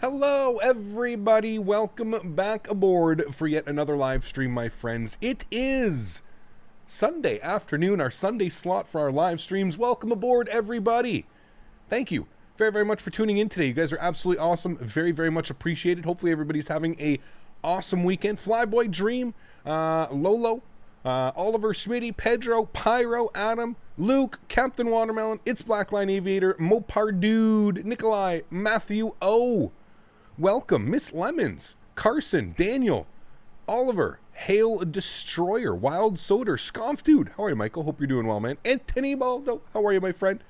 Hello, everybody. Welcome back aboard for yet another live stream, my friends. It is Sunday afternoon, our Sunday slot for our live streams. Welcome aboard, everybody. Thank you very, very much for tuning in today. You guys are absolutely awesome. Very, very much appreciated. Hopefully, everybody's having a awesome weekend. Flyboy Dream, Lolo, Oliver, Smitty, Pedro, Pyro, Adam, Luke, Captain Watermelon, It's Blackline Aviator, Mopar Dude, Nikolai, Matthew O. Welcome, Miss Lemons, Carson, Daniel, Oliver, Hail Destroyer, Wild Soder, Sconf Dude. How are you, Michael? Hope you're doing well, man. Anthony Baldo, how are you, my friend?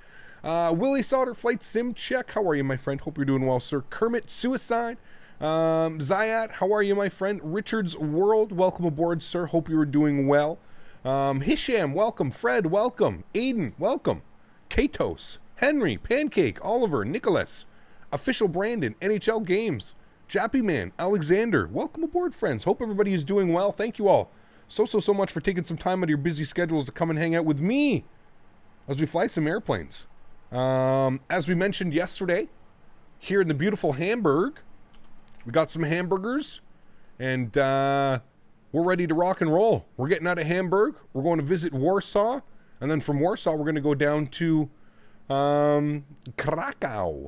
Willie Sauter, Flight Sim Check. How are you, my friend? Hope you're doing well, sir. Kermit Suicide. Zayat, how are you, my friend? Richard's World, welcome aboard, sir. Hope you are doing well. Hisham, welcome. Fred, welcome. Aiden, welcome. Katos, Henry, Pancake, Oliver, Nicholas, Official Brandon, NHL Games, Jappy Man, Alexander, welcome aboard, friends. Hope everybody is doing well. Thank you all so much for taking some time out of your busy schedules to come and hang out with me as we fly some airplanes. As we mentioned yesterday, here in the beautiful Hamburg, we got some hamburgers, and we're ready to rock and roll. We're getting out of Hamburg. We're going to visit Warsaw, and then from Warsaw, we're going to go down to Krakow.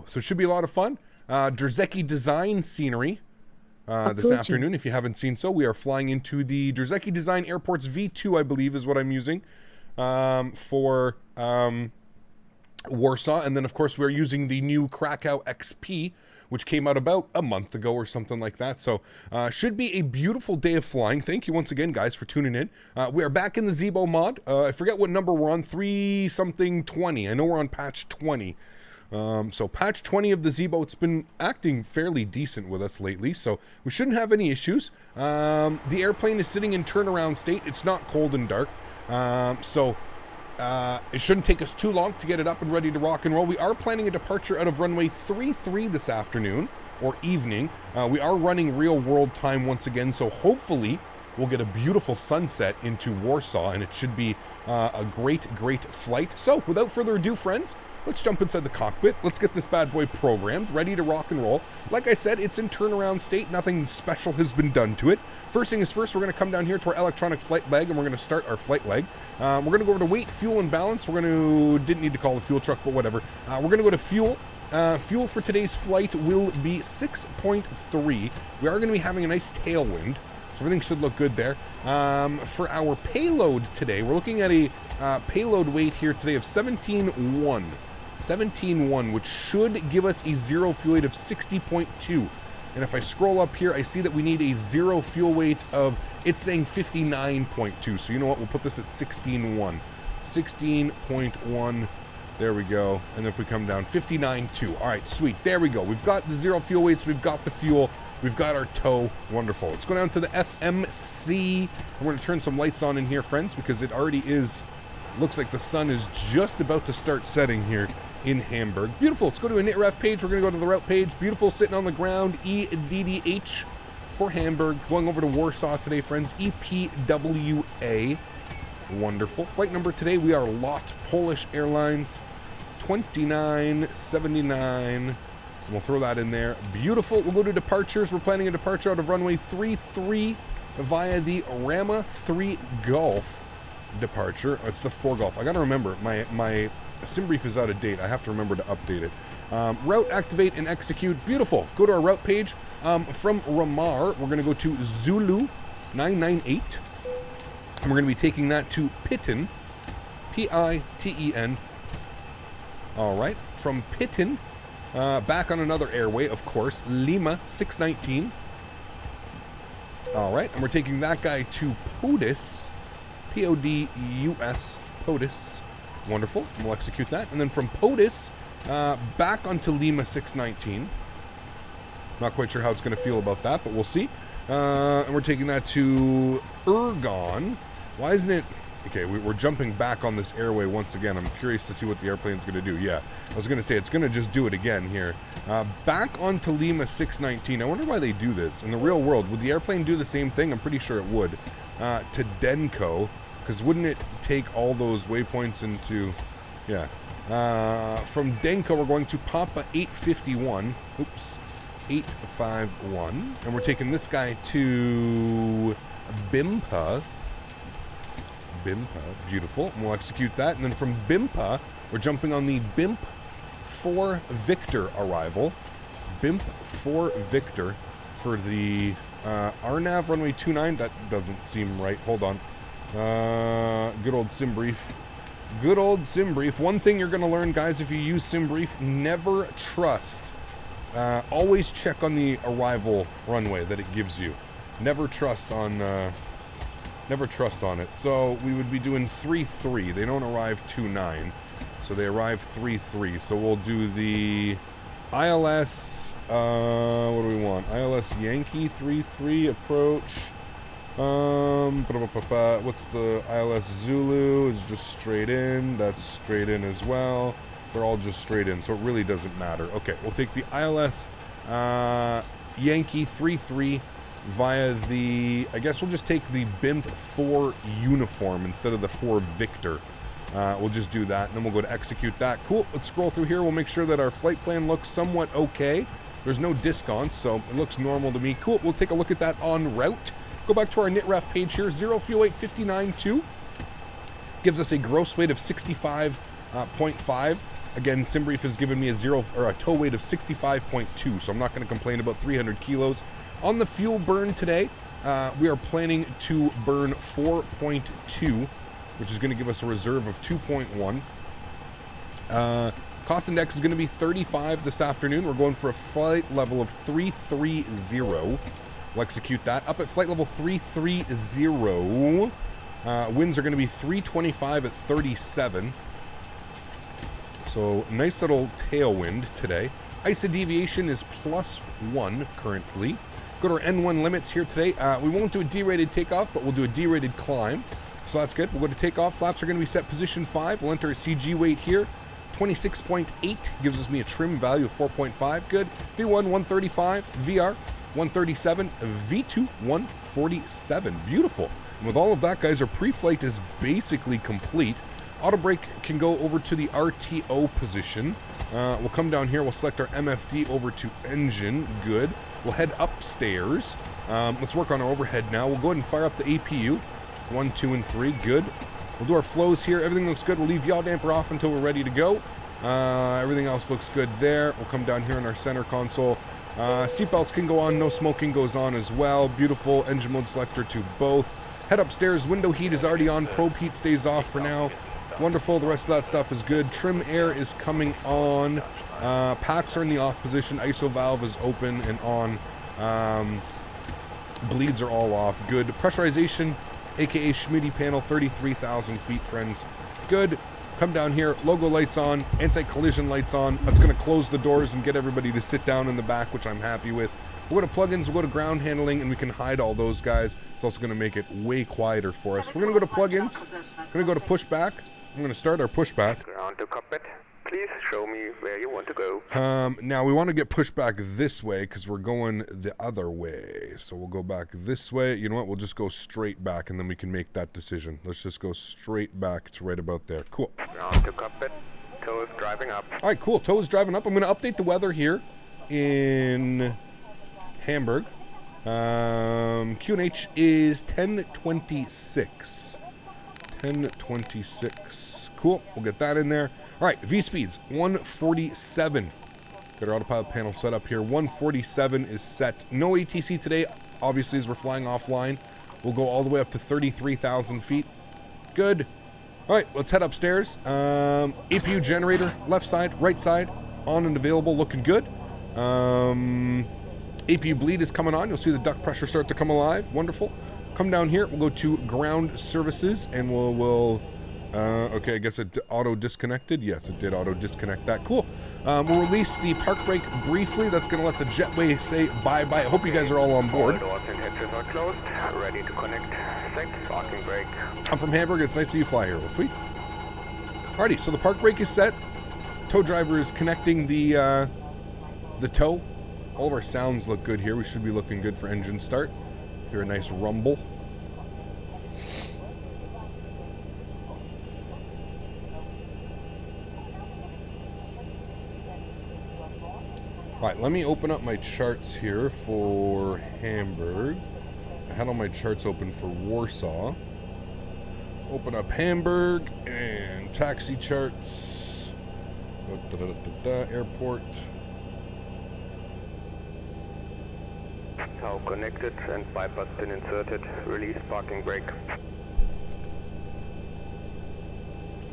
So it should be a lot of fun. JarDesign scenery this afternoon, if you haven't seen so. We are flying into the JarDesign Airports V2, I believe, is what I'm using for Warsaw. And then, of course, we're using the new Krakow XP, which came out about a month ago or something like that. So should be a beautiful day of flying. Thank you once again, guys, for tuning in. We are back in the Zibo mod. I forget what number we're on, 3-something-20. I know we're on patch 20. So patch 20 of the Zibo, it's been acting fairly decent with us lately, so we shouldn't have any issues. The airplane is sitting in turnaround state. It's not cold and dark, so it shouldn't take us too long to get it up and ready to rock and roll. We are planning a departure out of runway 33 this afternoon or evening. We are running real world time once again, so hopefully we'll get a beautiful sunset into Warsaw, and it should be a great flight. So without further ado, friends, let's jump inside the cockpit. Let's get this bad boy programmed, ready to rock and roll. Like I said, it's in turnaround state. Nothing special has been done to it. First thing is first, we're going to come down here to our electronic flight leg, and we're going to start our flight leg. We're going to go over to weight, fuel, and balance. We're going to, didn't need to call the fuel truck, but whatever. We're going to go to fuel. Fuel for today's flight will be 6.3. We are going to be having a nice tailwind, so everything should look good there. For our payload today, we're looking at a payload weight here today of 17.1. 17.1, which should give us a zero fuel weight of 60.2. And if I scroll up here, I see that we need a zero fuel weight of, it's saying 59.2. So you know what, we'll put this at 16.1. 16.1, there we go. And if we come down, 59.2. All right, sweet, there we go. We've got the zero fuel weights, we've got the fuel, we've got our tow, wonderful. Let's go down to the FMC. I'm gonna turn some lights on in here, friends, because it already is, looks like the sun is just about to start setting here in Hamburg. Beautiful. Let's go to a NITREF page. We're going to go to the route page. Beautiful. Sitting on the ground. EDDH for Hamburg. Going over to Warsaw today, friends. EPWA. Wonderful. Flight number today, we are LOT Polish Airlines 2979. We'll throw that in there. Beautiful. We'll go to departures. We're planning a departure out of runway 33 via the Rama 3 Golf departure. It's the 4 Golf. I gotta remember, my sim brief is out of date. I have to remember to update it. Route, activate, and execute. Beautiful. Go to our route page. From Ramar, we're gonna go to Zulu 998, and we're gonna be taking that to Pitten, P-I-T-E-N. All right. From Pitten, back on another airway, of course, Lima 619. All right, and we're taking that guy to PODUS, P-O-D-U-S, PODUS. Wonderful. We'll execute that. And then from POTUS, back onto Lima 619. Not quite sure how it's going to feel about that, but we'll see. And we're taking that to Ergon. Why isn't it... Okay, we're jumping back on this airway once again. I'm curious to see what the airplane's going to do. Yeah, I was going to say it's going to just do it again here. Back onto Lima 619. I wonder why they do this. In the real world, would the airplane do the same thing? I'm pretty sure it would. To Denko. Because wouldn't it take all those waypoints into... Yeah. From Denko, we're going to Papa 851. Oops. 851. And we're taking this guy to Bimpa. Beautiful. And we'll execute that. And then from Bimpa, we're jumping on the Bimp 4 Victor arrival. Bimp 4 Victor for the RNAV runway 29. That doesn't seem right. Hold on. Good old sim brief. Good old sim brief. One thing you're going to learn, guys, if you use sim brief, never trust. Always check on the arrival runway that it gives you. Never trust on it. So we would be doing 3-3. They don't arrive 2-9. So they arrive 3-3. So we'll do the ILS, what do we want? ILS Yankee 3-3 approach. What's the ILS Zulu? It's just straight in. That's straight in as well. They're all just straight in, so it really doesn't matter. Okay, we'll take the ILS Yankee 3-3 via the, I guess we'll just take the BIMP 4 uniform instead of the 4 Victor. We'll just do that, and then we'll go to execute that. Cool, let's scroll through here. We'll make sure that our flight plan looks somewhat okay. There's no discounts, so it looks normal to me. Cool, we'll take a look at that en route. Go back to our NITREF page here. 0 fuel weight 59.2 gives us a gross weight of 65.5. Again, SimBrief has given me a tow weight of 65.2, so I'm not going to complain about 300 kilos. On the fuel burn today, we are planning to burn 4.2, which is going to give us a reserve of 2.1. Cost index is going to be 35 this afternoon. We're going for a flight level of 330. We'll execute that. Up at flight level 330, winds are going to be 325 at 37. So nice little tailwind today. ISA deviation is +1 currently. Go to our N1 limits here today. We won't do a D-rated takeoff, but we'll do a D-rated climb. So that's good. We'll go to takeoff. Flaps are going to be set position 5. We'll enter a CG weight here. 26.8 gives us me a trim value of 4.5. Good. V1 135. VR 137. V2 147. Beautiful. And with all of that, guys, our pre-flight is basically complete. Auto brake can go over to the RTO position. We'll come down here. We'll select our MFD over to engine. Good. We'll head upstairs. Let's work on our overhead now. We'll go ahead and fire up the APU. 1, 2, and 3. Good. We'll do our flows here. Everything looks good. We'll leave yaw damper off until we're ready to go. Everything else looks good there. We'll come down here in our center console. Seatbelts can go on. No smoking goes on as well. Beautiful. Engine mode selector to both. Head upstairs. Window heat is already on. Probe heat stays off for now. Wonderful. The rest of that stuff is good. Trim air is coming on. Packs are in the off position. ISO valve is open and on. Bleeds are all off. Good. Pressurization, aka Smitty panel, 33,000 feet, friends. Good. Come down here. Logo lights on. Anti-collision lights on. That's going to close the doors and get everybody to sit down in the back, which I'm happy with. We'll go to plugins, we'll go to ground handling, and we can hide all those guys. It's also going to make it way quieter for us. We're going to go to plugins. We're going to go to pushback. I'm going to start our pushback. Ground to cockpit. Please show me where you want to go. Now we want to get pushed back this way because we're going the other way. So we'll go back this way. You know what? We'll just go straight back and then we can make that decision. Let's just go straight back. It's right about there. Cool. Ground to cockpit. Tow is driving up. All right, cool. Tow is driving up. I'm going to update the weather here in Hamburg. QNH is 1026. 1026. Cool. We'll get that in there. All right. V speeds 147. Got our autopilot panel set up here. 147 is set. No ATC today, obviously, as we're flying offline. We'll go all the way up to 33,000 feet. Good. All right. Let's head upstairs. APU generator, left side, right side, on and available, looking good. APU bleed is coming on. You'll see the duct pressure start to come alive. Wonderful. Come down here. We'll go to ground services, and we'll okay, I guess it auto disconnected. Yes, it did auto disconnect that. Cool. We'll release the park brake briefly. That's going to let the jetway say bye-bye. I hope you guys are all on board. All doors and hatches are closed. Ready to connect. Set. Parking brake. I'm from Hamburg. It's nice that you fly here. Well, sweet. Alrighty, so the park brake is set. Tow driver is connecting the tow. All of our sounds look good here. We should be looking good for engine start. Hear a nice rumble. Alright, let me open up my charts here for Hamburg. I had all my charts open for Warsaw. Open up Hamburg and taxi charts. Airport. Now connected and bypass pin inserted. Release parking brake.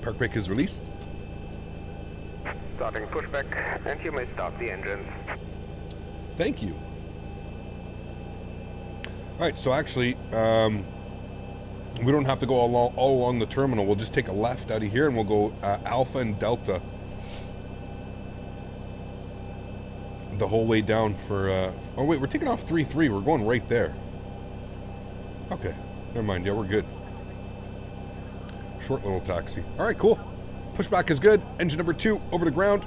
Park brake is released. Starting pushback, and you may start the engines. Thank you. Alright, so actually, we don't have to go all along the terminal. We'll just take a left out of here and we'll go Alpha and Delta the whole way down for... oh wait, we're taking off 3-3. We're going right there. Okay, never mind. Yeah, we're good. Short little taxi. Alright, cool. Pushback is good. Engine number 2 over to ground.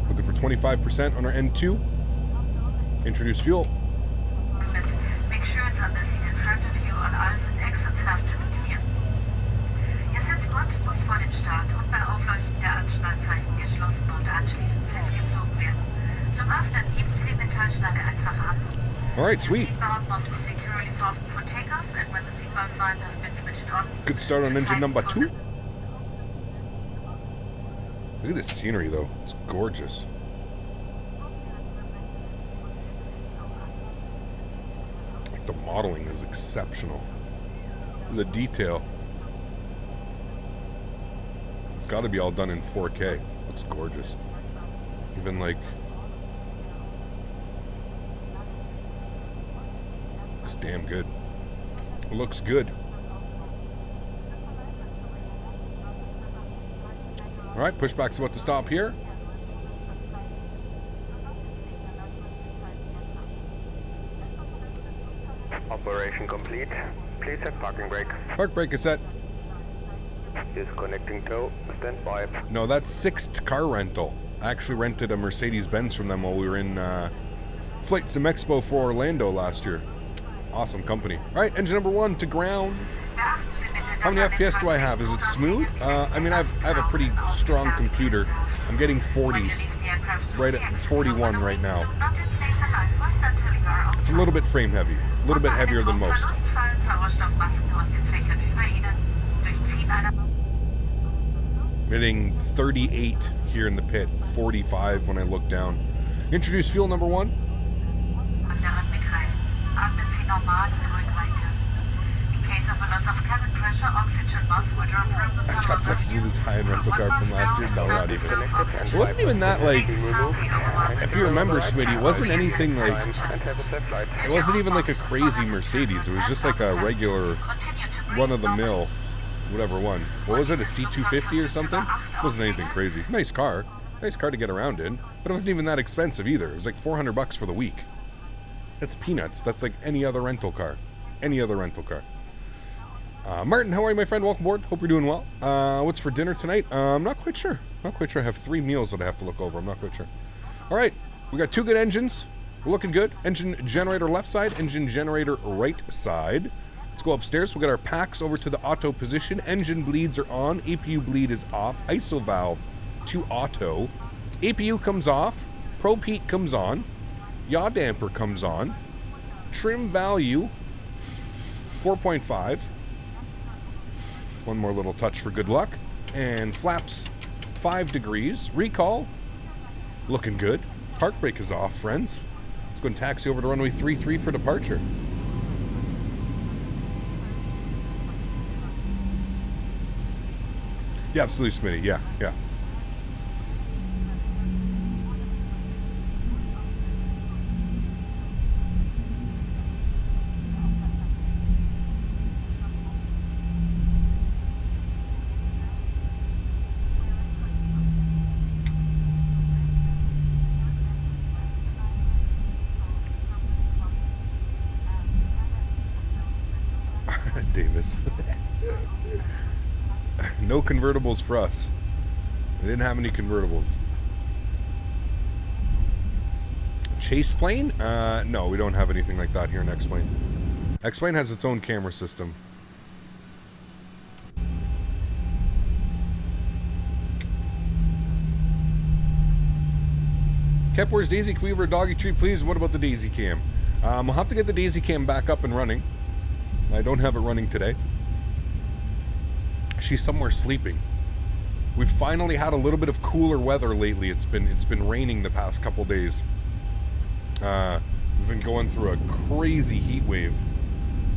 Looking for 25% on our N2. Introduce fuel. Make sure it's on the seat in front of you und alles in Exit limitieren. Ihr seid gut, muss vor dem Start und bei Aufleuchten der Anschnallzeichen geschlossen und anschließend festgezogen werden. Zum Öffnen heben Sie die Metallschnalle einfach an. Alright, sweet. Seatbelt must be securely fastened for takeoff, and when the seatbelt sign has been switched on... Good start on engine number 2. Look at this scenery, though. It's gorgeous. The modeling is exceptional. The detail. It's got to be all done in 4K. Looks gorgeous. Even like... looks damn good. It looks good. Alright, pushback's about to stop here. Operation complete. Please set parking brake. Park brake is set. Disconnecting tow. Stand by. No, that's Sixth car rental. I actually rented a Mercedes-Benz from them while we were in Flight Sim Expo for Orlando last year. Awesome company. Alright, engine number 1 to ground. How many FPS do I have? Is it smooth? I mean, I have a pretty strong computer. I'm getting 40s. Right at 41 right now. It's a little bit frame heavy. A little bit heavier than most. I'm hitting 38 here in the pit. 45 when I look down. Introduce fuel number 1. I got flexes with this high-end rental car from last year. No, not even. It wasn't even that, like, if you remember, Smitty, it wasn't anything like, it wasn't even like a crazy Mercedes. It was just like a regular run-of-the-mill, whatever one. What was it, a C250 or something? It wasn't anything crazy. Nice car to get around in, but it wasn't even that expensive either. It was like $400 for the week. That's peanuts. That's like any other rental car. Any other rental car. Martin, how are you, my friend? Welcome aboard. Hope you're doing well. What's for dinner tonight? I'm not quite sure. Not quite sure. I have 3 meals that I have to look over. I'm not quite sure. All right. We got 2 good engines. We're looking good. Engine generator left side. Engine generator right side. Let's go upstairs. We got our packs over to the auto position. Engine bleeds are on. APU bleed is off. ISO valve to auto. APU comes off. Probe heat comes on. Yaw damper comes on. Trim value 4.5. One more little touch for good luck. And flaps 5 degrees. Recall looking good. Park brake is off, friends. Let's go and taxi over to runway 33 for departure. Yeah, absolutely, Smitty. Yeah. Davis. No convertibles for us. We didn't have any convertibles. chase plane? No, we don't have anything like that here in X-Plane. X-Plane has its own camera system. Kep, where's Daisy? Can we have her doggy treat, please? What about the Daisy cam? We'll have to get the Daisy cam back up and running. I don't have it running today. She's somewhere sleeping. We've finally had a little bit of cooler weather lately. It's been raining the past couple days. We've been going through a crazy heat wave.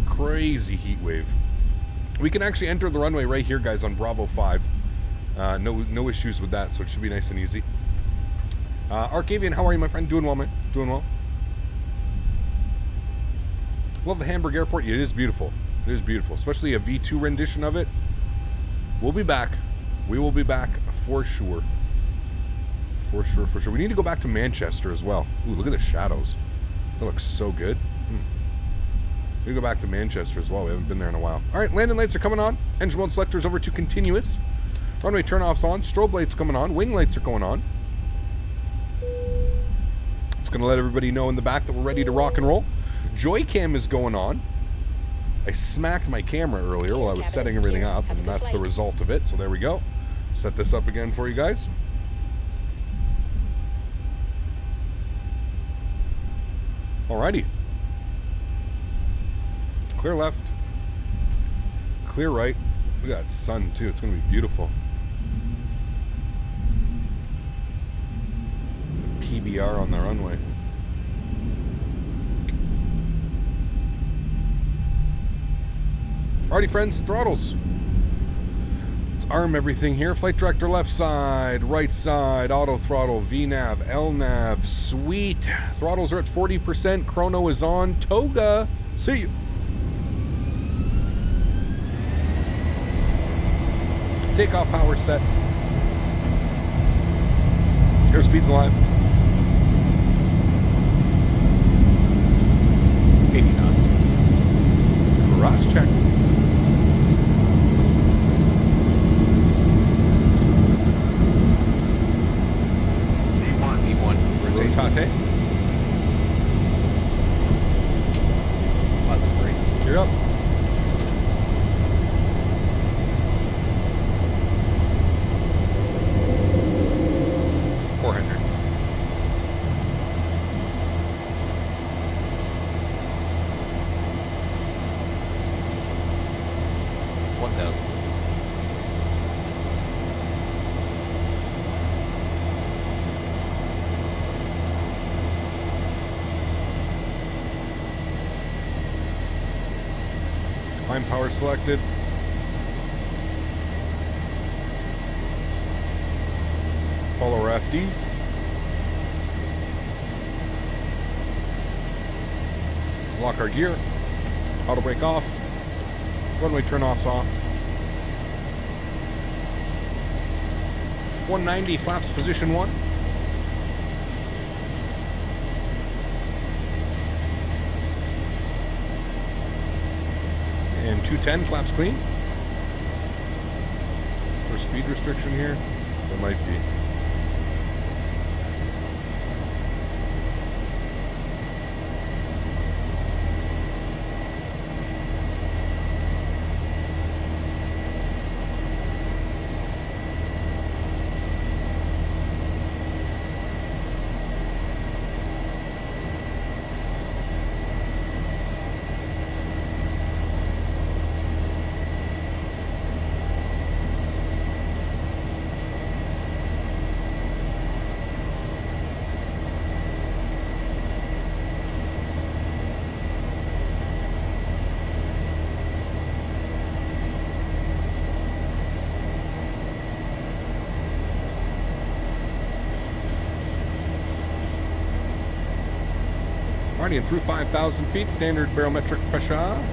Crazy heat wave. We can actually enter the runway right here, guys, on Bravo 5. No issues with that, so it should be nice and easy. Arcavian, how are you, my friend? Doing well, man. Doing well. Love the Hamburg airport. Yeah, it is beautiful. It is beautiful, especially a V2 rendition of it. We'll be back. We will be back for sure. For sure, for sure. We need to go back to Manchester as well. Ooh, look at the shadows. That looks so good. We go back to Manchester as well. We haven't been there in a while. All right, landing lights are coming on. Engine mode selectors over to continuous. Runway turn-offs on. Strobe lights coming on. Wing lights are going on. It's going to let everybody know in the back that we're ready to rock and roll. Joycam is going on. I smacked my camera earlier while I was setting everything up, and that's the result of it. So there we go. Set this up again for you guys. Alrighty. Clear left. Clear right. Look at that sun too. It's going to be beautiful. PBR on the runway. Alrighty, friends, throttles. Let's arm everything here. Flight director left side, right side, auto throttle, VNav, LNav, sweet. Throttles are at 40%. Chrono is on. Toga. See you. Takeoff power set. Airspeed's alive. 80 knots. Cross check. Rotate. Positive brake. Gear up. Power selected. Follow our FDs. Lock our gear. Auto brake off. Runway turn offs off. 190 flaps position 1. And 210 flaps clean. For speed restriction here, there might be. And through 5,000 feet, standard barometric pressure.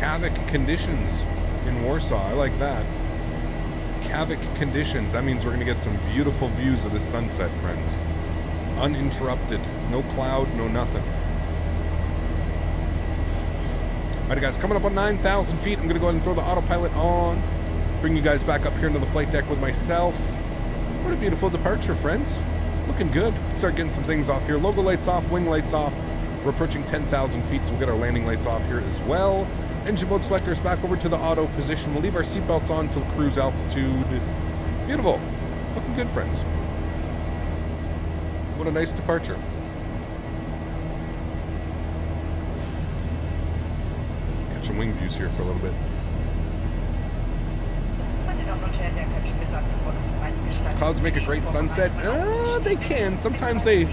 Kavik conditions in Warsaw. I like that. Kavik conditions. That means we're going to get some beautiful views of the sunset, friends. Uninterrupted. No cloud, no nothing. Alright guys, coming up on 9,000 feet, I'm going to go ahead and throw the autopilot on. Bring you guys back up here into the flight deck with myself. What a beautiful departure, friends. Looking good. Start getting some things off here. Logo lights off, wing lights off. We're approaching 10,000 feet, so we'll get our landing lights off here as well. Engine mode selectors back over to the auto position. We'll leave our seatbelts on till cruise altitude. Beautiful. Looking good, friends. What a nice departure. Catch some wing views here for a little bit. Clouds make a great sunset. They can. Sometimes they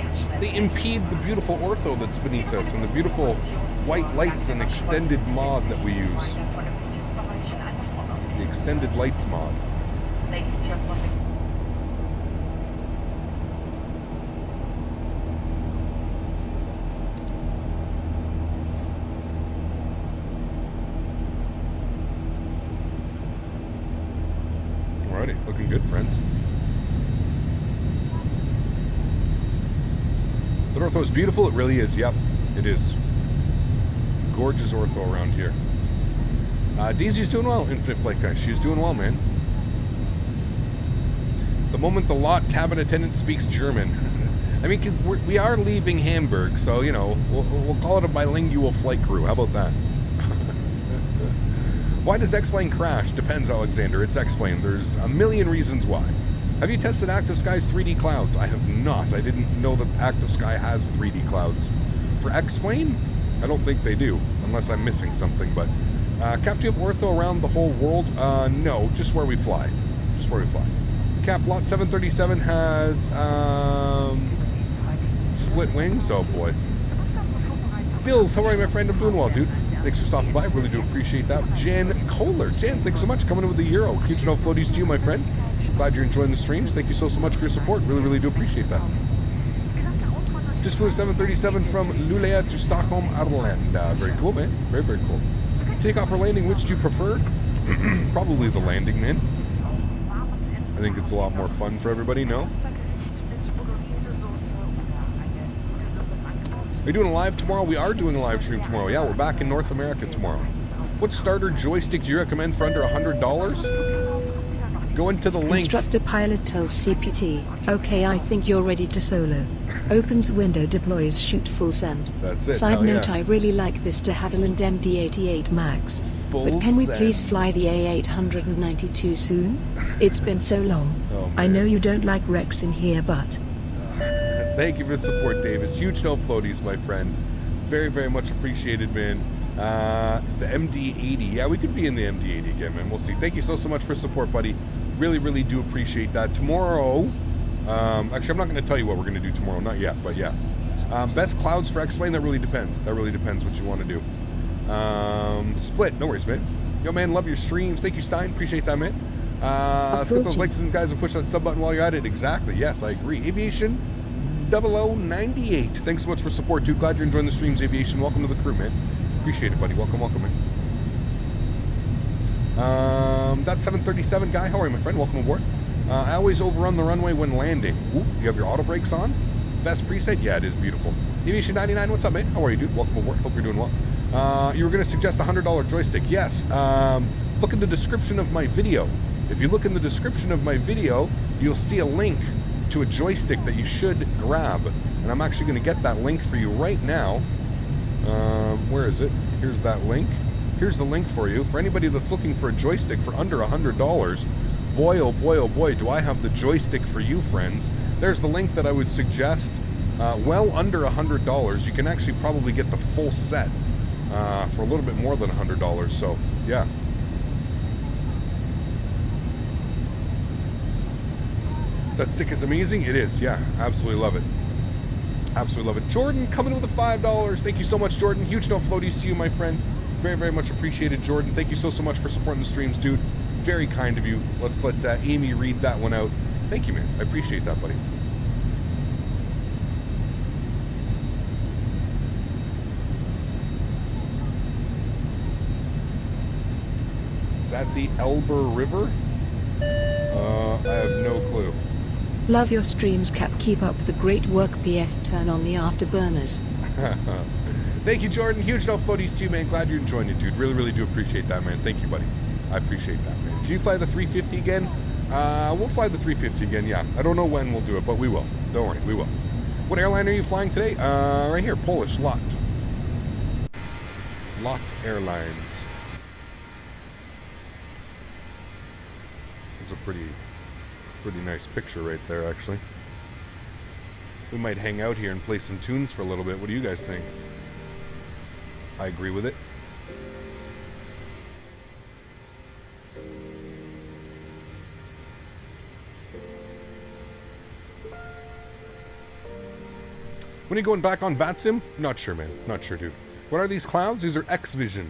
impede the beautiful ortho that's beneath us and the beautiful white lights and extended mod that we use. The extended lights mod. Alrighty, looking good, friends. The ortho is beautiful. It really is. Yep, it is. Gorgeous ortho around here. Daisy's doing well, Infinite Flight guy. She's doing well, man. The moment the lot cabin attendant speaks German. I mean, because we are leaving Hamburg, so, you know, we'll call it a bilingual flight crew. How about that? Why does X-Plane crash? Depends, Alexander. It's X-Plane. There's a million reasons why. Have you tested Active Sky's 3D clouds? I have not. I didn't know that Active Sky has 3D clouds. For X-Plane? I don't think they do, unless I'm missing something, but... Cap, do you have ortho around the whole world? No, just where we fly. Just where we fly. Cap, Lot 737 has, split wings? Oh, boy. Dills, how are you, my friend? I'm doing well, dude. Thanks for stopping by. Really do appreciate that. Jan Kohler. Jan, thanks so much. Coming in with the Euro. Huge no floaties to you, my friend. Glad you're enjoying the streams. Thank you so much for your support. Really, really do appreciate that. Just flew a 737 from Luleå to Stockholm, Ajueland. Very cool, man. Very, very cool. Takeoff or landing, which do you prefer? Probably the landing, man. I think it's a lot more fun for everybody, no? Are you doing a live tomorrow? We are doing a live stream tomorrow. Yeah, we're back in North America tomorrow. What starter joystick do you recommend for under $100? Go into the link. Instructor pilot tells CPT, okay, I think you're ready to solo. Opens window, deploys, shoot full send. That's it. Side note, yeah. I really like this de Havilland MD-88 Max. Full But can we send. please fly the A892 soon? It's been so long. Oh, I know you don't like Rex in here, but... Thank you for the support, Davis. Huge no floaties, my friend. Very, very much appreciated, man. The MD-80. Yeah, we could be in the MD-80 again, man. We'll see. Thank you so much for support, buddy. Really, really do appreciate that. Tomorrow... actually, I'm not going to tell you what we're going to do tomorrow. Not yet, but yeah. Best clouds for X-Plane? That really depends. That really depends what you want to do. Split. No worries, man. Yo, man, love your streams. Thank you, Stein. Appreciate that, man. Let's get those likes and guys and push that sub button while you're at it. Exactly. Yes, I agree. Aviation 0098. Thanks so much for support, dude. Glad you're enjoying the streams, Aviation. Welcome to the crew, man. Appreciate it, buddy. Welcome, welcome, man. That 737 guy. How are you, my friend? Welcome aboard. I always overrun the runway when landing. Ooh, you have your auto brakes on? Vest preset? Yeah, it is beautiful. Aviation 99, what's up, man? How are you, dude? Welcome aboard. Hope you're doing well. You were going to suggest a $100 joystick. Yes. Look in the description of my video. If you look in the description of my video, you'll see a link to a joystick that you should grab. And I'm actually going to get that link for you right now. Where is it? Here's that link. Here's the link for you. For anybody that's looking for a joystick for under $100, boy, oh boy, oh boy, do I have the joystick for you, friends. There's the link that I would suggest. Well under $100. You can actually probably get the full set for a little bit more than $100. So, yeah. That stick is amazing. It is, yeah. Absolutely love it. Absolutely love it. Jordan coming with the $5. Thank you so much, Jordan. Huge no floaties to you, my friend. Very, very much appreciated, Jordan. Thank you so much for supporting the streams, dude. Very kind of you. Let's let Amy read that one out. Thank you, man. I appreciate that, buddy. Is that the Elbe River? I have no clue. Love your streams, Cap. Keep up the great work. PS, turn on the afterburners. Thank you, Jordan. Huge no floaties too, man. Glad you're enjoying it, dude. Really, really do appreciate that, man. Thank you, buddy. I appreciate that, man. Can you fly the 350 again? We'll fly the 350 again, yeah. I don't know when we'll do it, but we will. Don't worry, we will. What airline are you flying today? Right here, Polish, LOT. LOT Airlines. It's a pretty nice picture right there, actually. We might hang out here and play some tunes for a little bit. What do you guys think? I agree with it. When are you going back on VATSIM? Not sure, man. Not sure, dude. What are these clouds? These are XVision.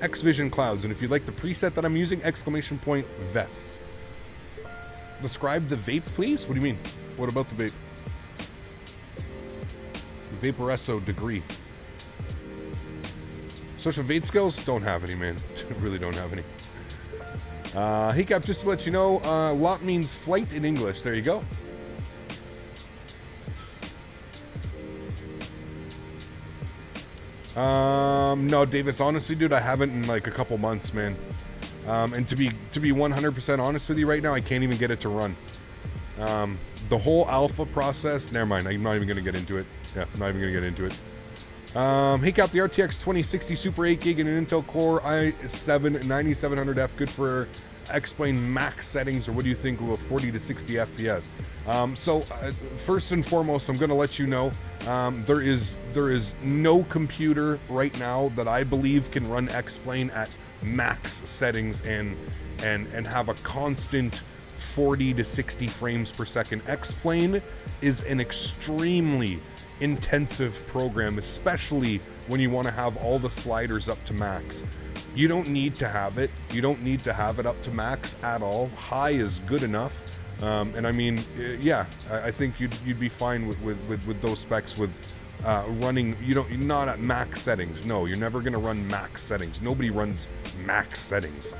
XVision clouds. And if you like the preset that I'm using, !VES. Describe the vape, please? What do you mean? What about the vape? Vaporesso degree. Social vape skills? Don't have any, man. Really don't have any. Hey, Cap, just to let you know, LOT means flight in English. There you go. No, Davis, honestly, dude, I haven't in like a couple months, man. And to be 100% honest with you right now, I can't even get it to run. The whole alpha process, never mind, I'm not even going to get into it. Yeah, I'm not even going to get into it. Hey, Cap, the RTX 2060 Super 8 gig and an Intel Core i7 9700F, good for X-Plane max settings, or what do you think of 40 to 60 FPS? First and foremost, I'm going to let you know, there is no computer right now that I believe can run X-Plane at max settings and have a constant 40 to 60 frames per second. X-Plane is an extremely intensive program, especially when you want to have all the sliders up to max. You don't need to have it. You don't need to have it up to max at all. High is good enough. And I mean, yeah, I think you'd be fine with those specs with running, not at max settings. No, you're never going to run max settings. Nobody runs max settings.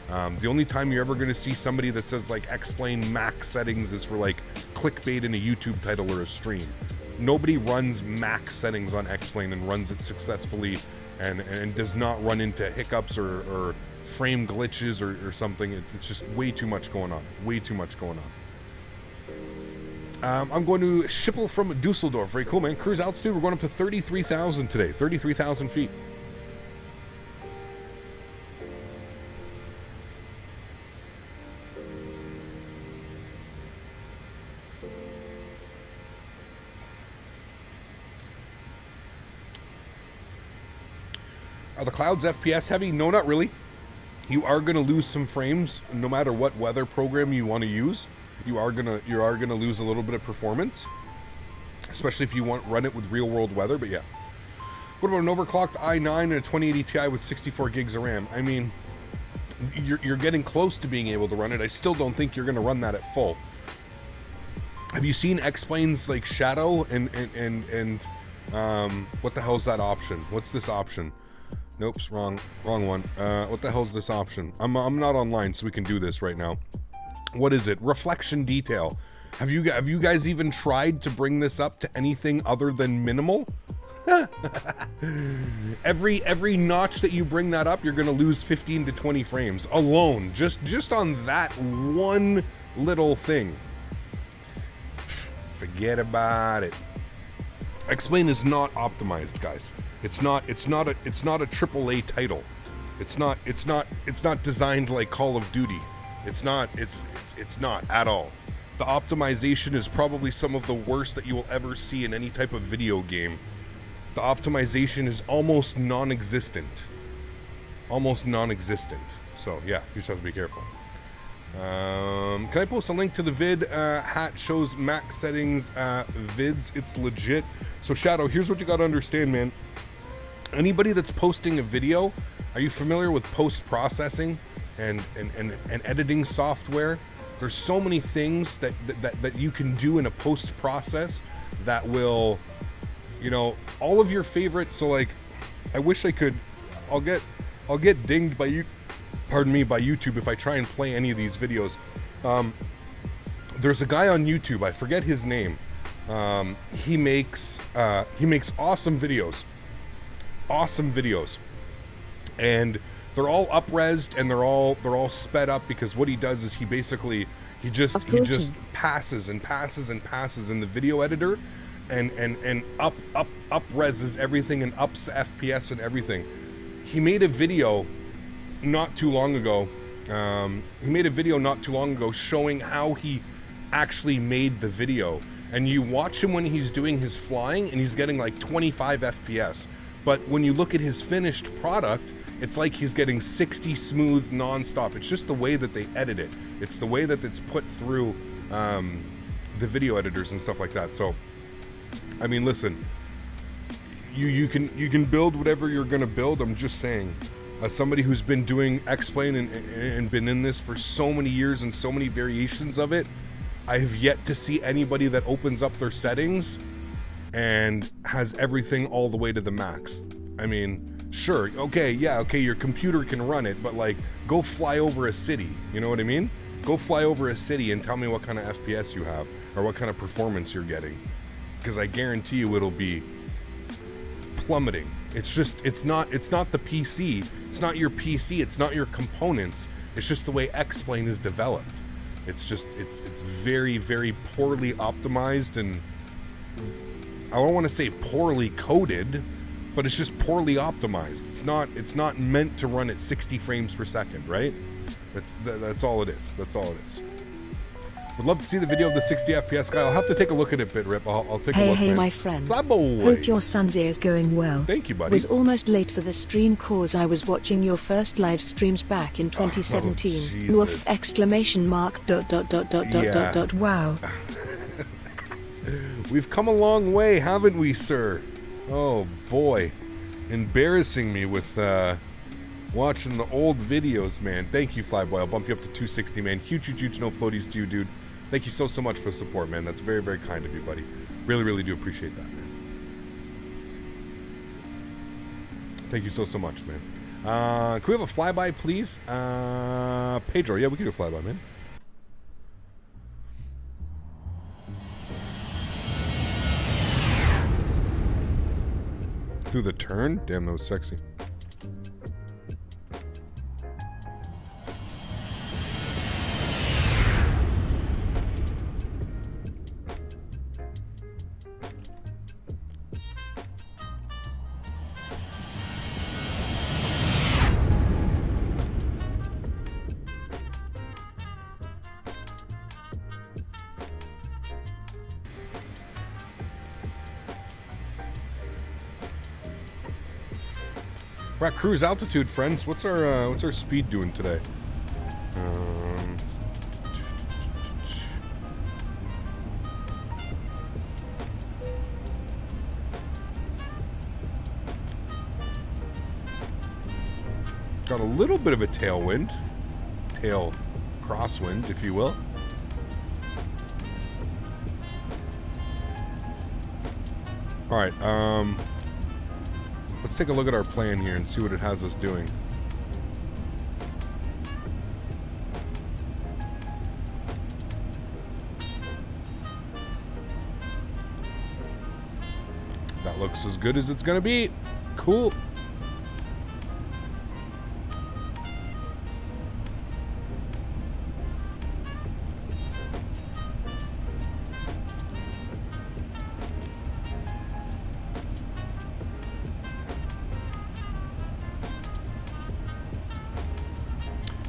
The only time you're ever going to see somebody that says like X-Plane max settings is for like clickbait in a YouTube title or a stream. Nobody runs max settings on X-Plane and runs it successfully and does not run into hiccups or frame glitches or something. It's just way too much going on. Way too much going on. I'm going to Schiphol from Dusseldorf. Very cool, man. Cruise altitude, we're going up to 33,000 today. 33,000 feet. Are the clouds FPS heavy? No, not really. You are going to lose some frames no matter what weather program you want to use. You are gonna lose a little bit of performance, especially if you run it with real world weather. But yeah, what about an overclocked i9 and a 2080 Ti with 64 gigs of RAM? I mean, you're getting close to being able to run it. I still don't think you're going to run that at full. Have you seen X-Plane's like Shadow and what the hell's that option? What's this option? Nope, wrong one. What the hell's this option? I'm not online, so we can do this right now. What is it? Reflection detail. Have you guys even tried to bring this up to anything other than minimal? Every notch that you bring that up, you're gonna lose 15 to 20 frames alone. Just on that one little thing. Forget about it. X-Plane is not optimized, guys. It's not a AAA title. It's not designed like Call of Duty. It's not at all. The optimization is probably some of the worst that you will ever see in any type of video game. The optimization is almost non-existent. Almost non-existent. So yeah, you just have to be careful. Can I post a link to the vid? Hat shows max settings vids. It's legit. So Shadow, here's what you got to understand, man. Anybody that's posting a video, are you familiar with post-processing and editing software? There's so many things that you can do in a post-process that will, all of your favorite. So like, I wish I could. I'll get dinged by you. pardon me, by YouTube if I try and play any of these videos. There's a guy on YouTube, I forget his name. He makes awesome videos. And they're all up-resed and they're all sped up, because what he does is he just passes and passes and passes in the video editor and up-reses everything and ups the FPS and everything. He made a video not too long ago. Showing how he actually made the video. And you watch him when he's doing his flying and he's getting like 25 FPS. But when you look at his finished product, it's like he's getting 60 smooth non-stop. It's just the way that they edit it. It's the way that it's put through the video editors and stuff like that. So, I mean, listen, you can build whatever you're gonna build. I'm just saying, as somebody who's been doing X-Plane and been in this for so many years and so many variations of it, I have yet to see anybody that opens up their settings and has everything all the way to the max. I mean, sure, okay, your computer can run it, but like, go fly over a city, you know what I mean? Go fly over a city and tell me what kind of FPS you have, or what kind of performance you're getting. Because I guarantee you it'll be plummeting. It's not the PC, it's not your PC, it's not your components, it's just the way X-Plane is developed. It's very, very poorly optimized, and I don't want to say poorly coded, but it's just poorly optimized. It's not meant to run at 60 frames per second, right? That's all it is. That's all it is. Would love to see the video of the 60 FPS guy. I'll have to take a look at it, BitRip. I'll take a look. Hey, man. my friend. Flabo. Hope your Sunday is going well. Thank you, buddy. Was almost late for the stream cause I was watching your first live streams back in 2017. Woof! Exclamation mark. .. Wow. We've come a long way, haven't we, sir? Oh boy, embarrassing me with watching the old videos, man. Thank you, Flyboy. I'll bump you up to 260, man. Huge no floaties to you, dude. Thank you so much for the support, man. That's very, very kind of you, buddy. Really do appreciate that, man. Thank you so much, man. Can we have a flyby, please? Pedro, yeah, we can do a flyby, man. Through the turn? Damn, that was sexy. We're at cruise altitude, friends. What's our speed doing today? Got a little bit of a tailwind, tail crosswind, if you will. All right. Let's take a look at our plan here and see what it has us doing. That looks as good as it's gonna be. Cool.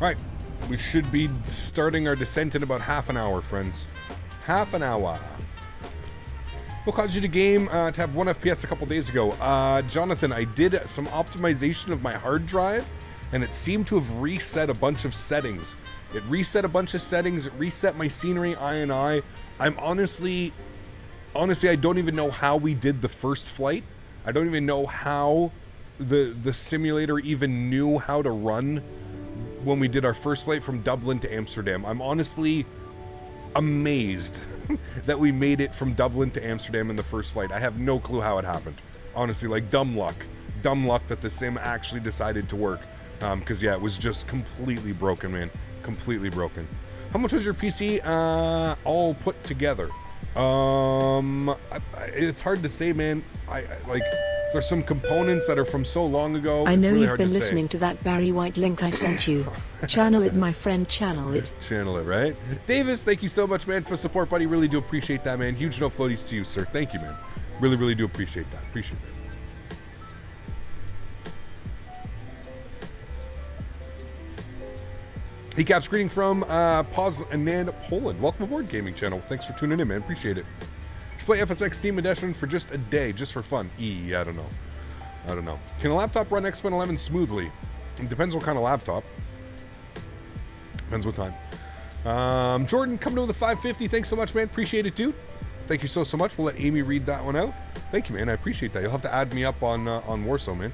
Right, we should be starting our descent in about half an hour, friends. Half an hour. What caused you to game to have 1 FPS a couple days ago? Jonathan, I did some optimization of my hard drive, and it seemed to have reset a bunch of settings. It reset a bunch of settings, it reset my scenery, I. I'm honestly, I don't even know how we did the first flight. I don't even know how the simulator even knew how to run when we did our first flight from Dublin to Amsterdam. I'm honestly amazed that we made it from Dublin to Amsterdam in the first flight. I have no clue how it happened. Honestly, like dumb luck that the sim actually decided to work. Because, yeah, it was just completely broken, man. Completely broken. How much was your PC all put together? It's hard to say, man. Like, there's some components that are from so long ago. I know really you've been listening to that Barry White link I sent you. Channel it, my friend, channel it. Channel it, right? Davis, thank you so much, man, for support, buddy. Really do appreciate that, man. Huge no floaties to you, sir. Thank you, man. Really, really do appreciate that. Appreciate it. He caps greeting from Poznan, Poland. Welcome aboard, gaming channel. Thanks for tuning in, man. Appreciate it. Should play FSX Steam Edition for just a day, just for fun. I don't know. I don't know. Can a laptop run X-Men 11 smoothly? It depends what kind of laptop. Depends what time. Jordan, coming over the 550. Thanks so much, man. Appreciate it, dude. Thank you so much. We'll let Amy read that one out. Thank you, man. I appreciate that. You'll have to add me up on Warsaw, man.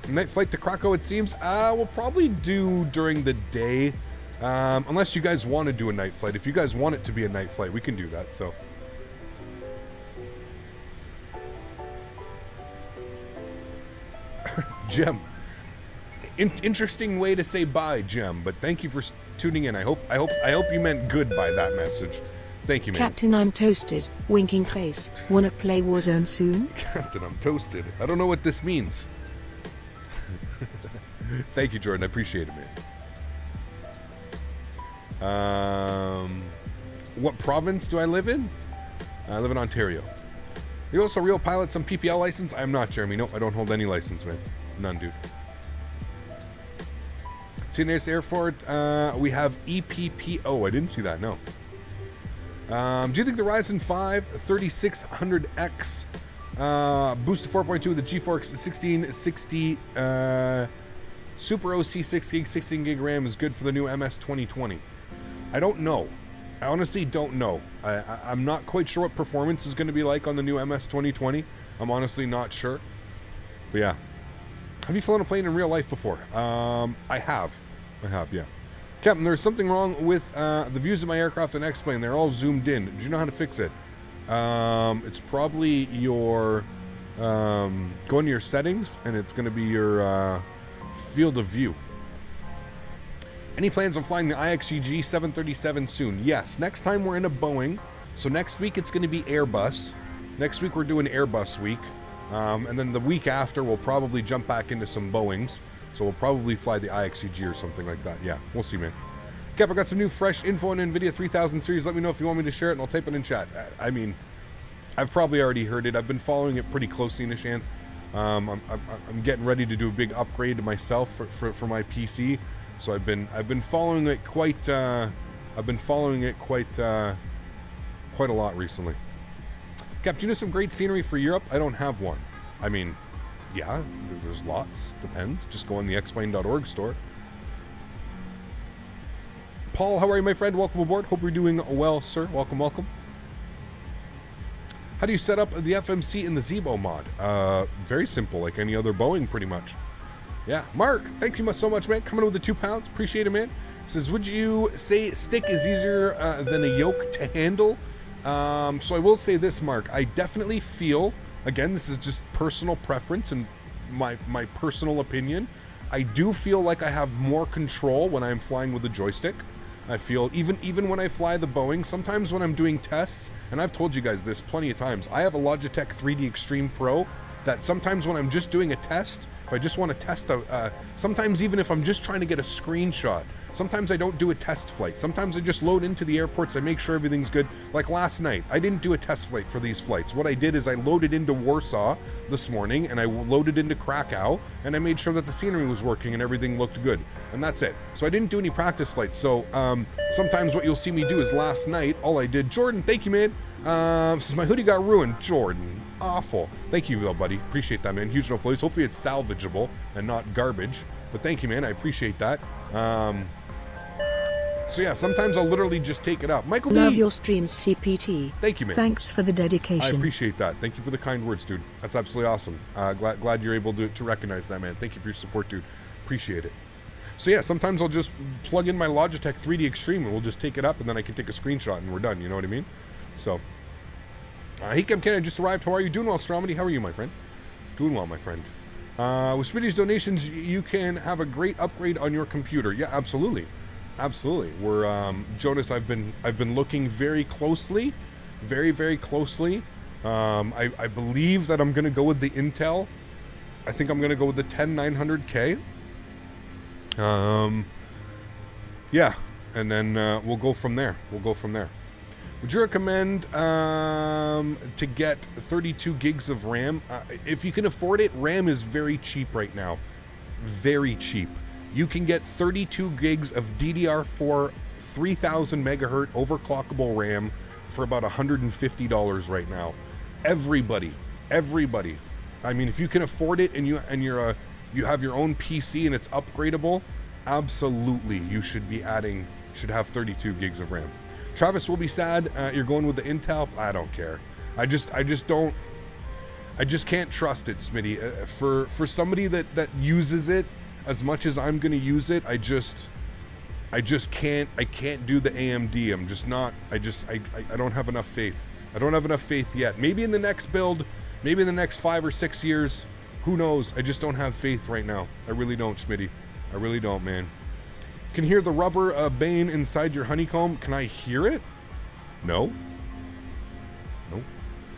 Night flight to Krakow, it seems. We'll probably do during the day, unless you guys want to do a night flight. If you guys want it to be a night flight, we can do that. So, Jem, interesting way to say bye, Jem. But thank you for tuning in. I hope you meant good by that message. Thank you, man. Captain, I'm toasted. Winking face. Wanna play Warzone soon? Captain, I'm toasted. I don't know what this means. Thank you, Jordan. I appreciate it, man. What province do I live in? I live in Ontario. You're also a real pilot, some PPL license? I'm not, Jeremy. Nope, I don't hold any license, man. None, dude. CNS Airport, we have EPPO. I didn't see that, no. Do you think the Ryzen 5 3600X boosted 4.2 with the GeForce 1660 Super OC 6 gig 16 gig RAM is good for the new MS 2020? I don't know. I honestly don't know. I'm not quite sure what performance is going to be like on the new MS 2020. I'm honestly not sure. But yeah. Have you flown a plane in real life before? I have, yeah. Captain, there's something wrong with the views of my aircraft and X-Plane. They're all zoomed in. Do you know how to fix it? It's probably your go into your settings, and it's going to be your field of view. Any plans on flying the IXEG 737 soon? Yes. Next time we're in a Boeing. So next week it's going to be Airbus. Next week we're doing Airbus week. And then the week after we'll probably jump back into some Boeings. So we'll probably fly the IXEG or something like that. Yeah, we'll see, man. Cap, I got some new fresh info on NVIDIA 3000 series. Let me know if you want me to share it, and I'll type it in chat. I mean, I've probably already heard it. I've been following it pretty closely, Nishan. I'm getting ready to do a big upgrade myself for my PC. So I've been following it quite a lot recently. Cap, do you know some great scenery for Europe? I don't have one. I mean, yeah, there's lots. Depends. Just go on the xplane.org store. Paul, how are you, my friend? Welcome aboard. Hope you're doing well, sir. Welcome, welcome. How do you set up the FMC in the Zibo mod? Very simple, like any other Boeing, pretty much. Yeah. Mark, thank you so much, man. Coming in with the 2 pounds. Appreciate it, man. Says, would you say stick is easier than a yoke to handle? So I will say this, Mark. I definitely feel, again, this is just personal preference and my personal opinion. I do feel like I have more control when I'm flying with the joystick. I feel even when I fly the Boeing, sometimes when I'm doing tests, and I've told you guys this plenty of times, I have a Logitech 3D Extreme Pro that sometimes when I'm just doing a test, if I just want to test out, sometimes even if I'm just trying to get a screenshot, sometimes I don't do a test flight. Sometimes I just load into the airports, I make sure everything's good. Like last night, I didn't do a test flight for these flights. What I did is I loaded into Warsaw this morning, and I loaded into Krakow, and I made sure that the scenery was working and everything looked good. And that's it. So I didn't do any practice flights. So sometimes what you'll see me do is last night, all I did, Jordan, thank you, man. Since my hoodie got ruined, Jordan, awful. Thank you, though, buddy. Appreciate that, man. Huge no flows. Hopefully it's salvageable and not garbage. But thank you, man. I appreciate that. So yeah, sometimes I'll literally just take it out. Michael D. Love your streams, CPT. Thank you, man. Thanks for the dedication. I appreciate that. Thank you for the kind words, dude. That's absolutely awesome. Glad you're able to recognize that, man. Thank you for your support, dude. Appreciate it. So yeah, sometimes I'll just plug in my Logitech 3D Extreme and we'll just take it up and then I can take a screenshot and we're done. You know what I mean? So, hey, Kim Ken, I just arrived. How are you? Doing well, Stromedy? How are you, my friend? Doing well, my friend. With Smitty's donations, you can have a great upgrade on your computer. Yeah, absolutely. Absolutely. We're, Jonas, I've been looking very closely, very closely. I believe that I'm going to go with the Intel. I think I'm going to go with the 10900K. Yeah, and then we'll go from there. Would you recommend to get 32 gigs of RAM? If you can afford it, RAM is very cheap right now. Very cheap. You can get 32 gigs of DDR4 3000 megahertz overclockable RAM for about $150 right now. Everybody. I mean, if you can afford it and you have your own PC and it's upgradable, absolutely you should have 32 gigs of RAM. Travis will be sad. You're going with the Intel. I don't care. I just can't trust it, Smitty. For somebody that uses it as much as I'm going to use it, I can't do the AMD. I'm just not. I don't have enough faith. I don't have enough faith yet. Maybe in the next build, maybe in the next 5 or 6 years, who knows? I just don't have faith right now. I really don't, Smitty. I really don't, man. Can hear the rubber bane inside your honeycomb. Can I hear it? No.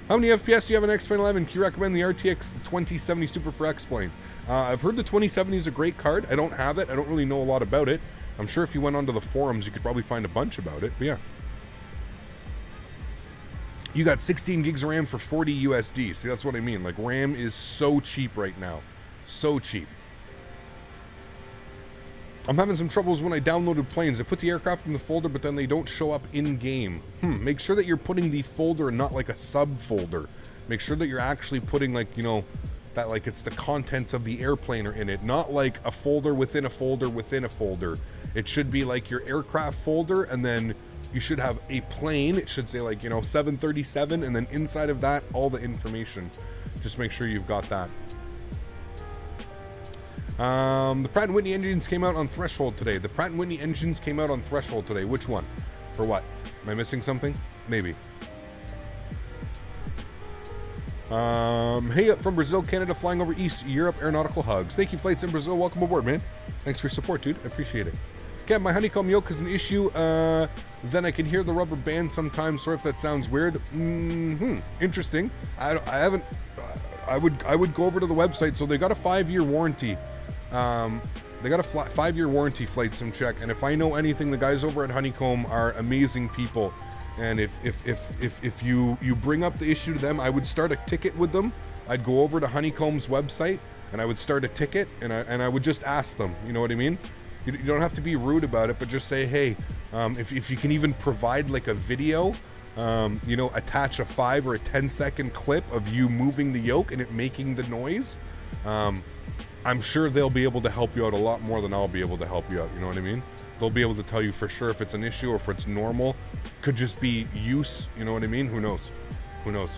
How many FPS do you have in X-11? Can you recommend the RTX 2070 Super for X-Plane? I've heard the 2070 is a great card. I don't have it. I don't really know a lot about it. I'm sure if you went onto the forums, you could probably find a bunch about it. But yeah. You got 16 gigs of RAM for 40 USD. See, that's what I mean. Like, RAM is so cheap right now. So cheap. I'm having some troubles when I downloaded planes. I put the aircraft in the folder, but then they don't show up in-game. Make sure that you're putting the folder and not like a subfolder. Make sure that you're actually putting, like, you know, that like it's the contents of the airplane are in it, not like a folder within a folder within a folder. It should be like your aircraft folder, and then you should have a plane. It should say, like, you know, 737, and then inside of that, all the information. Just make sure you've got that. The Pratt & Whitney engines came out on Threshold today. The Pratt & Whitney engines came out on Threshold today. Which one? For what? Am I missing something? Maybe. Hey, up from Brazil, Canada, flying over East Europe, aeronautical hugs. Thank you, Flights in Brazil. Welcome aboard, man. Thanks for your support, dude. I appreciate it. Okay, my honeycomb yoke is an issue. Then I can hear the rubber band sometimes. Sorry if that sounds weird. Interesting. I haven't. I would go over to the website. So they got a 5-year warranty. They got a 5-year warranty, Flight Sim Check, and if I know anything, the guys over at Honeycomb are amazing people. And if you bring up the issue to them, I would start a ticket with them. I'd go over to Honeycomb's website and I would start a ticket, and I would just ask them. You know what I mean? You don't have to be rude about it, but just say, hey, if you can even provide like a video, you know, attach a 5 or a 10-second clip of you moving the yoke and it making the noise. I'm sure they'll be able to help you out a lot more than I'll be able to help you out. You know what I mean? They'll be able to tell you for sure if it's an issue or if it's normal. Could just be use. You know what I mean? Who knows? Who knows?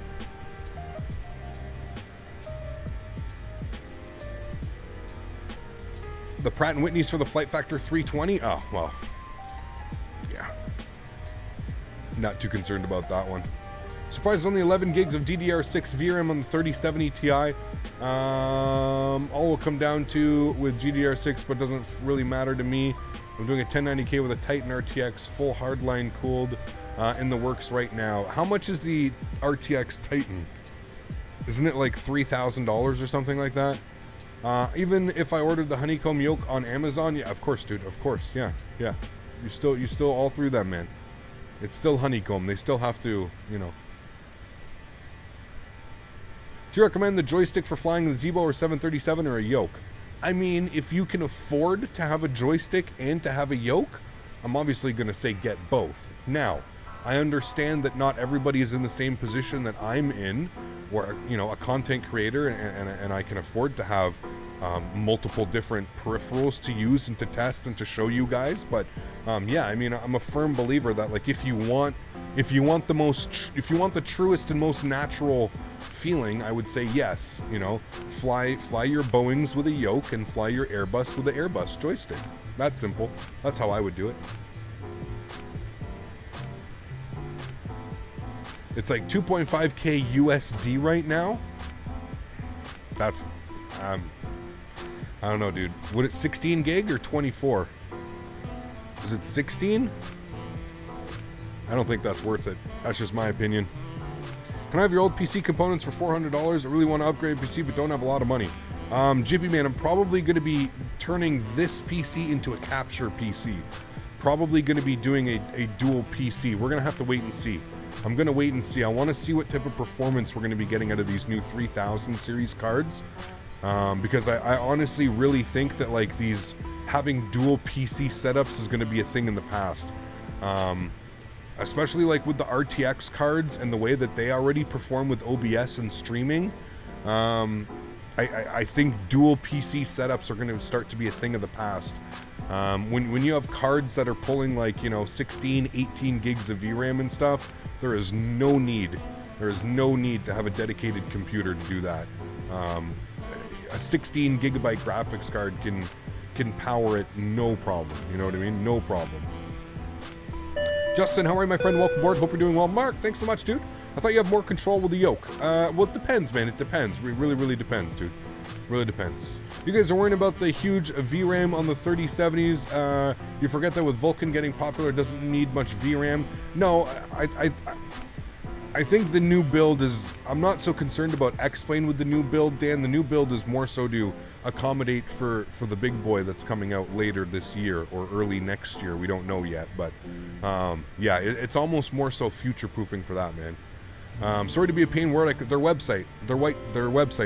The Pratt & Whitney's for the Flight Factor 320? Oh, well. Yeah. Not too concerned about that one. Surprised only 11 gigs of DDR6 VRAM on the 3070 Ti. All will come down to with GDR6, but doesn't really matter to me. I'm doing a 1090K with a Titan RTX, full hardline cooled, in the works right now. How much is the RTX Titan? Isn't it like $3,000 or something like that? Even if I ordered the Honeycomb yoke on Amazon, yeah, of course, dude, of course, yeah. You still all through them, man. It's still Honeycomb. They still have to, you know. Do you recommend the joystick for flying the Zibo or 737 or a yoke? I mean, if you can afford to have a joystick and to have a yoke, I'm obviously going to say get both. Now, I understand that not everybody is in the same position that I'm in, where, you know, a content creator, and I can afford to have multiple different peripherals to use and to test and to show you guys. But yeah, I mean, I'm a firm believer that, like, if you want the truest and most natural feeling, I would say yes. You know, fly your Boeings with a yoke and fly your Airbus with an Airbus joystick. That's simple. That's how I would do it. It's like 2.5K USD right now. That's I don't know, dude. Would it 16 gig or 24? Is it 16? I don't think that's worth it. That's just my opinion. Can I have your old PC components for $400? I really want to upgrade PC, but don't have a lot of money. Jippy man, I'm probably going to be turning this PC into a capture PC. Probably going to be doing a dual PC. We're going to have to wait and see. I'm going to wait and see. I want to see what type of performance we're going to be getting out of these new 3000 series cards. Because I honestly really think that like these having dual PC setups is going to be a thing in the past. Especially like with the RTX cards and the way that they already perform with OBS and streaming. I think dual PC setups are going to start to be a thing of the past. When you have cards that are pulling like, you know, 16, 18 gigs of VRAM and stuff, there is no need to have a dedicated computer to do that. A 16 gigabyte graphics card can power it no problem. You know what I mean? No problem. Justin, how are you, my friend? Welcome aboard. Hope you're doing well. Mark, thanks so much, dude. I thought you have more control with the yoke. Well, it depends, man. It depends. It really depends, dude. Really depends. You guys are worrying about the huge VRAM on the 3070s. You forget that with Vulkan getting popular, it doesn't need much VRAM. No, I think the new build is... I'm not so concerned about X-Plane with the new build, Dan. The new build is more so to accommodate for the big boy that's coming out later this year or early next year. We don't know yet, but yeah, it's almost more so future-proofing for that, man. Sorry to be a pain word. Their website,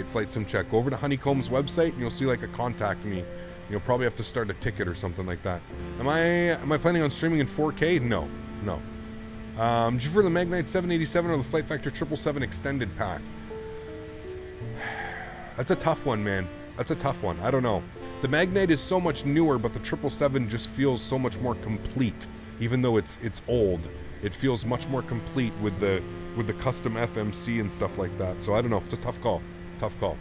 Flight Sim Check. Go over to Honeycomb's website and you'll see like a contact me. You'll probably have to start a ticket or something like that. Am I planning on streaming in 4K? No. Do you prefer the Magnite 787 or the Flight Factor 777 extended pack? That's a tough one, man. That's a tough one. I don't know. The Magnite is so much newer, but the 777 just feels so much more complete. Even though it's old, it feels much more complete with the custom FMC and stuff like that. So I don't know. It's a tough call. Tough call.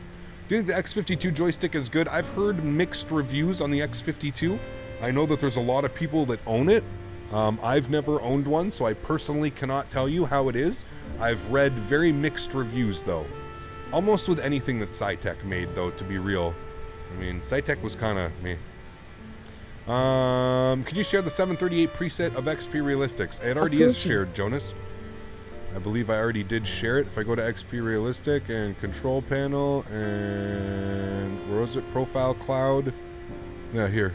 Do you think the X52 joystick is good? I've heard mixed reviews on the X52. I know that there's a lot of people that own it. I've never owned one, so I personally cannot tell you how it is. I've read very mixed reviews, though. Almost with anything that Saitek made, though, to be real. I mean, Saitek was kind of meh. Could you share the 738 preset of XP Realistics? It already is shared, Jonas. I believe I already did share it. If I go to XP Realistic and Control Panel and... where was it? Profile Cloud. Yeah, here.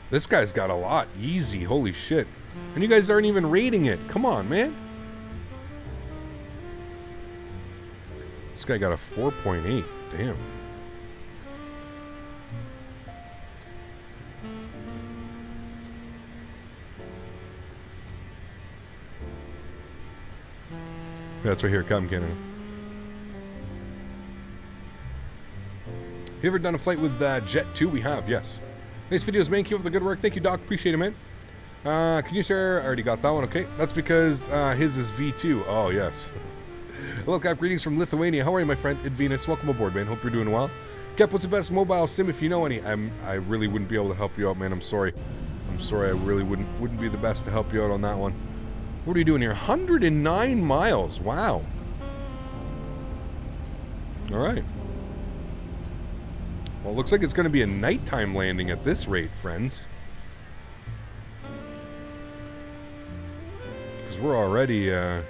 This guy's got a lot. Easy. Holy shit. And you guys aren't even rating it. Come on, man. This guy got a 4.8. Damn. That's right here. Come, Canada. You ever done a flight with Jet 2? We have, yes. Nice videos, man. Keep up the good work. Thank you, Doc. Appreciate it, man. Can you share? I already got that one. Okay. That's because his is V2. Oh, yes. Hello, Cap. Greetings from Lithuania. How are you, my friend? Venus. Welcome aboard, man. Hope you're doing well. Cap, what's the best mobile sim if you know any? I really wouldn't be able to help you out, man. I'm sorry. I really wouldn't be the best to help you out on that one. What are you doing here? 109 miles. Wow. All right. Well, it looks like it's going to be a nighttime landing at this rate, friends. Because we're already, that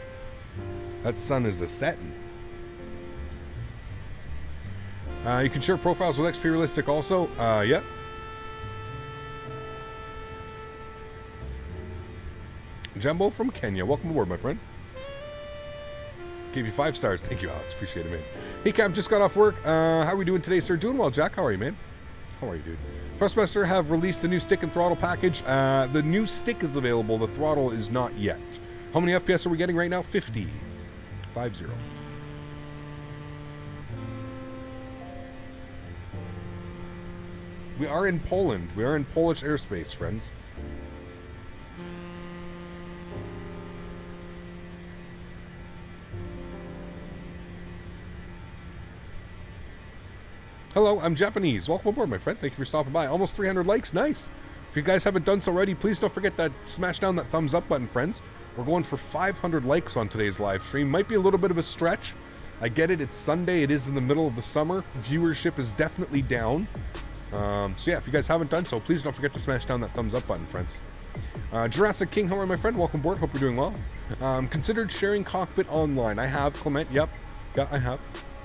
sun is a-setting. You can share profiles with XP Realistic also. Yeah. Jumbo from Kenya. Welcome aboard, my friend. Gave you 5 stars. Thank you, Alex. Appreciate it, man. Hey, Cam, just got off work. How are we doing today, sir? Doing well, Jack. How are you, man? How are you, dude? Thrustmaster have released the new stick and throttle package. The new stick is available. The throttle is not yet. How many FPS are we getting right now? 50. 50. We are in Poland. We are in Polish airspace, friends. Hello, I'm Japanese. Welcome aboard, my friend. Thank you for stopping by. Almost 300 likes. Nice. If you guys haven't done so already, please don't forget to smash down that thumbs up button, friends. We're going for 500 likes on today's live stream. Might be a little bit of a stretch. I get it. It's Sunday. It is in the middle of the summer. Viewership is definitely down. So yeah, if you guys haven't done so, please don't forget to smash down that thumbs up button, friends. Jurassic King, how are you, my friend? Welcome aboard. Hope you're doing well. Considered sharing cockpit online. I have, Clement. Yep. Yeah, I have.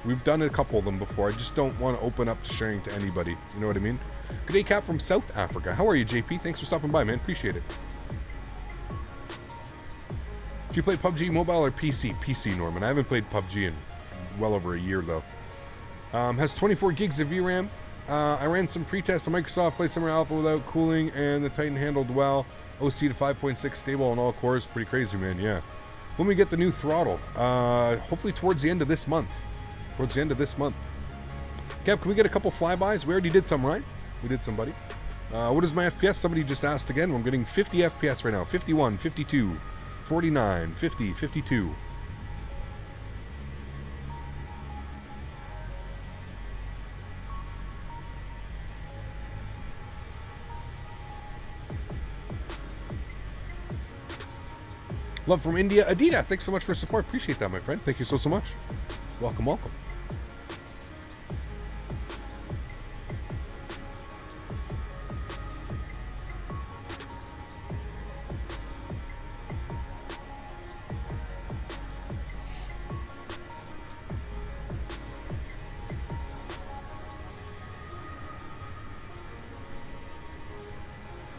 We've done a couple of them before. I just don't want to open up to sharing to anybody. You know what I mean? Good day, Cap from South Africa. How are you, JP? Thanks for stopping by, man. Appreciate it. Do you play PUBG mobile or PC? PC, Norman. I haven't played PUBG in well over a year, though. Has 24 gigs of VRAM. I ran some pre-tests on Microsoft Flight Simulator Alpha without cooling, and the Titan handled well. OC to 5.6 stable on all cores. Pretty crazy, man. Yeah. When we get the new Throttle? Hopefully towards the end of this month. Towards the end of this month. Cap, can we get a couple flybys? We already did some, right? We did some, buddy. What is my FPS? Somebody just asked again. I'm getting 50 FPS right now. 51, 52, 49, 50, 52. Love from India. Adina, thanks so much for support. Appreciate that, my friend. Thank you so much. Welcome, welcome.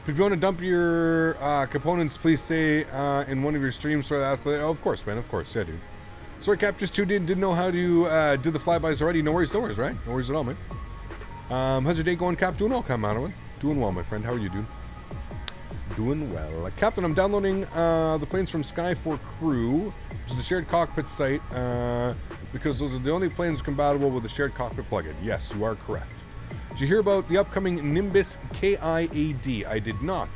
If you want to dump your components, please say in one of your streams. So that's oh, of course, man. Of course, yeah, dude. Sorry, Cap, just tuned in. Didn't know how to do the flybys already. No worries, right? No worries at all, man. How's your day going, Cap? Doing well, Kamanawan. Doing well, my friend. How are you, dude? Doing well. Captain, I'm downloading the planes from Sky for Crew, which is the shared cockpit site, because those are the only planes compatible with the shared cockpit plugin. Yes, you are correct. Did you hear about the upcoming Nimbus KIAD? I did not.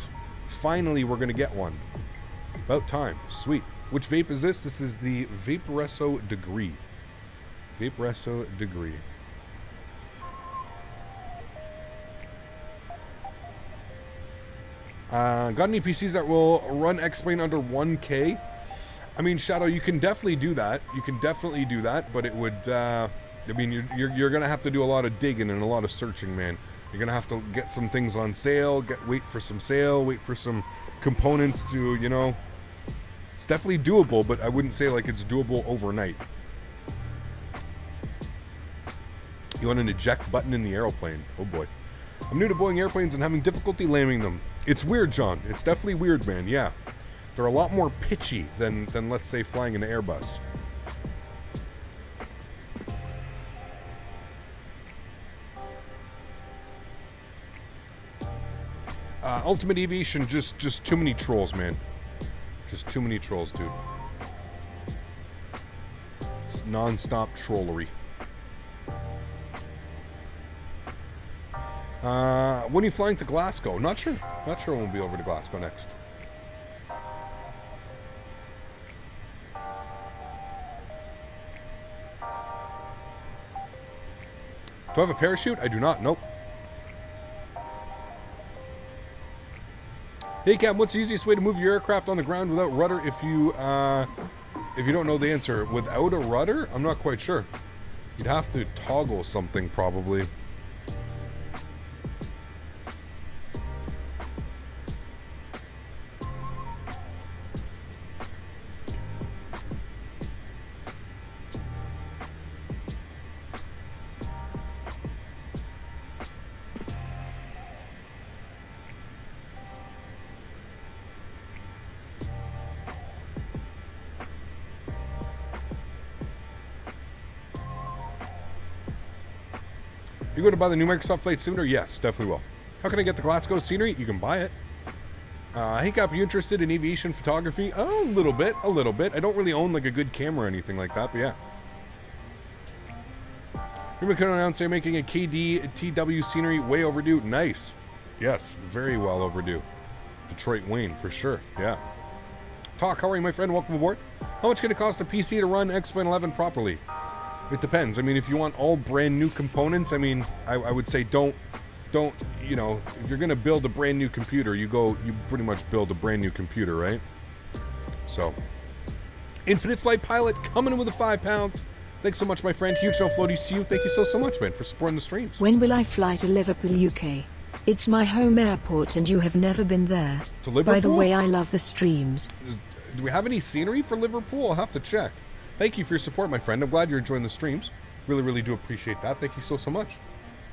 Finally, we're going to get one. About time. Sweet. Which vape is this? This is the Vaporesso Degree. Vaporesso Degree. Got any PCs that will run X-Plane under 1K? I mean, Shadow, you can definitely do that. You can definitely do that, but it would... I mean, you're going to have to do a lot of digging and a lot of searching, man. You're going to have to get some things on sale, wait for some sale, wait for some components to, you know... It's definitely doable, but I wouldn't say like it's doable overnight. You want an eject button in the airplane? Oh boy. I'm new to Boeing airplanes and having difficulty landing them. It's weird, John. It's definitely weird, man. Yeah. They're a lot more pitchy than let's say flying an Airbus. Ultimate Aviation, just too many trolls, man. Just too many trolls, dude. It's non-stop trollery. When are you flying to Glasgow? Not sure. Not sure when we'll be over to Glasgow next. Do I have a parachute? I do not. Nope. Hey Cam, what's the easiest way to move your aircraft on the ground without rudder if you don't know the answer? Without a rudder? I'm not quite sure. You'd have to toggle something probably. You going to buy the new Microsoft Flight Simulator? Yes, definitely will. How can I get the Glasgow scenery? You can buy it. Hey Cap, you interested in aviation photography? Oh, a little bit. I don't really own like a good camera or anything like that, but yeah. You're going to announce they're making a KD TW scenery way overdue. Nice. Yes, very well overdue. Detroit Wayne, for sure. Yeah. Talk, how are you, my friend? Welcome aboard. How much can it cost a PC to run X-Plane 11 properly? It depends. I mean, if you want all brand new components, I mean, I would say don't don't, you know, if you're gonna build a brand new computer, you pretty much build a brand new computer, right? So, Infinite Flight Pilot coming in with the £5. Thanks so much, my friend. Huge no floaties to you. Thank you so much, man, for supporting the streams. When will I fly to Liverpool, UK? It's my home airport and you have never been there. To Liverpool? By the way, I love the streams. Do we have any scenery for Liverpool? I'll have to check. Thank you for your support, my friend. I'm glad you're enjoying the streams. Really, really do appreciate that. Thank you so much.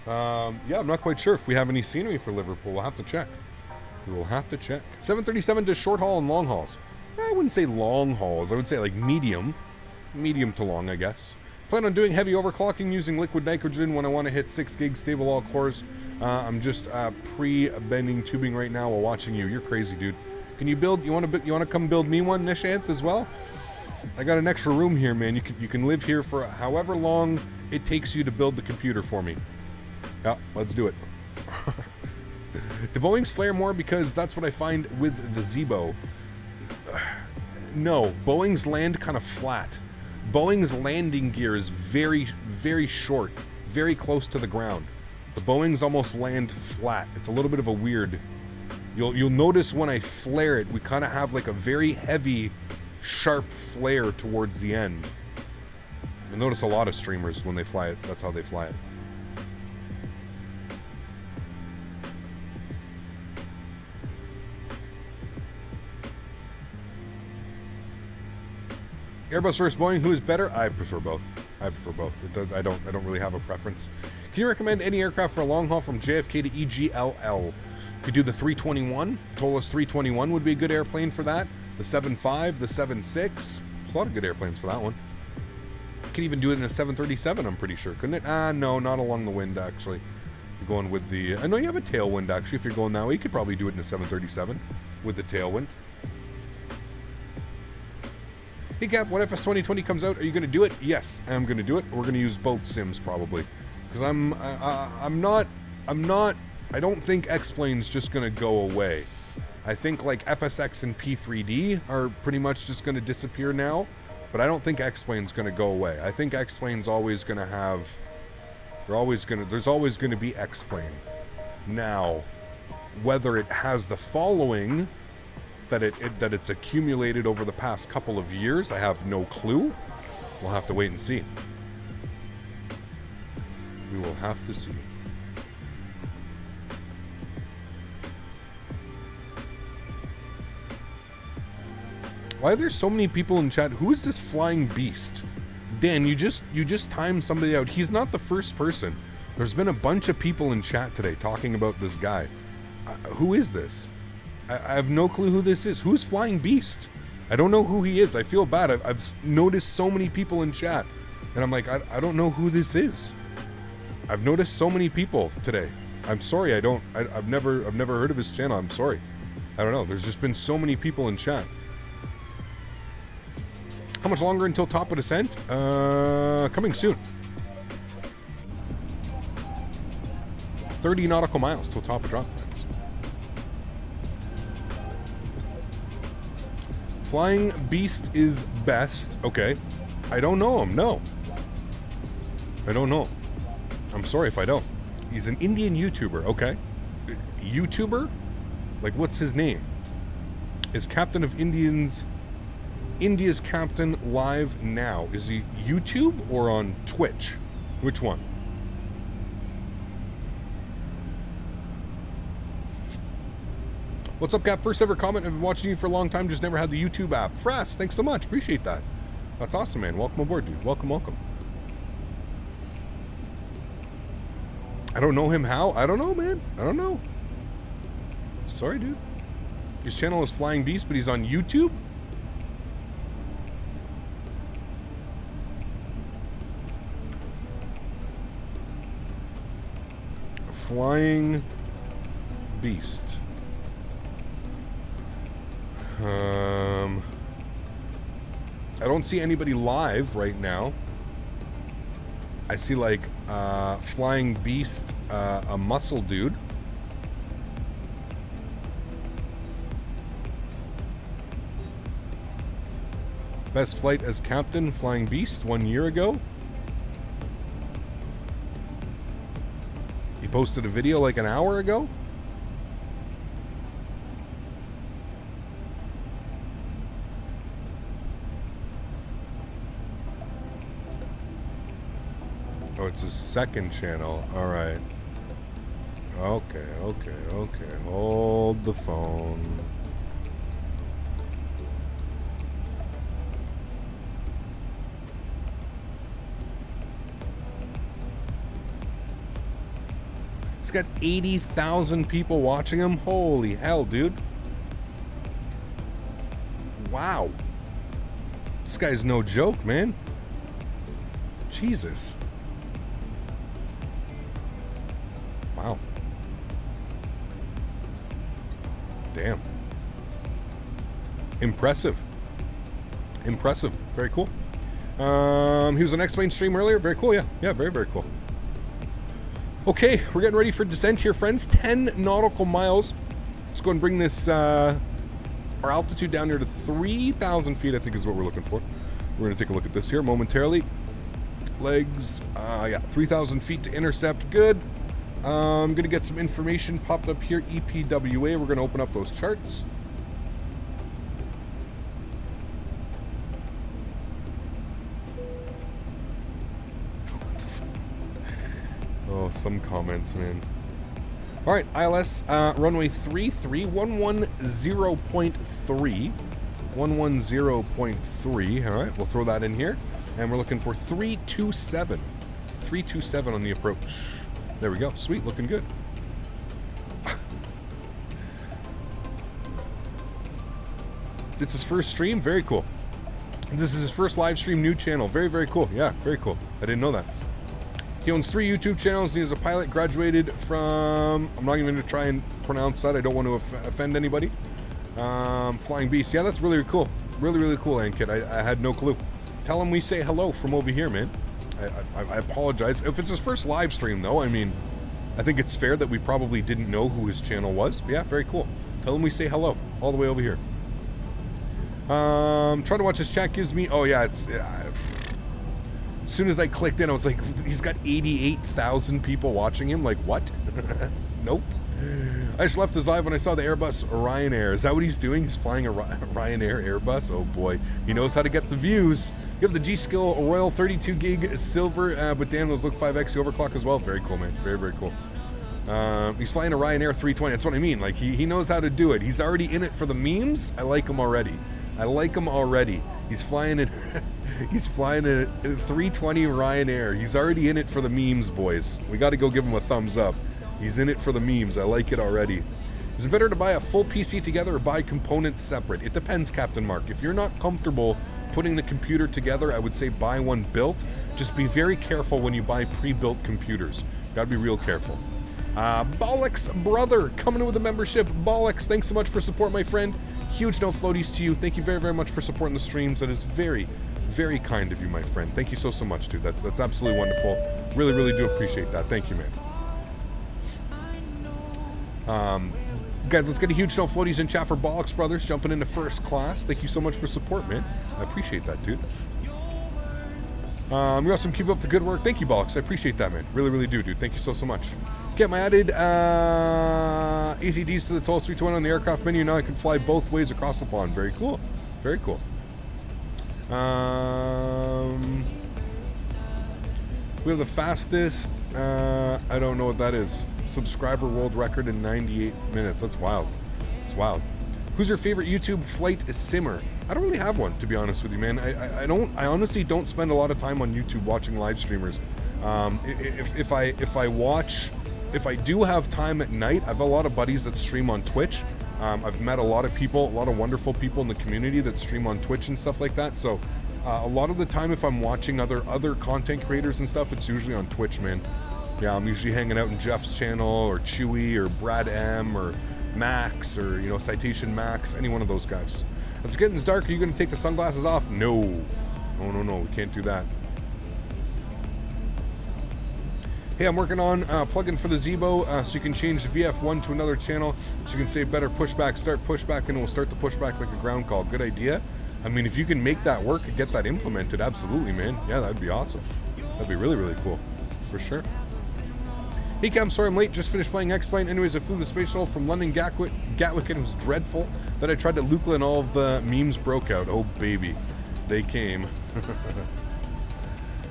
Yeah, I'm not quite sure if we have any scenery for Liverpool. We'll have to check. We will have to check. 737 does short haul and long hauls. I wouldn't say long hauls. I would say like medium. Medium to long, I guess. Plan on doing heavy overclocking using liquid nitrogen when I want to hit 6 gig stable all cores. I'm just pre-bending tubing right now while watching you. You're crazy, dude. Can you build? You want to come build me one, Nishanth, as well? I got an extra room here, man. You can live here for however long it takes you to build the computer for me. Yeah, let's do it. Do Boeings flare more? Because that's what I find with the Zibo. No, Boeings land kind of flat. Boeing's landing gear is very, very short, very close to the ground. The Boeings almost land flat. It's a little bit of a weird... You'll notice when I flare it, we kind of have like a very heavy, sharp flare towards the end. You'll notice a lot of streamers when they fly it. That's how they fly it. Airbus versus Boeing, who is better? I prefer both. I prefer both. I don't really have a preference. Can you recommend any aircraft for a long haul from JFK to EGLL? Could do the 321. Tolas 321 would be a good airplane for that. The 7.5, the 7.6. There's a lot of good airplanes for that one. Could even do it in a 737, I'm pretty sure, couldn't it? No, not along the wind, actually. You're going with the... I know you have a tailwind, actually. If you're going that way, you could probably do it in a 737 with the tailwind. Hey Cap, what if FS 2020 comes out? Are you going to do it? Yes, I'm going to do it. We're going to use both sims probably, because I don't think X-Plane's just going to go away. I think like FSX and P3D are pretty much just going to disappear now, but I don't think X-Plane's going to go away. I think X-Plane's always going to have, there's always going to be X-Plane. Now, whether it has the following that it's accumulated over the past couple of years, I have no clue. We'll have to wait and see. We will have to see. Why are there so many people in chat? Who is this flying beast? Dan, you just timed somebody out. He's not the first person. There's been a bunch of people in chat today talking about this guy. Who is this? I have no clue who this is. Who's Flying Beast? I don't know who he is. I feel bad. I've noticed so many people in chat, and I'm like, I don't know who this is. I've noticed so many people today. I'm sorry. I've never heard of his channel. I'm sorry. I don't know. There's just been so many people in chat. How much longer until top of descent? Coming soon. 30 nautical miles till top of drop, friends. Flying Beast is best. Okay. I don't know him. No. I don't know. I'm sorry if I don't. He's an Indian YouTuber. Okay. YouTuber? Like, what's his name? Is Captain of India's Captain live now? Is he YouTube or on Twitch? Which one? What's up, Cap? First ever comment. I've been watching you for a long time, just never had the YouTube app. Frass, thanks so much. Appreciate that. That's awesome, man. Welcome aboard, dude. Welcome, welcome. I don't know him how. I don't know, man. I don't know. Sorry, dude. His channel is Flying Beast, but he's on YouTube? Flying Beast. I don't see anybody live right now. I see like Flying Beast, a muscle dude. Best flight as captain, Flying Beast, 1 year ago. He posted a video like an hour ago. Oh, it's his second channel. All right. Okay. Hold the phone. He's got 80,000 people watching him. Holy hell, dude. Wow. This guy's no joke, man. Jesus. Wow. Damn. Impressive. Impressive. Very cool. He was on X-Plane stream earlier. Very cool, yeah. Yeah, very, very cool. Okay, we're getting ready for descent here, friends. 10 nautical miles. Let's go and bring this, our altitude down here to 3,000 feet, I think is what we're looking for. We're going to take a look at this here momentarily. Legs, yeah, 3,000 feet to intercept. Good. I'm going to get some information popped up here. EPWA. We're going to open up those charts. Oh, some comments, man. All right, ILS, runway 33, 110.3. 110.3. All right, we'll throw that in here. And we're looking for 327. 327 on the approach. There we go. Sweet, looking good. It's his first stream. Very cool. This is his first live stream, new channel. Very, very cool. Yeah, very cool. I didn't know that. He owns 3 YouTube channels, and he is a pilot, graduated from, I'm not even going to try and pronounce that. I don't want to offend anybody. Flying Beast. Yeah, that's really, really cool. Really, really cool, Ankit. I had no clue. Tell him we say hello from over here, man. I apologize. If it's his first live stream, though, I mean, I think it's fair that we probably didn't know who his channel was. But yeah, very cool. Tell him we say hello all the way over here. Trying to watch his chat gives me... Oh, yeah, it's... as soon as I clicked in, I was like, he's got 88,000 people watching him. Like, what? Nope. I just left his live when I saw the Airbus Ryanair. Is that what he's doing? He's flying a Ryanair Airbus? Oh, boy. He knows how to get the views. You have the G-Skill Royal 32 gig silver, but damn, those look 5X overclock as well. Very cool, man. Very, very cool. He's flying a Ryanair 320. That's what I mean. Like, he knows how to do it. He's already in it for the memes. I like him already. I like him already. He's flying it. He's flying a 320 Ryanair. He's already in it for the memes, boys. We got to go give him a thumbs up. He's in it for the memes. I like it already. Is it better to buy a full PC together or buy components separate? It depends, Captain Mark. If you're not comfortable putting the computer together, I would say buy one built. Just be very careful when you buy pre-built computers. Got to be real careful. Bollocks brother coming in with a membership. Bollocks, thanks so much for support, my friend. Huge no floaties to you. Thank you very, very much for supporting the streams. That is very, very kind of you, my friend. Thank you so, so much, dude. That's absolutely wonderful. Really, really do appreciate that. Thank you, man. Guys, let's get a huge no floaties in chat for Bollocks Brothers jumping into first class. Thank you so much for support, man. I appreciate that, dude. You also keep up the good work. Thank you, Bollocks. I appreciate that, man. Really, really do, dude. Thank you so, so much. Get my added ACDs to the Toll 320 on the aircraft menu. Now I can fly both ways across the pond. Very cool. Very cool. We have the fastest, I don't know what that is, subscriber world record in 98 minutes. That's wild. It's wild. Who's your favorite YouTube flight simmer? I don't really have one, to be honest with you, man. I honestly don't spend a lot of time on YouTube watching live streamers. If I do have time at night, I have a lot of buddies that stream on Twitch. I've met a lot of people, a lot of wonderful people in the community that stream on Twitch and stuff like that. So a lot of the time, if I'm watching other content creators and stuff, it's usually on Twitch, man. Yeah, I'm usually hanging out in Jeff's channel or Chewy or Brad M or Max or, you know, Citation Max, any one of those guys. As it's getting dark, are you going to take the sunglasses off? No. No, we can't do that. Hey, I'm working on plugin for the Zibo so you can change the VF1 to another channel so you can say better pushback, start pushback, and we'll start the pushback like a ground call. Good idea. I mean, if you can make that work and get that implemented, absolutely, man. Yeah, that'd be awesome. That'd be really, really cool. For sure. Hey Cam, sorry I'm late. Just finished playing X-Plane. Anyways, I flew the space shuttle from London Gatwick and it was dreadful. Then I tried to Lukla and all of the memes broke out. Oh baby, they came.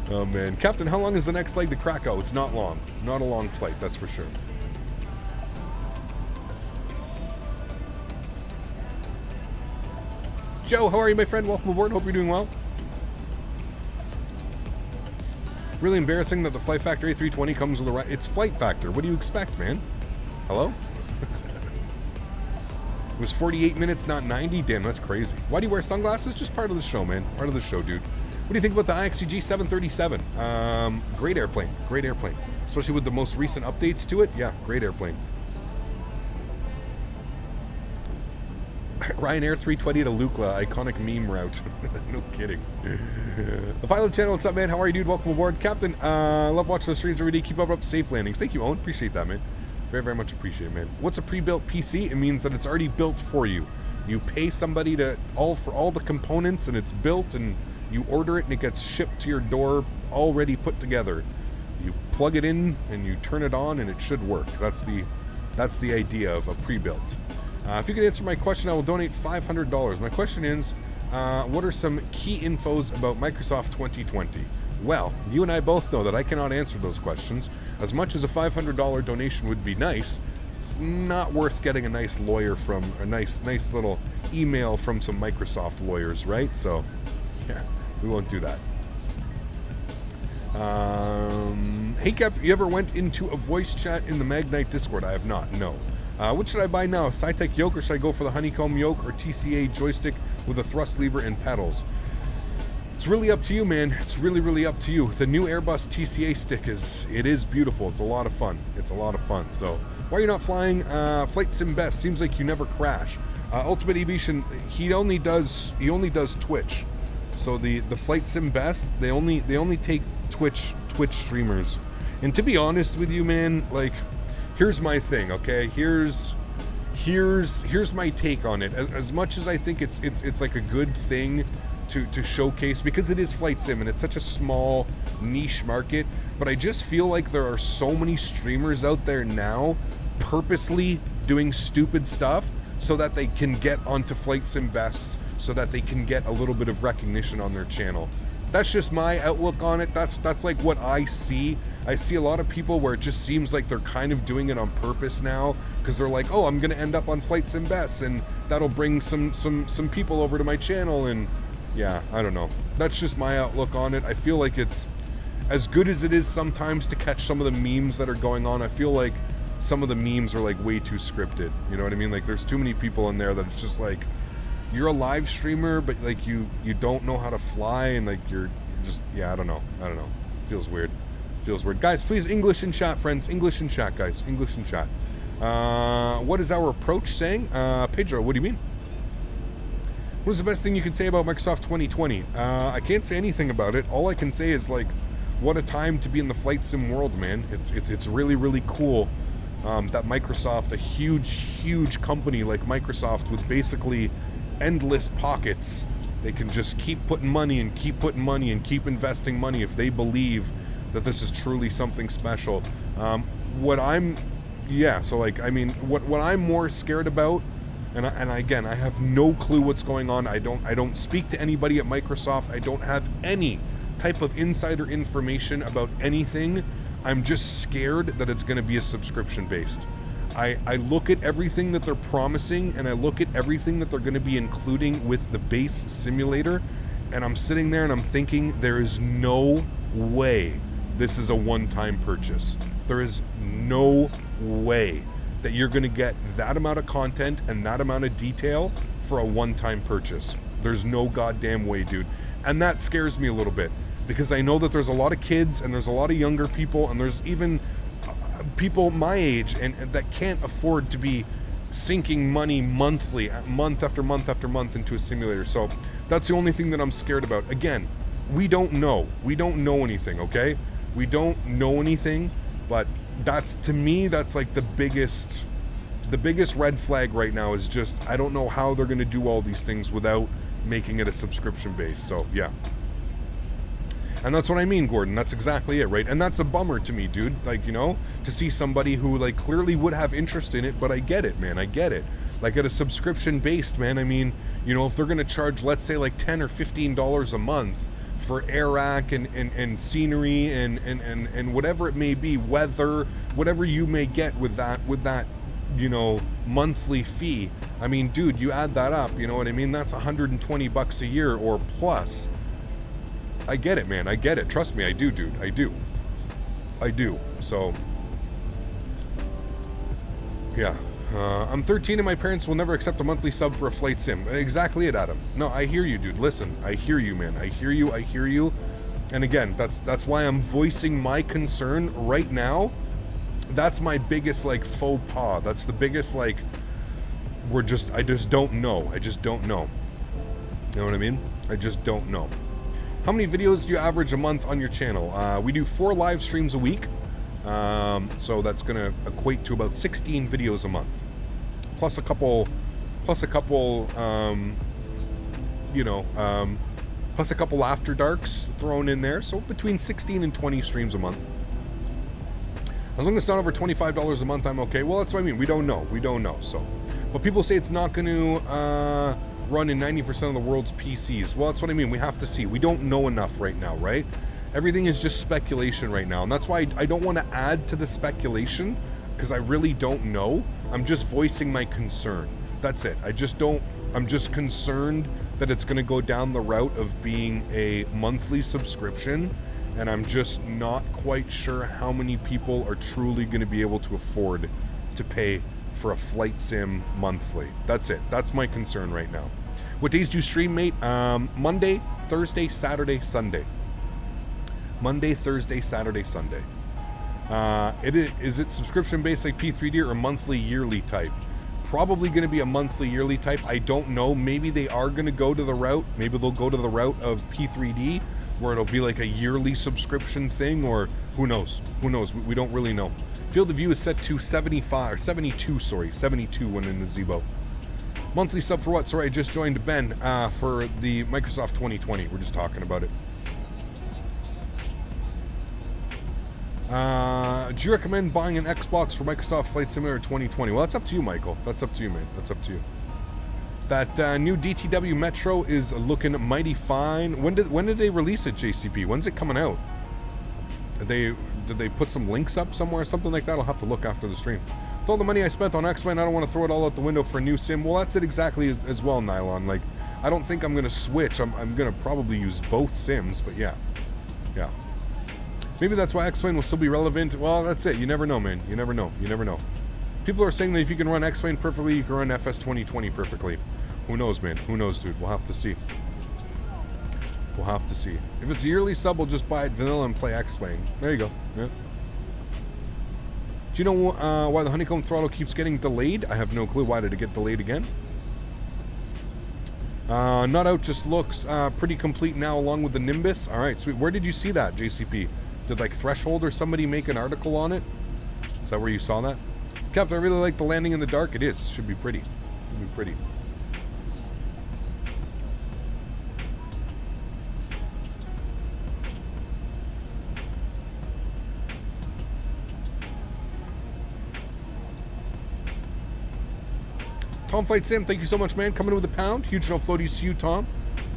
Oh man. Captain, how long is the next leg to Krakow? It's not long. Not a long flight, that's for sure. Joe, how are you, my friend? Welcome aboard. Hope you're doing well. Really embarrassing that the Flight Factor A320 comes with a... It's Flight Factor. What do you expect, man? Hello? It was 48 minutes, not 90? Damn, that's crazy. Why do you wear sunglasses? Just part of the show, man. Part of the show, dude. What do you think about the AlexSiu 737? Great airplane. Great airplane. Especially with the most recent updates to it. Yeah, great airplane. Ryanair 320 to Lukla, iconic meme route. No kidding. The Pilot Channel, what's up, man? How are you, dude? Welcome aboard. Captain, love watching the streams every day. Keep up safe landings. Thank you, Owen. Appreciate that, man. Very, very much appreciate it, man. What's a pre-built PC? It means that it's already built for you. You pay somebody for all the components, and it's built, and you order it, and it gets shipped to your door already put together. You plug it in, and you turn it on, and it should work. That's the idea of a pre-built. If you can answer my question, I will donate $500. My question is, what are some key infos about Microsoft 2020? Well, you and I both know that I cannot answer those questions. As much as a $500 donation would be nice, it's not worth getting a nice lawyer from a nice little email from some Microsoft lawyers, right? So, yeah, we won't do that. Hey Cap, you ever went into a voice chat in the Magnite Discord? I have not, no. What should I buy now? Saitek yoke, or should I go for the Honeycomb yoke or TCA joystick with a thrust lever and pedals? It's really up to you, man. It's really, really up to you. The new Airbus TCA stick is beautiful. It's a lot of fun. It's a lot of fun. So why are you not flying Flight Sim Best? Seems like you never crash. Ultimate Aviation, he only does Twitch. So the Flight Sim Best, they only take Twitch streamers. And to be honest with you, man, like, here's my thing, okay? Here's my take on it. As much as I think it's like a good thing to showcase, because it is Flight Sim and it's such a small niche market, but I just feel like there are so many streamers out there now purposely doing stupid stuff so that they can get onto Flight Sim Best, so that they can get a little bit of recognition on their channel. That's just my outlook on it. That's like what I see. I see a lot of people where it just seems like they're kind of doing it on purpose now, because they're like, oh, I'm gonna end up on Flight Sim Best and that'll bring some people over to my channel. And yeah, I don't know. That's just my outlook on it. I feel like it's as good as it is sometimes to catch some of the memes that are going on. I feel like some of the memes are like way too scripted. You know what I mean? Like there's too many people in there that it's just like, you're a live streamer, but like you don't know how to fly, and like you're just, yeah, I don't know. Feels weird. Guys, please, English in chat, friends. English in chat, guys. English in chat. What is our approach saying? Pedro, what do you mean? What is the best thing you can say about Microsoft 2020? I can't say anything about it. All I can say is, like, what a time to be in the flight sim world, man. It's really, really cool that Microsoft, a huge company like Microsoft with basically endless pockets, they can just keep putting money and keep putting money and keep investing money if they believe that this is truly something special. What I'm more scared about, and again, I have no clue what's going on. I don't speak to anybody at Microsoft. I don't have any type of insider information about anything. I'm just scared that it's going to be a subscription based. I look at everything that they're promising, and I look at everything that they're going to be including with the base simulator, and I'm sitting there and I'm thinking, there is no way this is a one-time purchase. There is no way that you're going to get that amount of content and that amount of detail for a one-time purchase. There's no goddamn way, dude. And that scares me a little bit, because I know that there's a lot of kids and there's a lot of younger people, and there's even people my age and that can't afford to be sinking money monthly, month after month after month into a simulator. So that's the only thing that I'm scared about. Again, we don't know anything, okay? We don't know anything, but that's, to me, that's like the biggest red flag right now is just, I don't know how they're going to do all these things without making it a subscription base. So yeah. And that's what I mean, Gordon. That's exactly it, right? And that's a bummer to me, dude. Like, you know, to see somebody who, like, clearly would have interest in it, but I get it, man. I get it. Like, at a subscription-based, man, I mean, you know, if they're going to charge, let's say, like, $10 or $15 a month for air rack and scenery and whatever it may be, weather, whatever you may get with that, you know, monthly fee. I mean, dude, you add that up, you know what I mean? That's $120 a year or plus. I get it, man. I get it. Trust me, I do, dude. I do. So, yeah. I'm 13 and my parents will never accept a monthly sub for a flight sim. Exactly it, Adam. No, I hear you, dude. Listen, I hear you, man. I hear you. And again, that's why I'm voicing my concern right now. That's my biggest, like, faux pas. That's the biggest, like, I just don't know. I just don't know. You know what I mean? I just don't know. How many videos do you average a month on your channel? We do 4 live streams a week. So that's going to equate to about 16 videos a month. Plus a couple, plus a couple after darks thrown in there. So between 16 and 20 streams a month. As long as it's not over $25 a month, I'm okay. Well, that's what I mean. We don't know. So, but people say it's not going to run in 90% of the world's PCs. Well, that's what I mean. We have to see. We don't know enough right now, right? Everything is just speculation right now. And that's why I don't want to add to the speculation, because I really don't know. I'm just voicing my concern. That's it. I'm just concerned that it's going to go down the route of being a monthly subscription. And I'm just not quite sure how many people are truly going to be able to afford to pay for a flight sim monthly. That's it. That's my concern right now. What days do you stream, mate? Monday, Thursday, Saturday, Sunday. Monday, Thursday, Saturday, Sunday. Is it subscription based like P3D or monthly yearly type? Probably going to be a monthly yearly type. I don't know. Maybe they are going to go to the route. Maybe they'll go to the route of P3D, where it'll be like a yearly subscription thing, or who knows? We don't really know. Field of view is set to 72 when in the Zibo. Monthly sub for what? Sorry, I just joined Ben for the Microsoft 2020. We're just talking about it. Do you recommend buying an Xbox for Microsoft Flight Simulator 2020? Well, that's up to you, Michael. That's up to you, man. That's up to you. That new DTW Metro is looking mighty fine. When did they release it, JCP? When's it coming out? Did they put some links up somewhere or something like that? I'll have to look after the stream. With all the money I spent on X-Men, I don't want to throw it all out the window for a new sim. Well, that's it exactly as well, Nylon. Like, I don't think I'm going to switch. I'm going to probably use both sims, but yeah. Yeah. Maybe that's why X-Plane will still be relevant. Well, that's it. You never know, man. You never know. People are saying that if you can run X-Plane perfectly, you can run FS 2020 perfectly. Who knows, man? Who knows, dude? We'll have to see. If it's a yearly sub, we'll just buy it vanilla and play X-Plane. There you go. Yeah. Do you know why the Honeycomb throttle keeps getting delayed? I have no clue. Why did it get delayed again? Not out just looks pretty complete now, along with the Nimbus. All right, sweet. Where did you see that, JCP? Did like Threshold or somebody make an article on it? Is that where you saw that? Captain, I really like the landing in the dark. It is. Should be pretty. Tom Flight Sim, thank you so much, man. Coming in with a pound. Huge no floaties to you, Tom.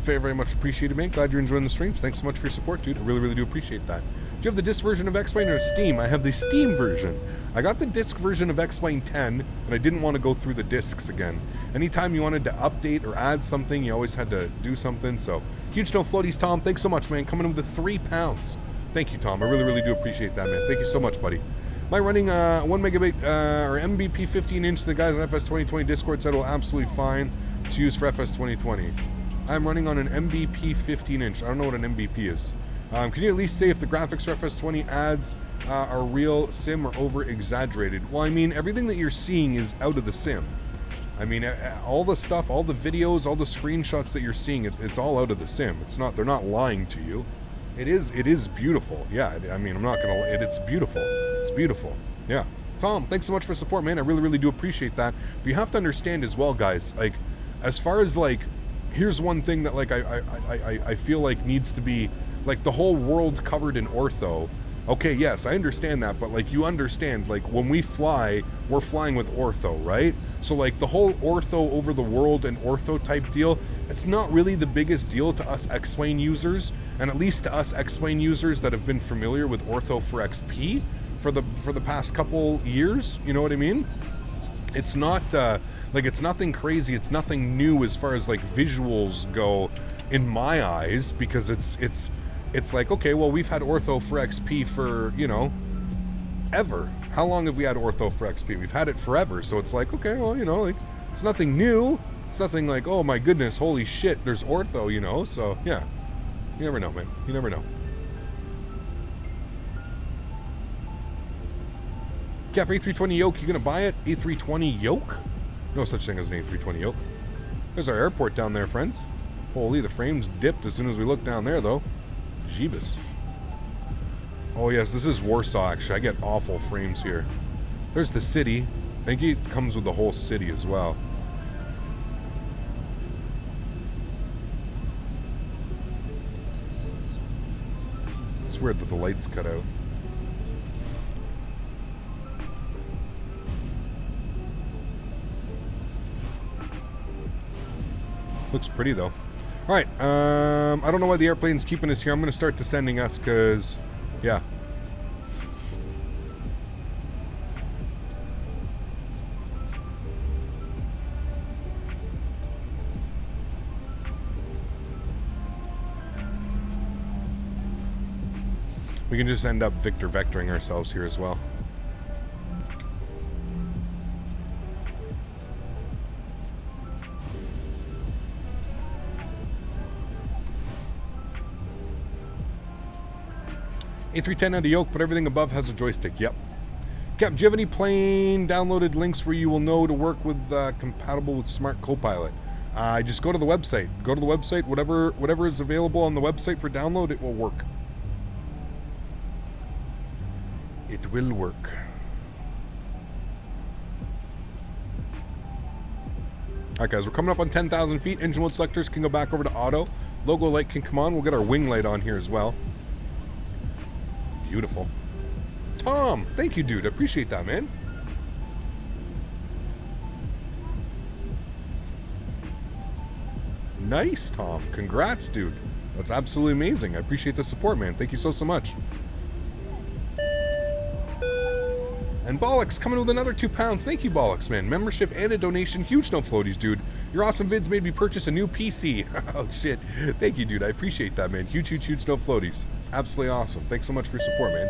Very, very much appreciated, man. Glad you're enjoying the streams. Thanks so much for your support, dude. I really, really do appreciate that. Do you have the disc version of X-Plane or Steam? I have the Steam version. I got the disc version of X-Plane 10, and I didn't want to go through the discs again. Anytime you wanted to update or add something, you always had to do something. So, huge no floaties, Tom. Thanks so much, man. Coming in with the 3 pounds. Thank you, Tom. I really, really do appreciate that, man. Thank you so much, buddy. Am I running 1 megabit or MBP 15-inch? The guys on FS 2020 Discord said it will absolutely fine to use for FS 2020. I'm running on an MBP 15-inch. I don't know what an MBP is. Can you at least say if the graphics for FS20 ads are real, sim, or over-exaggerated? Well, I mean, everything that you're seeing is out of the sim. I mean, all the stuff, all the videos, all the screenshots that you're seeing, it's all out of the sim. It's not, they're not lying to you. It is beautiful. Yeah, I mean, I'm not gonna, it's beautiful. It's beautiful. Yeah. Tom, thanks so much for support, man. I really, really do appreciate that. But you have to understand as well, guys, like, as far as, like, here's one thing that, like, I feel like needs to be like the whole world covered in ortho. Okay, yes, I understand that, but like you understand, like when we fly, we're flying with ortho, right? So like the whole ortho over the world and ortho type deal, it's not really the biggest deal to us X-Plane users, and at least to us X-Plane users that have been familiar with ortho for XP for the past couple years, you know what I mean? It's not like it's nothing crazy, it's nothing new as far as like visuals go in my eyes, because it's like, okay, well, we've had ortho for XP for, you know, ever. How long have we had ortho for XP? We've had it forever. So it's like, okay, well, you know, like it's nothing new. It's nothing like, oh my goodness, holy shit, there's ortho, you know? So yeah, you never know, man. You never know. Cap A320 yoke, you gonna buy it? A320 yoke? No such thing as an A320 yoke. There's our airport down there, friends. Holy, the frames dipped as soon as we looked down there, though. Jeebus. Oh yes, this is Warsaw, actually. I get awful frames here. There's the city. I think it comes with the whole city as well. It's weird that the lights cut out. Looks pretty though. All right, I don't know why the airplane's keeping us here. I'm going to start descending us because, yeah. We can just end up Victor vectoring ourselves here as well. A310 and a yoke, but everything above has a joystick. Yep. Cap, do you have any plane downloaded links where you will know to work with compatible with Smart Copilot? Just go to the website. Go to the website. Whatever is available on the website for download, it will work. It will work. All right, guys, we're coming up on 10,000 feet. Engine mode selectors can go back over to auto. Logo light can come on. We'll get our wing light on here as well. Beautiful. Tom, thank you, dude. I appreciate that, man. Nice, Tom. Congrats, dude. That's absolutely amazing. I appreciate the support, man. Thank you so much. And Bollocks coming with another £2. Thank you, Bollocks, man. Membership and a donation. Huge no floaties, dude. Your awesome vids made me purchase a new PC. Oh, shit. Thank you, dude. I appreciate that, man. Huge no floaties. Absolutely awesome. Thanks so much for your support, man.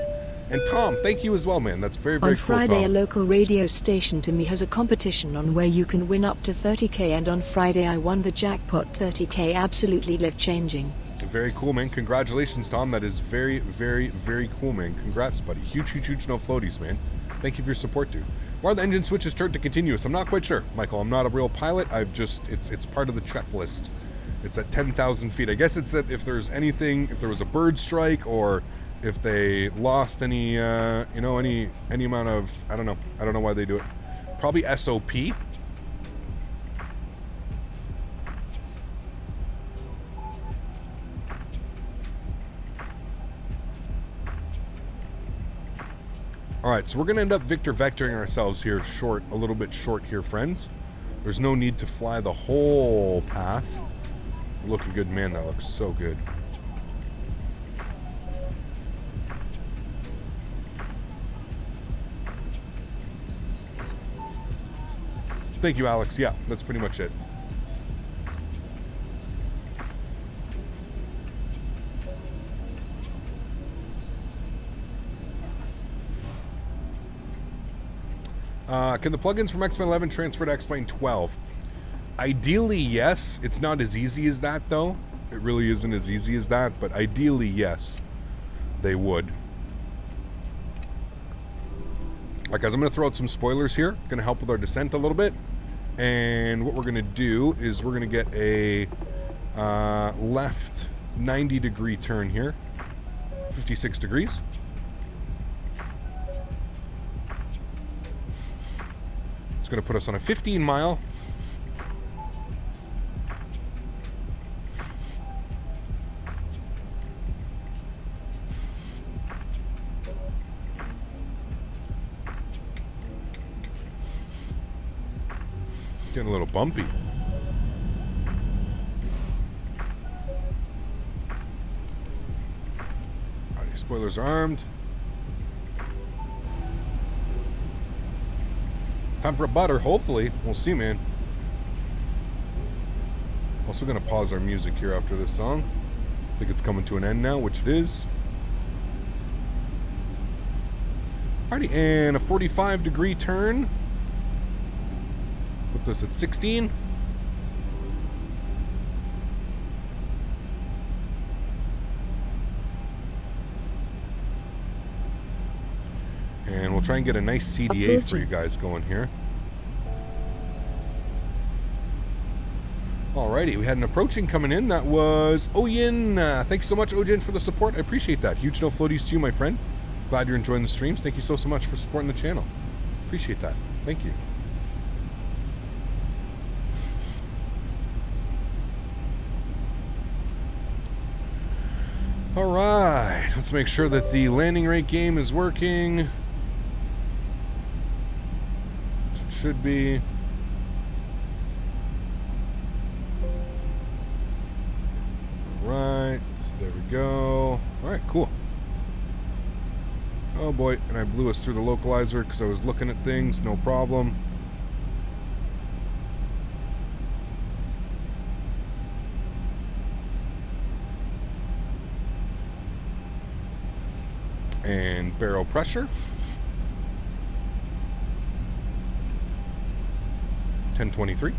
And Tom, thank you as well, man. That's very, very cool, On Friday, Tom. a local radio station to me has a competition on where you can win up to 30k, and on Friday I won the jackpot 30k. Absolutely life-changing. Very cool, man. Congratulations, Tom. That is very, very, very cool, man. Congrats, buddy. Huge no floaties, man. Thank you for your support, dude. Why are the engine switches turned to continuous? I'm not quite sure, Michael. I'm not a real pilot. I've just, it's part of the checklist. It's at 10,000 feet. I guess it's that if there's anything, if there was a bird strike, or if they lost any, you know, any amount of, I don't know why they do it. Probably SOP. All right, so we're gonna end up Victor vectoring ourselves here a little bit short here, friends. There's no need to fly the whole path. Looking good, man. That looks so good. Thank you, Alex. Yeah, that's pretty much it. Can the plugins from X-Plane 11 transfer to X-Plane 12? Ideally, yes. It's not as easy as that, though. It really isn't as easy as that, but ideally, yes, they would. All right, guys, I'm going to throw out some spoilers here. Going to help with our descent a little bit. And what we're going to do is we're going to get a left 90-degree turn here. 56 degrees. It's going to put us on a 15-mile. Getting a little bumpy. Alrighty, spoilers are armed. Time for a butter, hopefully. We'll see, man. Also gonna pause our music here after this song. I think it's coming to an end now, which it is. Alrighty, and a 45-degree turn. Put this at 16. And we'll try and get a nice CDA for you guys going here. Alrighty, we had an approaching coming in. That was Oyin. Thank you so much, Oyin, for the support. I appreciate that. Huge no floaties to you, my friend. Glad you're enjoying the streams. Thank you so much for supporting the channel. Appreciate that. Thank you. Alright, let's make sure that the landing rate game is working. Should be. Right, there we go. Alright, cool. Oh boy, and I blew us through the localizer because I was looking at things, no problem. And barrel pressure. 1023.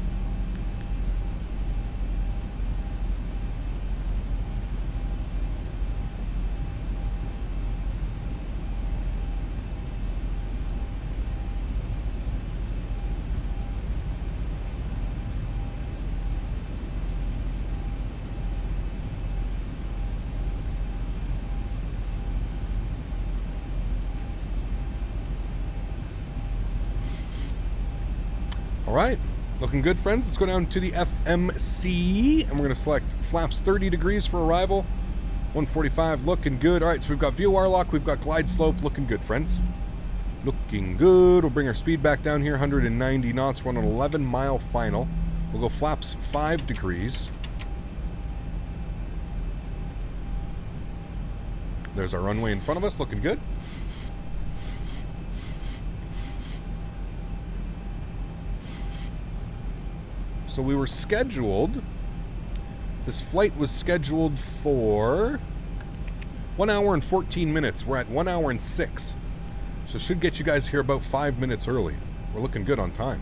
All right, looking good, friends. Let's go down to the FMC, and we're going to select flaps 30 degrees for arrival. 145, looking good. All right, so we've got VOR lock, we've got glide slope, looking good, friends. Looking good. We'll bring our speed back down here, 190 knots. We're on an 11-mile final. We'll go flaps 5 degrees. There's our runway in front of us, looking good. So we were scheduled, this flight was scheduled for 1 hour and 14 minutes. We're at 1 hour and 6. So should get you guys here about 5 minutes early. We're looking good on time.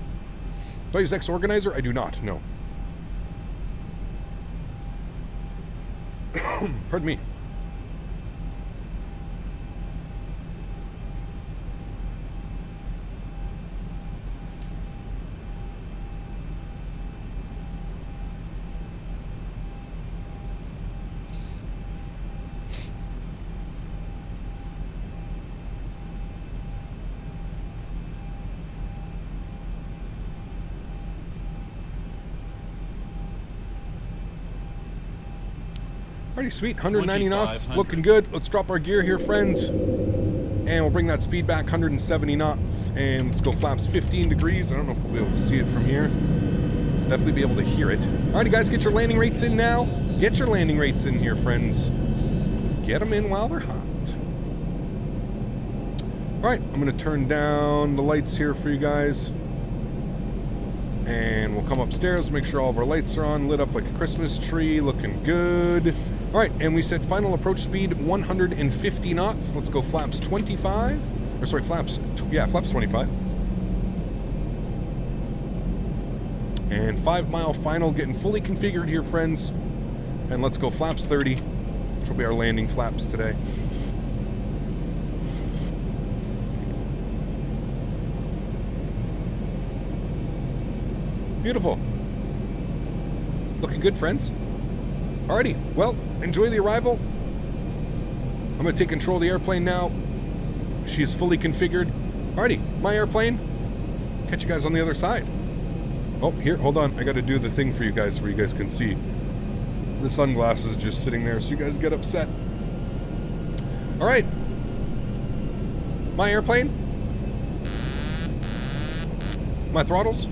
Do I use X Organizer? I do not, no. Pardon me. Pretty sweet, 190 knots, looking good. Let's drop our gear here, friends. And we'll bring that speed back, 170 knots. And let's go flaps 15 degrees. I don't know if we'll be able to see it from here. Definitely be able to hear it. Alrighty, guys, get your landing rates in now. Get your landing rates in here, friends. Get them in while they're hot. Alright, I'm going to turn down the lights here for you guys. And we'll come upstairs, make sure all of our lights are on, lit up like a Christmas tree, looking good. All right, and we said final approach speed 150 knots. Let's go flaps 25. Or sorry, flaps 25. And 5 mile final, getting fully configured here, friends. And let's go flaps 30, which will be our landing flaps today. Beautiful. Looking good, friends. Alrighty, well, enjoy the arrival. I'm going to take control of the airplane now. She is fully configured. Alrighty, my airplane. Catch you guys on the other side. Oh, here, hold on. I got to do the thing for you guys where you guys can see. The sunglasses just sitting there so you guys get upset. Alright. My airplane. My throttles.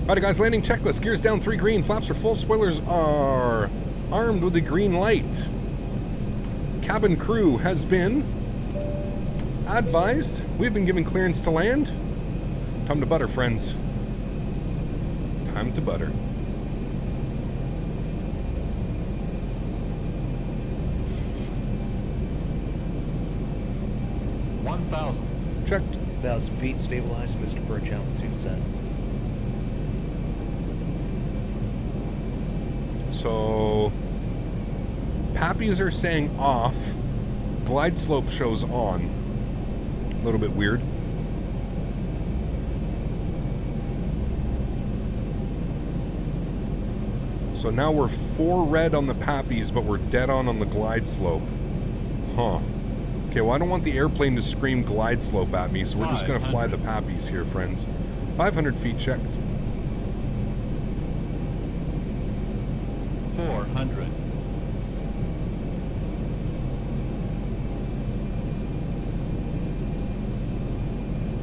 Alright guys, landing checklist. Gears down 3 green. Flaps are full. Spoilers are armed with the green light. Cabin crew has been advised. We've been given clearance to land. Time to butter, friends. Time to butter. Checked. 1,000 feet, stabilized, Mr. Birch, altitude set. So, Pappies are saying off. Glide slope shows on. A little bit weird. So now we're 4 red on the Pappies, but we're dead on the glide slope. Huh. Okay, well, I don't want the airplane to scream glide slope at me, so we're just going to fly the Pappies here, friends. 500 feet checked. 400.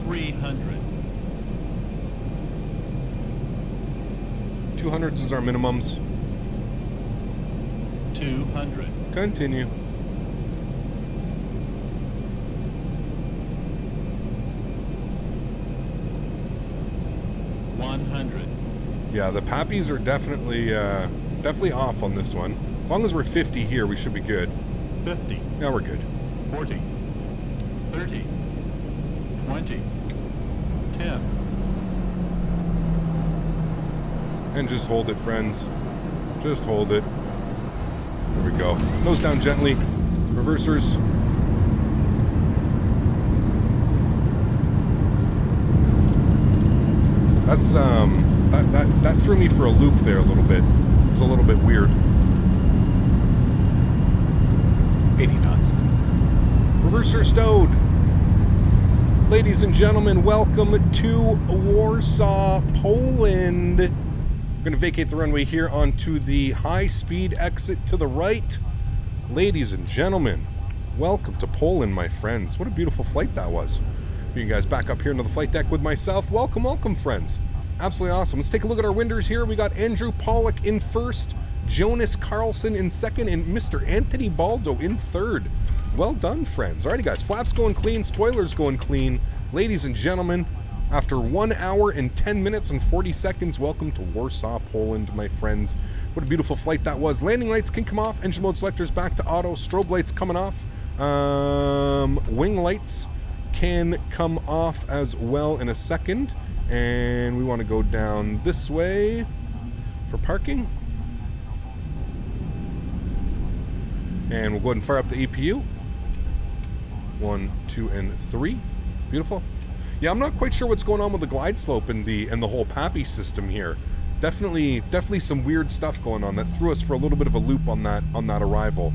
300. 200s is our minimums. 200. Continue. Yeah, the Pappies are definitely off on this one. As long as we're 50 here, we should be good. 50. Yeah, we're good. 40. 30. 20. 10. And just hold it, friends. Just hold it. There we go. Nose down gently. Reversers. That's that threw me for a loop there a little bit. It was a little bit weird. 80 knots. Reverser stowed. Ladies and gentlemen, welcome to Warsaw, Poland. We're going to vacate the runway here onto the high-speed exit to the right. Ladies and gentlemen, welcome to Poland, my friends. What a beautiful flight that was. You guys back up here into the flight deck with myself. Welcome, welcome, friends. Absolutely awesome. Let's take a look at our winders here. We got Andrew Pollock in first, Jonas Carlson in second, and Mr. Anthony Baldo in third. Well done, friends. Alrighty, guys. Flaps going clean. Spoilers going clean. Ladies and gentlemen, after 1 hour and 10 minutes and 40 seconds, welcome to Warsaw, Poland, my friends. What a beautiful flight that was. Landing lights can come off. Engine mode selectors back to auto. Strobe lights coming off. Wing lights can come off as well in a second. And we want to go down this way for parking. And we'll go ahead and fire up the EPU. 1, 2, and 3. Beautiful. Yeah, I'm not quite sure what's going on with the glide slope and the whole Pappy system here. Definitely some weird stuff going on that threw us for a little bit of a loop on that arrival.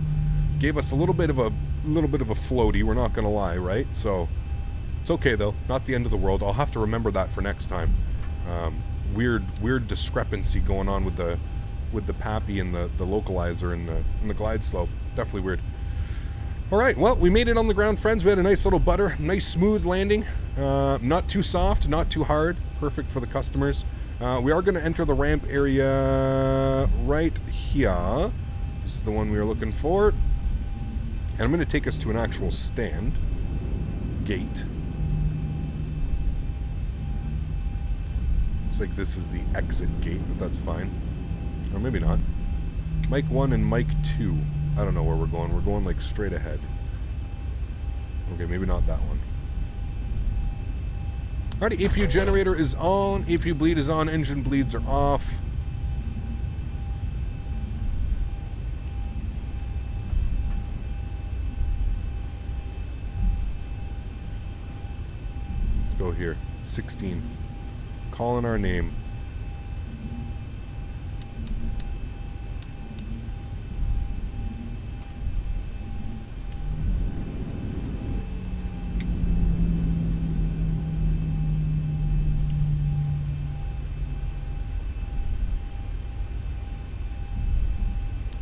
Gave us a little bit of a floaty, we're not gonna lie, right? So it's okay though, not the end of the world. I'll have to remember that for next time. Weird discrepancy going on with the Pappy and the localizer and the glide slope. Definitely weird. All right, well, we made it on the ground, friends. We had a nice little butter, nice smooth landing. Not too soft, not too hard. Perfect for the customers. We are going to enter the ramp area right here. This is the one we were looking for. And I'm going to take us to an actual stand gate. Looks like this is the exit gate, but that's fine. Or maybe not. Mic 1 and Mic 2. I don't know where we're going. We're going like straight ahead. Okay, maybe not that one. Alrighty, APU generator is on. APU bleed is on. Engine bleeds are off. Let's go here. 16. Calling our name.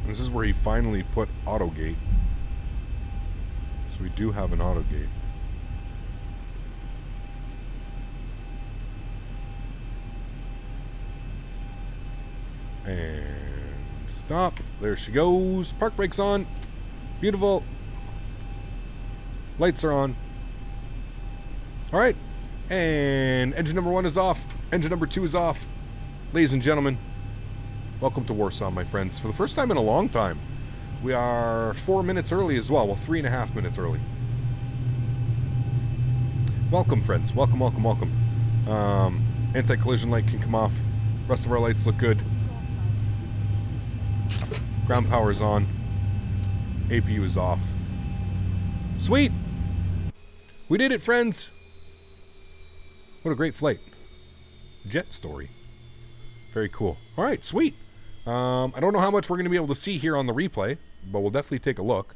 This is where he finally put auto gate. So we do have an auto gate. And stop. There she goes. Park brakes on. Beautiful. Lights are on. All right. And engine number 1 is off. Engine number 2 is off. Ladies and gentlemen, welcome to Warsaw, my friends. For the first time in a long time, we are 4 minutes early as well. Well, 3.5 minutes early. Welcome, friends. Welcome, welcome, welcome. Anti-collision light can come off. Rest of our lights look good. Ground power is on. APU is off. Sweet! We did it, friends! What a great flight. Jet story. Very cool. All right, sweet. I don't know how much we're going to be able to see here on the replay, but we'll definitely take a look.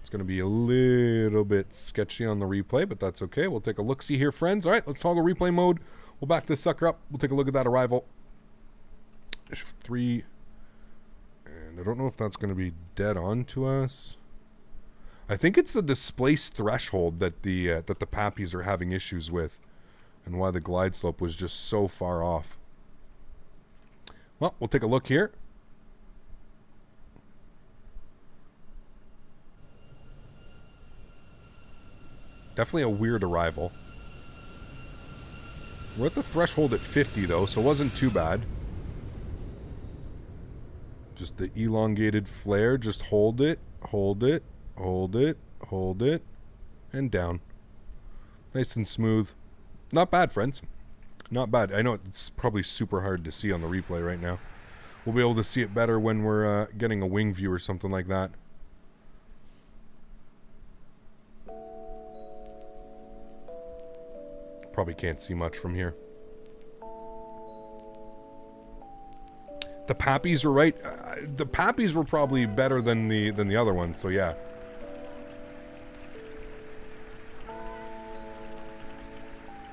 It's going to be a little bit sketchy on the replay, but that's okay. We'll take a look-see here, friends. All right, let's toggle replay mode. We'll back this sucker up. We'll take a look at that arrival. Shift 3. And I don't know if that's going to be dead on to us. I think it's the displaced threshold that the Pappies are having issues with, and why the glide slope was just so far off. Well, we'll take a look here. Definitely a weird arrival. We're at the threshold at 50 though, so it wasn't too bad. Just the elongated flare, just hold it, hold it, hold it, hold it, and down. Nice and smooth. Not bad, friends. Not bad. I know it's probably super hard to see on the replay right now. We'll be able to see it better when we're getting a wing view or something like that. Probably can't see much from here. The Pappies were right. The Pappies were probably better than the other ones, so yeah.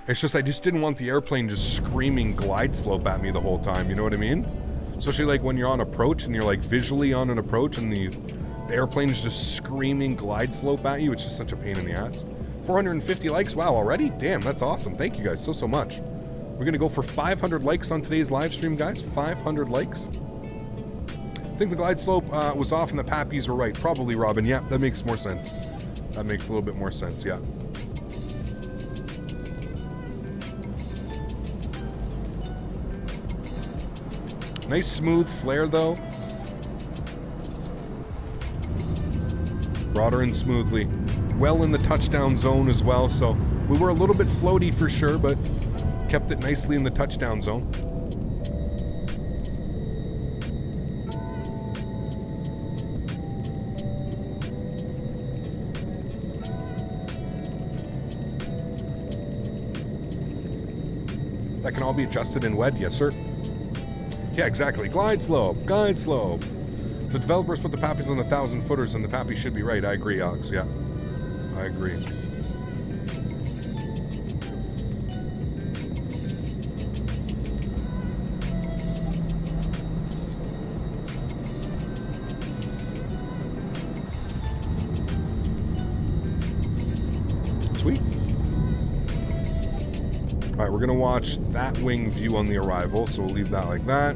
It's just I just didn't want the airplane just screaming glide slope at me the whole time, you know what I mean? Especially like when you're on approach and you're like visually on an approach and the airplane is just screaming glide slope at you. It's just such a pain in the ass. 450 likes, wow, already? Damn, that's awesome. Thank you guys so much. We're gonna go for 500 likes on today's live stream, guys. 500 likes. I think the glide slope was off and the Pappies were right. Probably, Robin. Yeah, that makes more sense. That makes a little bit more sense, yeah. Nice smooth flare though. Brought her in smoothly. Well in the touchdown zone as well, so we were a little bit floaty for sure, but kept it nicely in the touchdown zone. That can all be adjusted in WED, yes sir. Yeah, exactly. Glide slope. Glide slope. The developers put the Pappies on the 1,000 footers and the Pappies should be right. I agree, Alex. Yeah. I agree. Sweet. All right, we're going to watch that wing view on the arrival, so we'll leave that like that.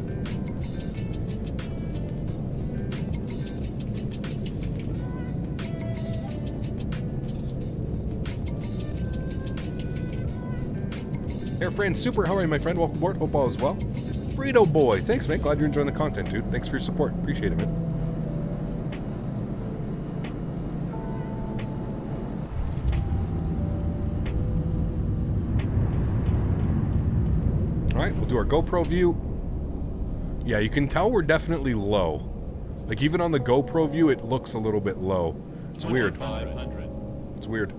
Airfran Super, how are you, my friend? Welcome aboard. Hope all is well. Burrito Boy, thanks, man. Glad you're enjoying the content, dude. Thanks for your support. Appreciate it, man. Alright, we'll do our GoPro view. Yeah, you can tell we're definitely low. Like, even on the GoPro view, it looks a little bit low. It's weird. It's weird.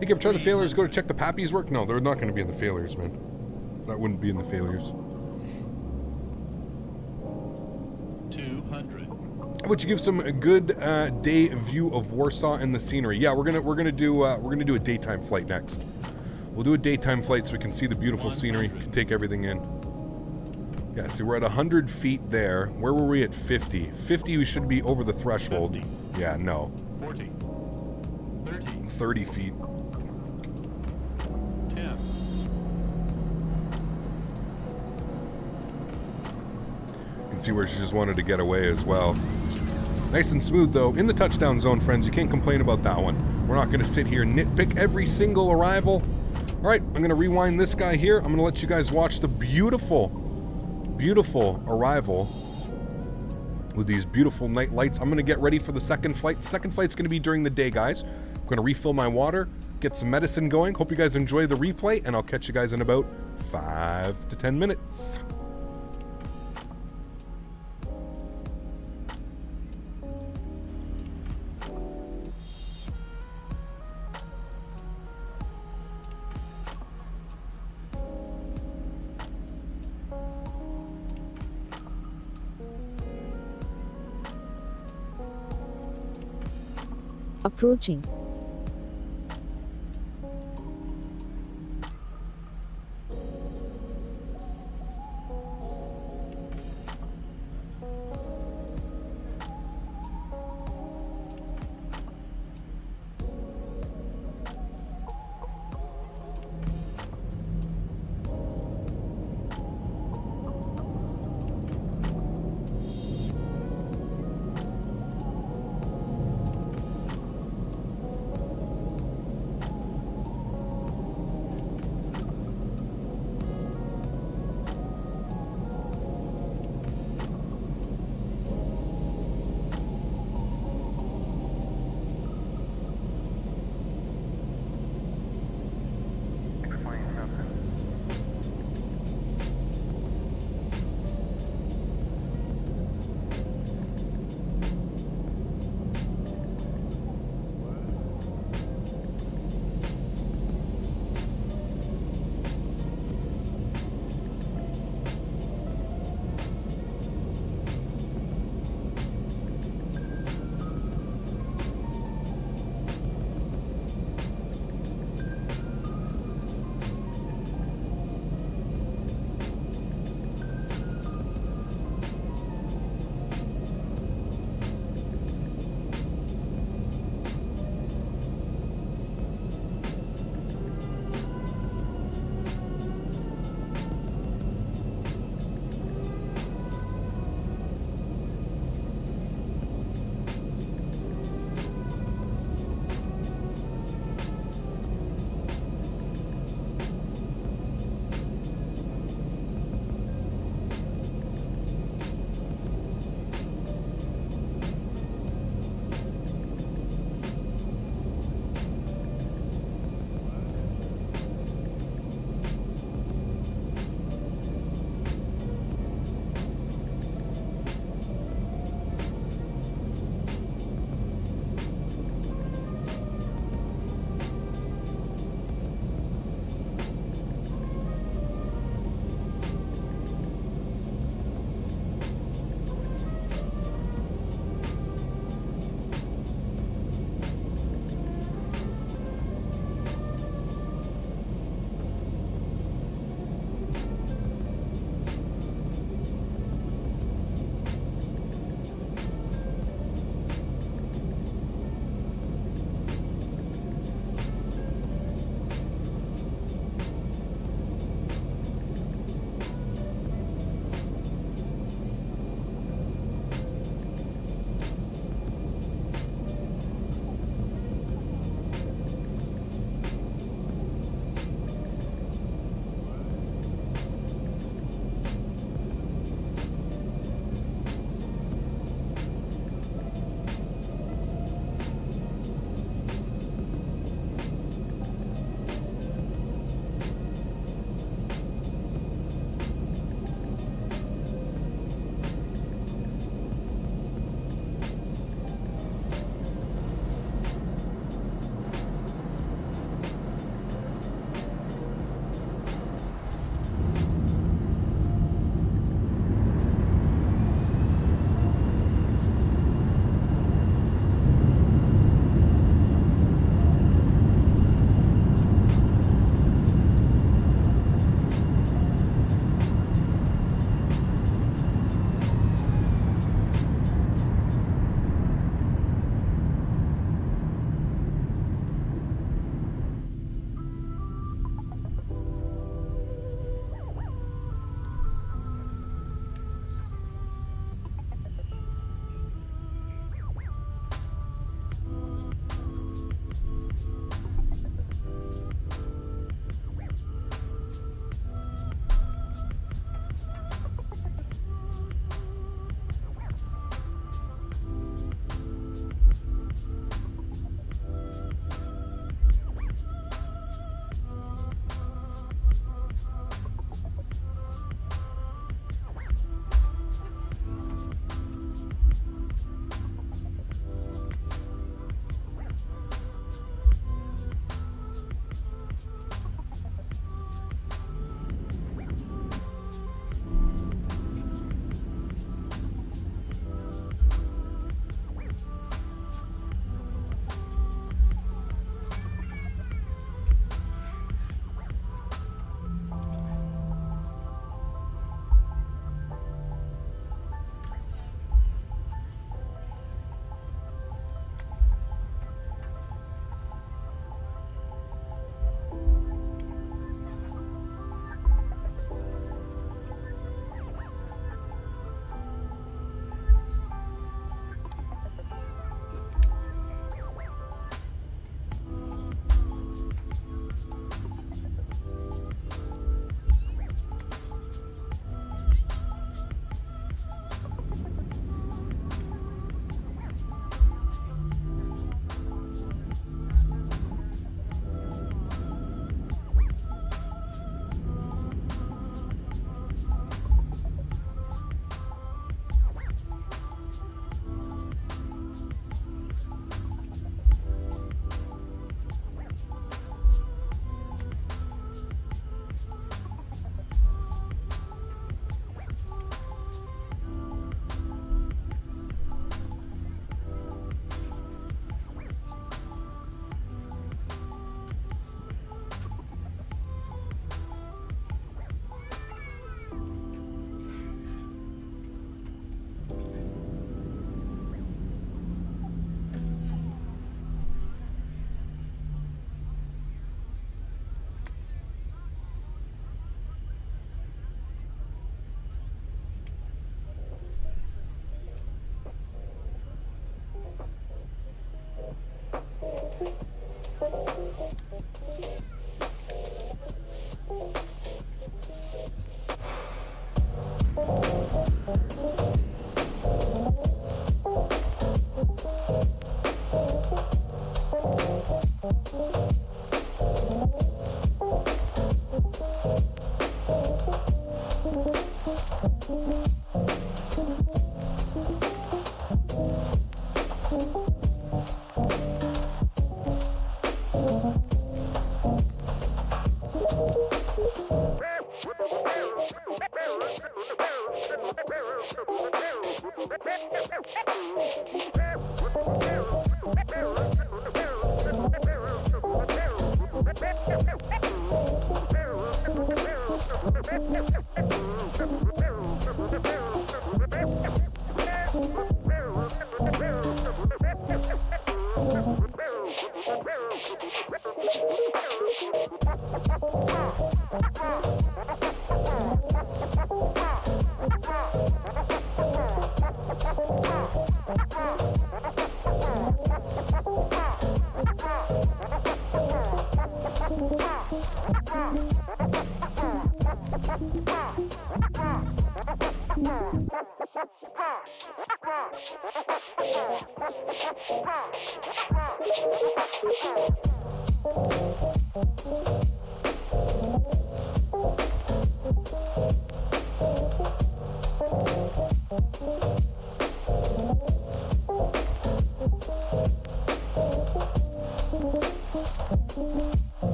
Hey, can I try the failures? Go to check the Pappies work? No, they're not going to be in the failures, man. That wouldn't be in the failures. 200. How about you give some good day view of Warsaw and the scenery? Yeah, we're gonna do a daytime flight next. We'll do a daytime flight so we can see the beautiful scenery, can take everything in. Yeah, see, we're at 100 feet there. Where were we at 50? 50, we should be over the threshold. 50. Yeah, no. 40. 30. 30 feet. 10. can see where she just wanted to get away as well. Nice and smooth, though, in the touchdown zone, friends. You can't complain about that one. We're not going to sit here and nitpick every single arrival. All right, I'm going to rewind this guy here. I'm going to let you guys watch the beautiful, beautiful arrival with these beautiful night lights. I'm going to get ready for the second flight. The second flight's going to be during the day, guys. I'm going to refill my water, get some medicine going. Hope you guys enjoy the replay, and I'll catch you guys in about 5 to 10 minutes. Approaching.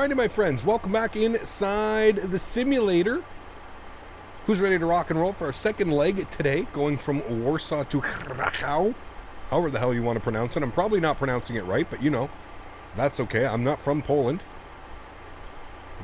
Alrighty, my friends, welcome back inside the simulator. Who's ready to rock and roll for our second leg today, going from Warsaw to Kraków, however the hell you want to pronounce it. I'm probably not pronouncing it right, but you know, that's okay. I'm not from Poland.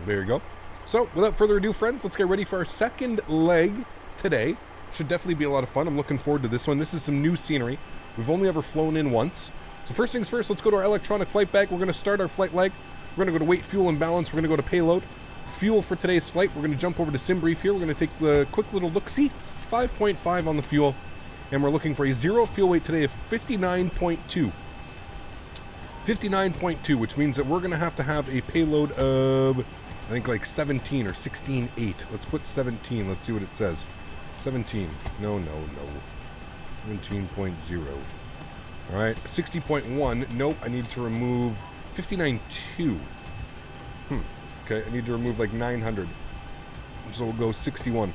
There you go. So, without further ado, friends, let's get ready for our second leg today. Should definitely be a lot of fun. I'm looking forward to this one. This is some new scenery. We've only ever flown in once. So first things first, let's go to our electronic flight bag. We're going to start our flight leg. We're going to go to weight, fuel, and balance. We're going to go to payload. Fuel for today's flight. We're going to jump over to sim brief here. We're going to take the quick little look-see. 5.5 on the fuel. And we're looking for a zero fuel weight today of 59.2. 59.2, which means that we're going to have a payload of, I think, like 17 or 16.8. Let's put 17. Let's see what it says. 17. No. 17.0. All right, 60.1. Nope, I need to remove 59.2. Okay, I need to remove like 900. So we'll go 61.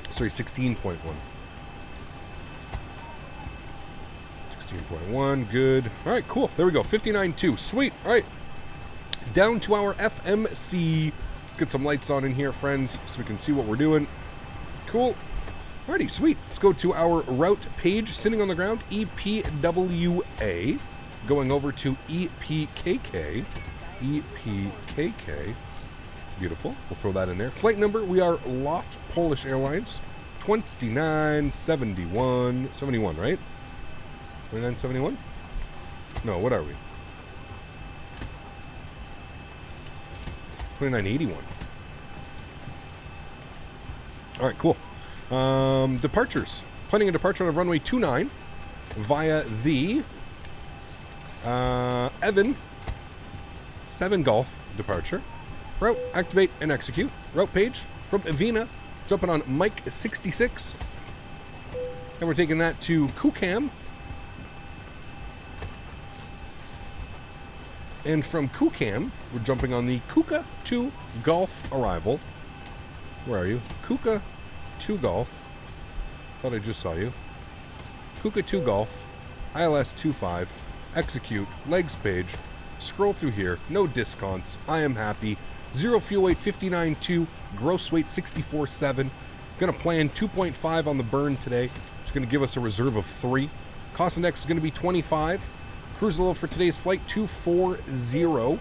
Sorry, 16.1. 16.1, good. All right, cool. There we go, 59.2. Sweet. All right, down to our FMC. Let's get some lights on in here, friends, so we can see what we're doing. Cool. Alrighty, sweet. Let's go to our route page, sitting on the ground, EPWA, going over to EPKK, EPKK, beautiful, we'll throw that in there. Flight number, we are LOT Polish Airlines, 2971, 71, right? 2971? No, what are we? 2981. Alright, cool. Departures. Planning a departure on runway 29 via the Evan 7 Golf departure. Route, activate, and execute. Route page from Avina, jumping on Mike 66. And we're taking that to Kukam. And from Kukam, we're jumping on the Kuka 2 Golf arrival. Where are you? Kuka 2 Golf. Thought I just saw you. Kuka 2 Golf. ILS 25. Execute. Legs page. Scroll through here. No discounts. I am happy. Zero fuel weight 59.2. Gross weight 64.7. Gonna plan 2.5 on the burn today. It's gonna give us a reserve of 3. Cost index is gonna be 25. Cruise level for today's flight 240.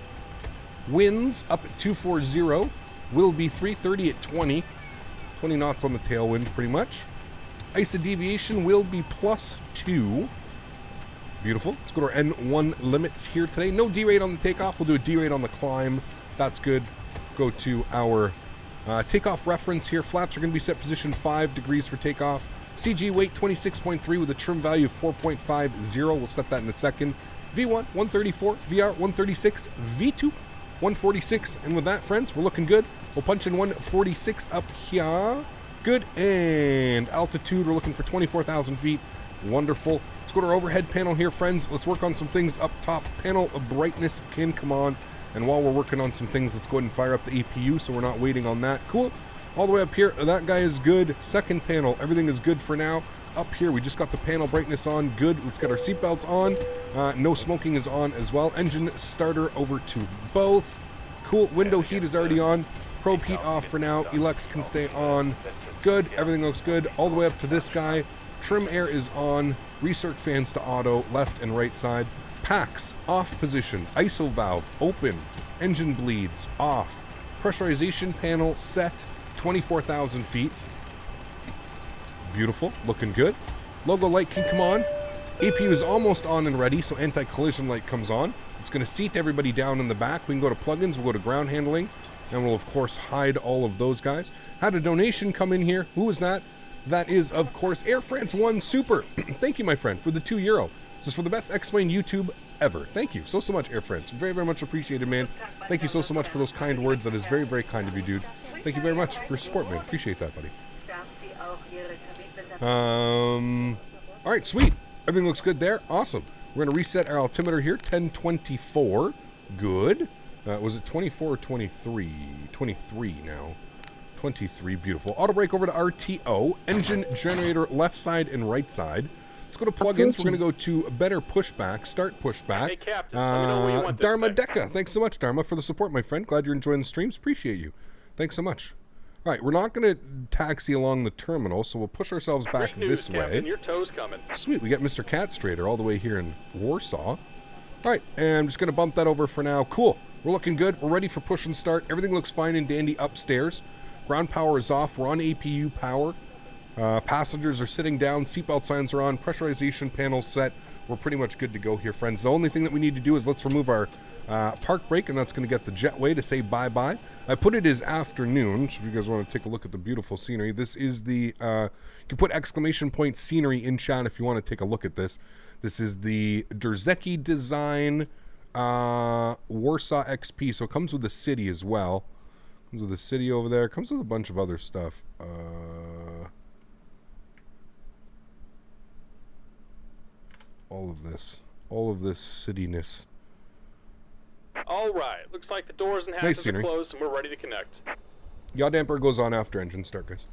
Winds up at 240. Will be 330 at 20. 20 knots on the tailwind, pretty much. ISA deviation will be +2. Beautiful. Let's go to our N1 limits here today. No D-rate on the takeoff. We'll do a D-rate on the climb. That's good. Go to our takeoff reference here. Flaps are going to be set position 5 degrees for takeoff. CG weight 26.3 with a trim value of 4.50. We'll set that in a second. V1, 134. VR, 136. V2, 146. And with that, friends, we're looking good. We'll punch in 146 up here. Good. And altitude, we're looking for 24,000 feet. Wonderful. Let's go to our overhead panel here, friends. Let's work on some things up top. Panel of brightness can come on. And while we're working on some things, let's go ahead and fire up the APU so we're not waiting on that. Cool. All the way up here, that guy is good. Second panel, everything is good for now. Up here, we just got the panel brightness on. Good. Let's get our seatbelts on. No smoking is on as well. Engine starter over to both. Cool. Window heat is already on. Probe heat off for now. Elex can stay on. Good. Everything looks good. All the way up to this guy. Trim air is on. Recirc fans to auto. Left and right side. Packs off position. ISO valve open. Engine bleeds off. Pressurization panel set. 24,000 feet. Beautiful. Looking good. Logo light can come on. APU is almost on and ready, so anti-collision light comes on. It's going to seat everybody down in the back. We can go to plugins. We'll go to ground handling. And we'll, of course, hide all of those guys. Had a donation come in here. Who was that? That is, of course, Air France 1 Super. Thank you, my friend, for the €2. This is for the best Explain YouTube ever. Thank you so much, Air France. Very, very much appreciated, man. Thank you so much for those kind words. That is very, very kind of you, dude. Thank you very much for your support, man. Appreciate that, buddy. All right, sweet. Everything looks good there. Awesome. We're going to reset our altimeter here. 1024. Good. Was it 24 or 23? 23 now. 23. Beautiful. Auto brake over to RTO. Engine generator left side and right side. Let's go to plugins. We're going to Approaching. go to better pushback, start pushback. Hey, Captain, let me know where you want this Dharma fixed. Deka, thanks so much, Dharma, for the support, my friend. Glad you're enjoying the streams. Appreciate you. Thanks so much. All right, we're not going to taxi along the terminal, so we'll push ourselves back Great news, this Captain. way. Your toe's coming. Sweet, we got Mr. Cat Strader all the way here in Warsaw. All right, and I'm just going to bump that over for now. Cool. We're looking good. We're ready for push and start. Everything looks fine and dandy upstairs. Ground power is off. We're on APU power. Passengers are sitting down. Seatbelt signs are on. Pressurization panels set. We're pretty much good to go here, friends. The only thing that we need to do is let's remove our park brake, and that's going to get the jetway to say bye-bye. I put it as afternoon, so if you guys want to take a look at the beautiful scenery. This is the, you can put exclamation point scenery in chat if you want to take a look at this. This is the Jersecki design Warsaw XP, so it comes with the city as well. Comes with the city over there. Comes with a bunch of other stuff. All of this cityness. All right. Looks like the doors and Nice hatches are scenery. closed, and we're ready to connect. Yaw damper goes on after engine start, guys.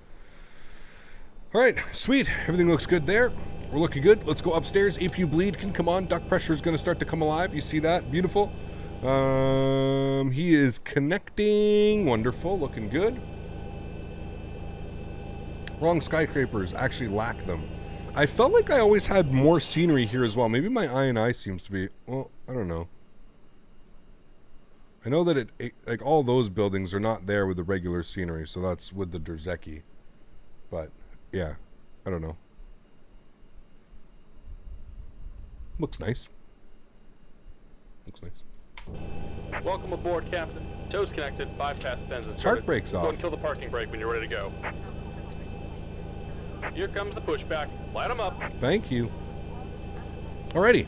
All right, sweet. Everything looks good there. We're looking good. Let's go upstairs. APU bleed can come on. Duct pressure is going to start to come alive. You see that? Beautiful. He is connecting. Wonderful. Looking good. Wrong skyscrapers. Actually lack them. I felt like I always had more scenery here as well. Maybe my I&I seems to be... Well, I don't know. I know that it like all those buildings are not there with the regular scenery, so that's with the Jersecki. But yeah, I don't know. Looks nice. Looks nice. Welcome aboard, Captain. Toe's connected. 5 past bends and Park brake's Go off. and kill the parking brake when you're ready to go. Here comes the pushback. Light them up. Thank you. Alrighty.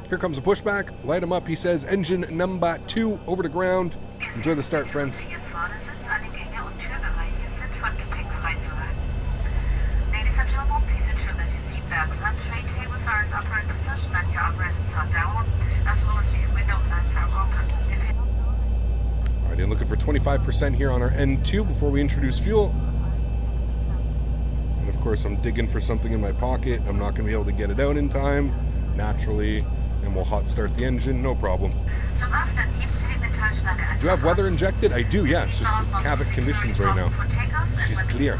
Here comes the pushback. Light him up. He says engine number 2 over to ground. Enjoy the start, friends. Hier vorne sind alle Gänge und Türbereiche sind von Gepäck freizuhalten. Ladies and gentlemen, please ensure that your seat belts and tray tables are in upright position and your armrests are down, as well as your window flaps are open. Alrighty, I'm looking for 25% here on our N2 before we introduce fuel. And of course, I'm digging for something in my pocket. I'm not going to be able to get it out in time, naturally. And we'll hot start the engine, no problem. Do you have weather injected? I do, yeah. It's Kavik conditions right now. She's clear.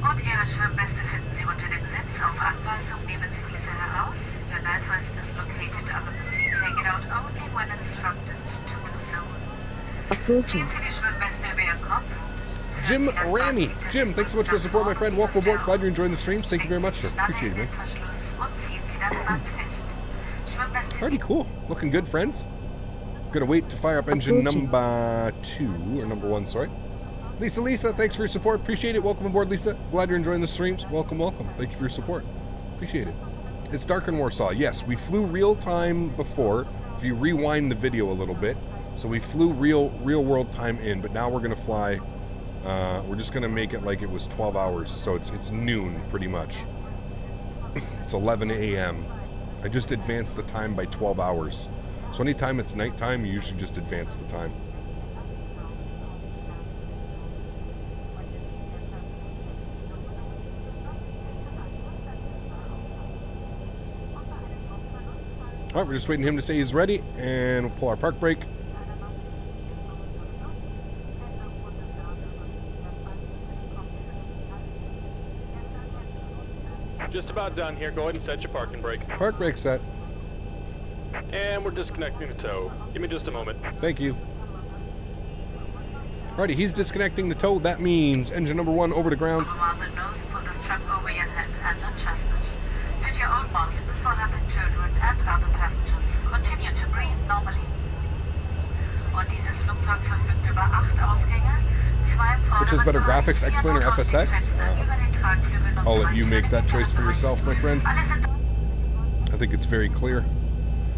Und Ihre Schwimmweste finden Sie unter dem Sitz. Auf Anweisung nehmen Sie diese heraus. Your life vest is located under the seat. Take it out only when instructed to do so. Approaching. Ziehen Sie die Schwimmweste über Ihren Kopf. Jim Ramy. Jim, thanks so much for the support, my friend. Welcome aboard. Glad you're enjoying the streams. Thank you very much, sir. Appreciate it, man. Alrighty, cool. Looking good, friends. Gonna wait to fire up engine number 2, or number 1, sorry. Lisa, thanks for your support. Appreciate it. Welcome aboard, Lisa. Glad you're enjoying the streams. Welcome. Thank you for your support. Appreciate it. It's dark in Warsaw. Yes, we flew real time before. If you rewind the video a little bit. So we flew real world time in, but now we're gonna fly. We're just gonna make it like it was 12 hours. So it's noon, pretty much. It's 11 a.m. I just advanced the time by 12 hours. So anytime it's nighttime, you usually just advance the time. All right, we're just waiting him to say he's ready, and we'll pull our park brake. Just about done here. Go ahead and set your parking brake. Park brake set. And we're disconnecting the tow. Give me just a moment. Thank you. Alrighty, he's disconnecting the tow. That means engine number 1 over to ground. While the nose pull the strap over your head and adjust it. Fit your own mask before having children and other passengers. Continue to breathe normally. Und dieses Flugzeug verfügt über 8 Ausgänge, 2 Which is better, graphics, X-Plane, or FSX? I'll let you make that choice for yourself, my friend. I think it's very clear.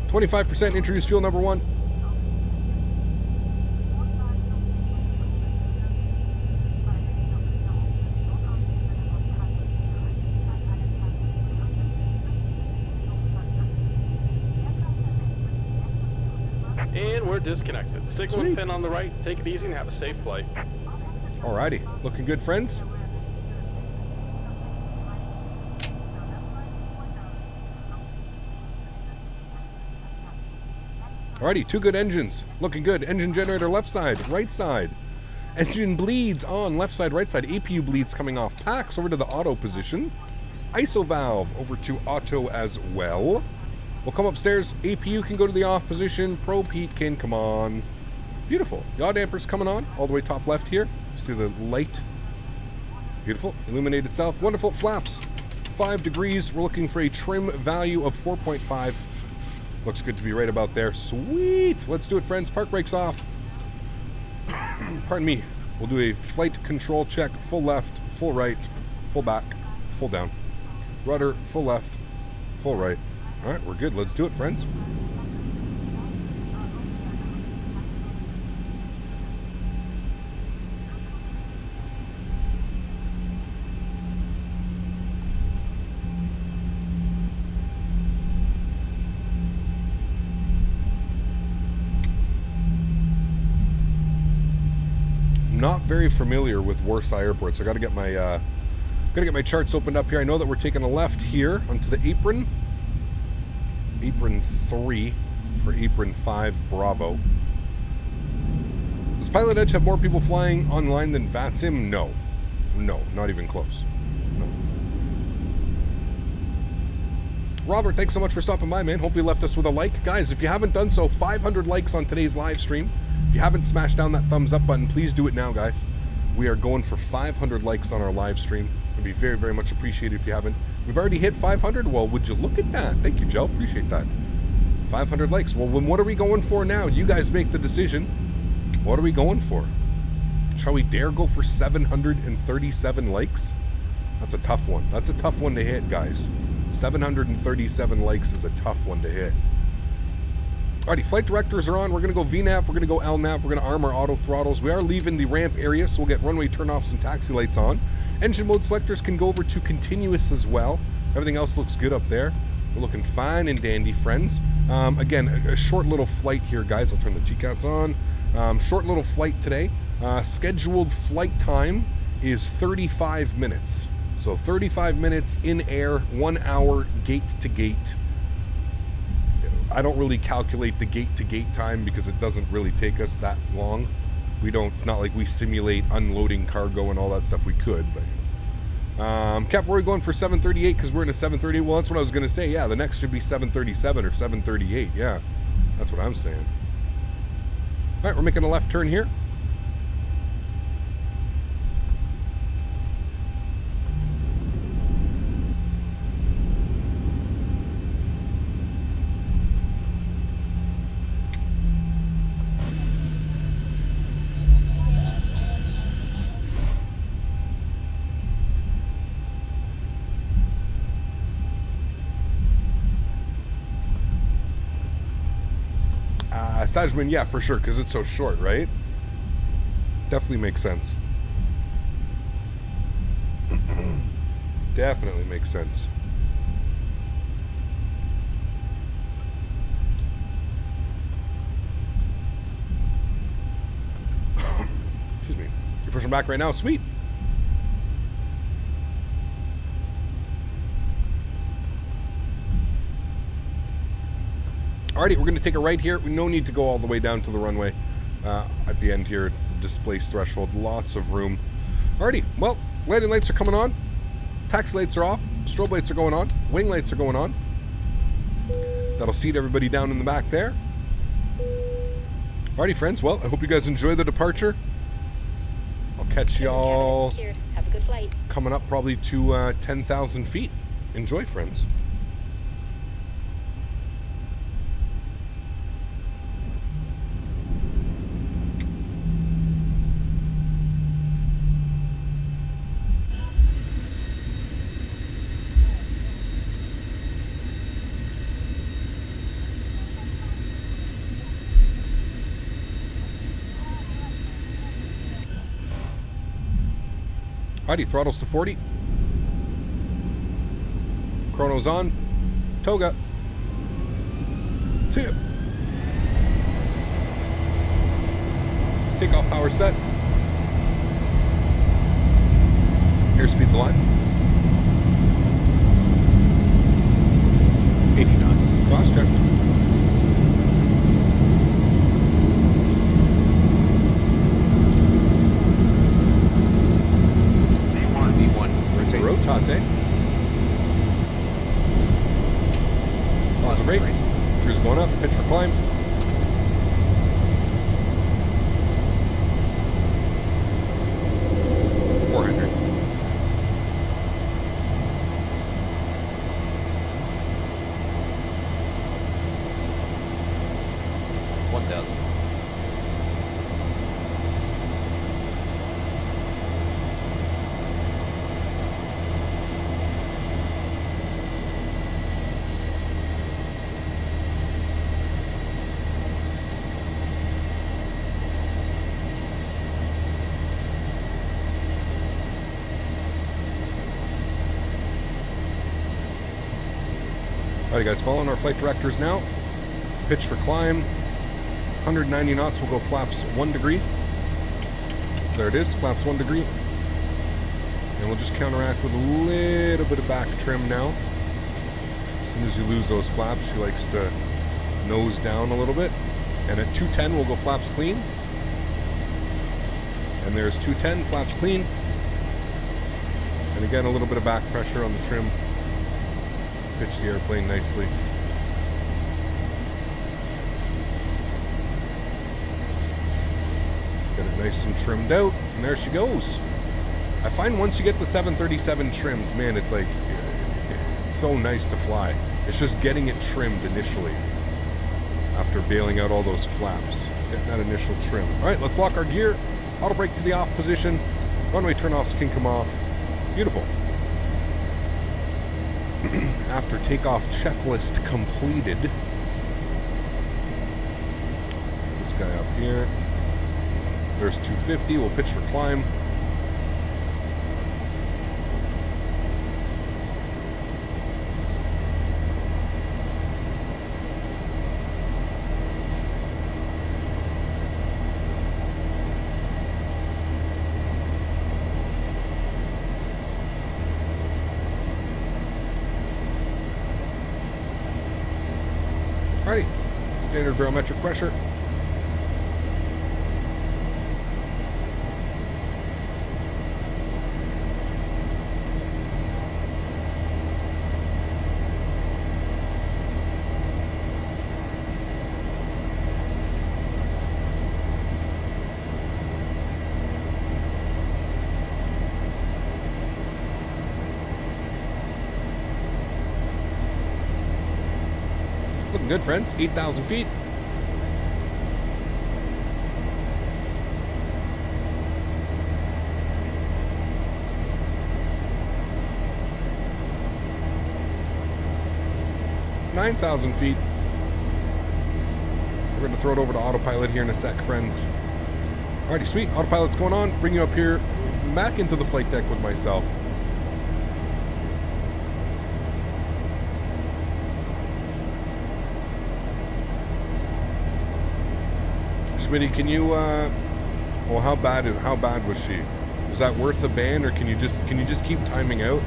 25% introduce fuel number 1. And we're disconnected. Signal Sweet. pin on the right. Take it easy and have a safe flight. Alrighty, looking good, friends. Alrighty, 2 good engines. Looking good. Engine generator left side, right side. Engine bleeds on left side, right side. APU bleeds coming off. Packs over to the auto position. ISO valve over to auto as well. We'll come upstairs. APU can go to the off position. Probe heat can come on. Beautiful. Yaw dampers coming on all the way top left here. See the light. Beautiful. Illuminate itself. Wonderful. Flaps. 5 degrees. We're looking for a trim value of 4.5. Looks good to be right about there. Sweet. Let's do it, friends. Park brakes off. Pardon me. We'll do a flight control check. Full left, full right, full back, full down. Rudder, full left, full right. All right, we're good. Let's do it, friends. Not very familiar with Warsaw Airport, so I got to get my charts opened up here. I know that we're taking a left here onto the apron. Apron 3 for apron 5 Bravo. Does Pilot Edge have more people flying online than VATSIM? No. No, not even close. No. Robert, thanks so much for stopping by, man. Hopefully you left us with a like. Guys, if you haven't done so, 500 likes on today's live stream. If you haven't smashed down that thumbs up button, please do it now, guys. We are going for 500 likes on our live stream. It'd be very, very much appreciated if you haven't. We've already hit 500. Well, would you look at that? Thank you, Joe. Appreciate that. 500 likes. Well, what are we going for now? You guys make the decision. What are we going for? Shall we dare go for 737 likes? That's a tough one. That's a tough one to hit, guys. 737 likes is a tough one to hit. Alrighty, flight directors are on. We're going to go VNAV, we're going to go LNAV, we're going to arm our auto throttles. We are leaving the ramp area, so we'll get runway turnoffs and taxi lights on. Engine mode selectors can go over to continuous as well. Everything else looks good up there. We're looking fine and dandy, friends. Again, a short little flight here, guys. I'll turn the TCAS on. Short little flight today. Scheduled flight time is 35 minutes. So 35 minutes in air, 1 hour gate to gate. I don't really calculate the gate to gate time because it doesn't really take us that long. It's not like we simulate unloading cargo and all that stuff. We could, but Cap, we're going for 738 because we're in a 738. Well, that's what I was going to say. Yeah, the next should be 737 or 738. Yeah, that's what I'm saying. All right, we're making a left turn here. Sajman, yeah, for sure, because it's so short, right? Definitely makes sense. Definitely makes sense. Excuse me. You're pushing back right now? Sweet. Alrighty, we're going to take a right here. No need to go all the way down to the runway at the end here. It's the displace threshold. Lots of room. Alrighty, well, landing lights are coming on. Taxi lights are off. Strobe lights are going on. Wing lights are going on. That'll seat everybody down in the back there. Alrighty, friends. Well, I hope you guys enjoy the departure. I'll catch y'all Have a good flight. coming up probably to 10,000 feet. Enjoy, friends. Alrighty, throttles to 40. Chrono's on. Toga. See ya. Takeoff power set. Airspeed's alive. 80 knots. Cross checked. V1. Rotate. Rotate. Positive rate. Cruise going up. Pitch for climb. Alright guys, following our flight directors now. Pitch for climb. 190 knots, we'll go flaps 1 degree. There it is, flaps 1 degree. And we'll just counteract with a little bit of back trim now. As soon as you lose those flaps, she likes to nose down a little bit. And at 210, we'll go flaps clean. And there's 210, flaps clean. And again, a little bit of back pressure on the trim. Pitch the airplane nicely. Get it nice and trimmed out, and there she goes. I find once you get the 737 trimmed, man, it's like, it's so nice to fly. It's just getting it trimmed initially after bailing out all those flaps. Get that initial trim. All right, let's lock our gear. Auto brake to the off position. Runway turn-offs can come off. Beautiful. After takeoff checklist completed. This guy up here. There's 250. We'll pitch for climb. Alrighty, standard barometric pressure. Looking good, friends. 8,000 feet. $9,000 feet. We're going to throw it over to autopilot here in a sec, friends. Alrighty, sweet. Autopilot's going on. Bring you up here, back into the flight deck with myself. Smitty, can you well, how bad was she? Was that worth the ban, or can you just keep timing out?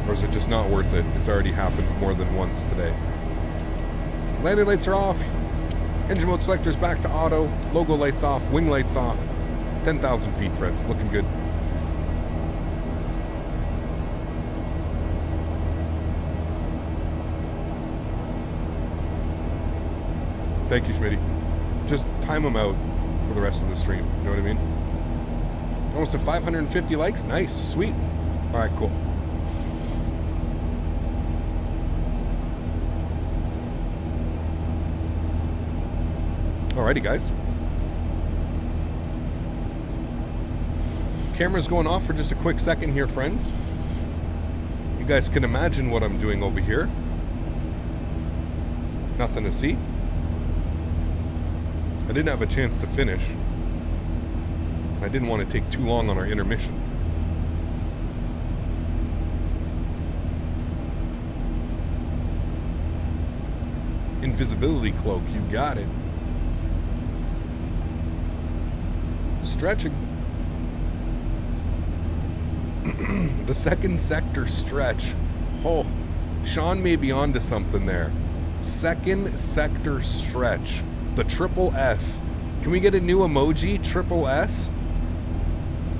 Or is it just not worth it? It's already happened more than once today. Landing lights are off. Engine mode selector's back to auto. Logo lights off. Wing lights off. 10,000 feet, friends. Looking good. Thank you, Smitty. Just time them out for the rest of the stream. You know what I mean? Almost at 550 likes. Nice. Sweet. All right, cool. Alrighty, guys. Camera's going off for just a quick second here, friends. You guys can imagine what I'm doing over here. Nothing to see. I didn't have a chance to finish. I didn't want to take too long on our intermission. Invisibility cloak, you got it. stretching. The second sector stretch. Oh, Sean may be onto something there. Second sector stretch. The triple S. Can we get a new emoji? Triple S?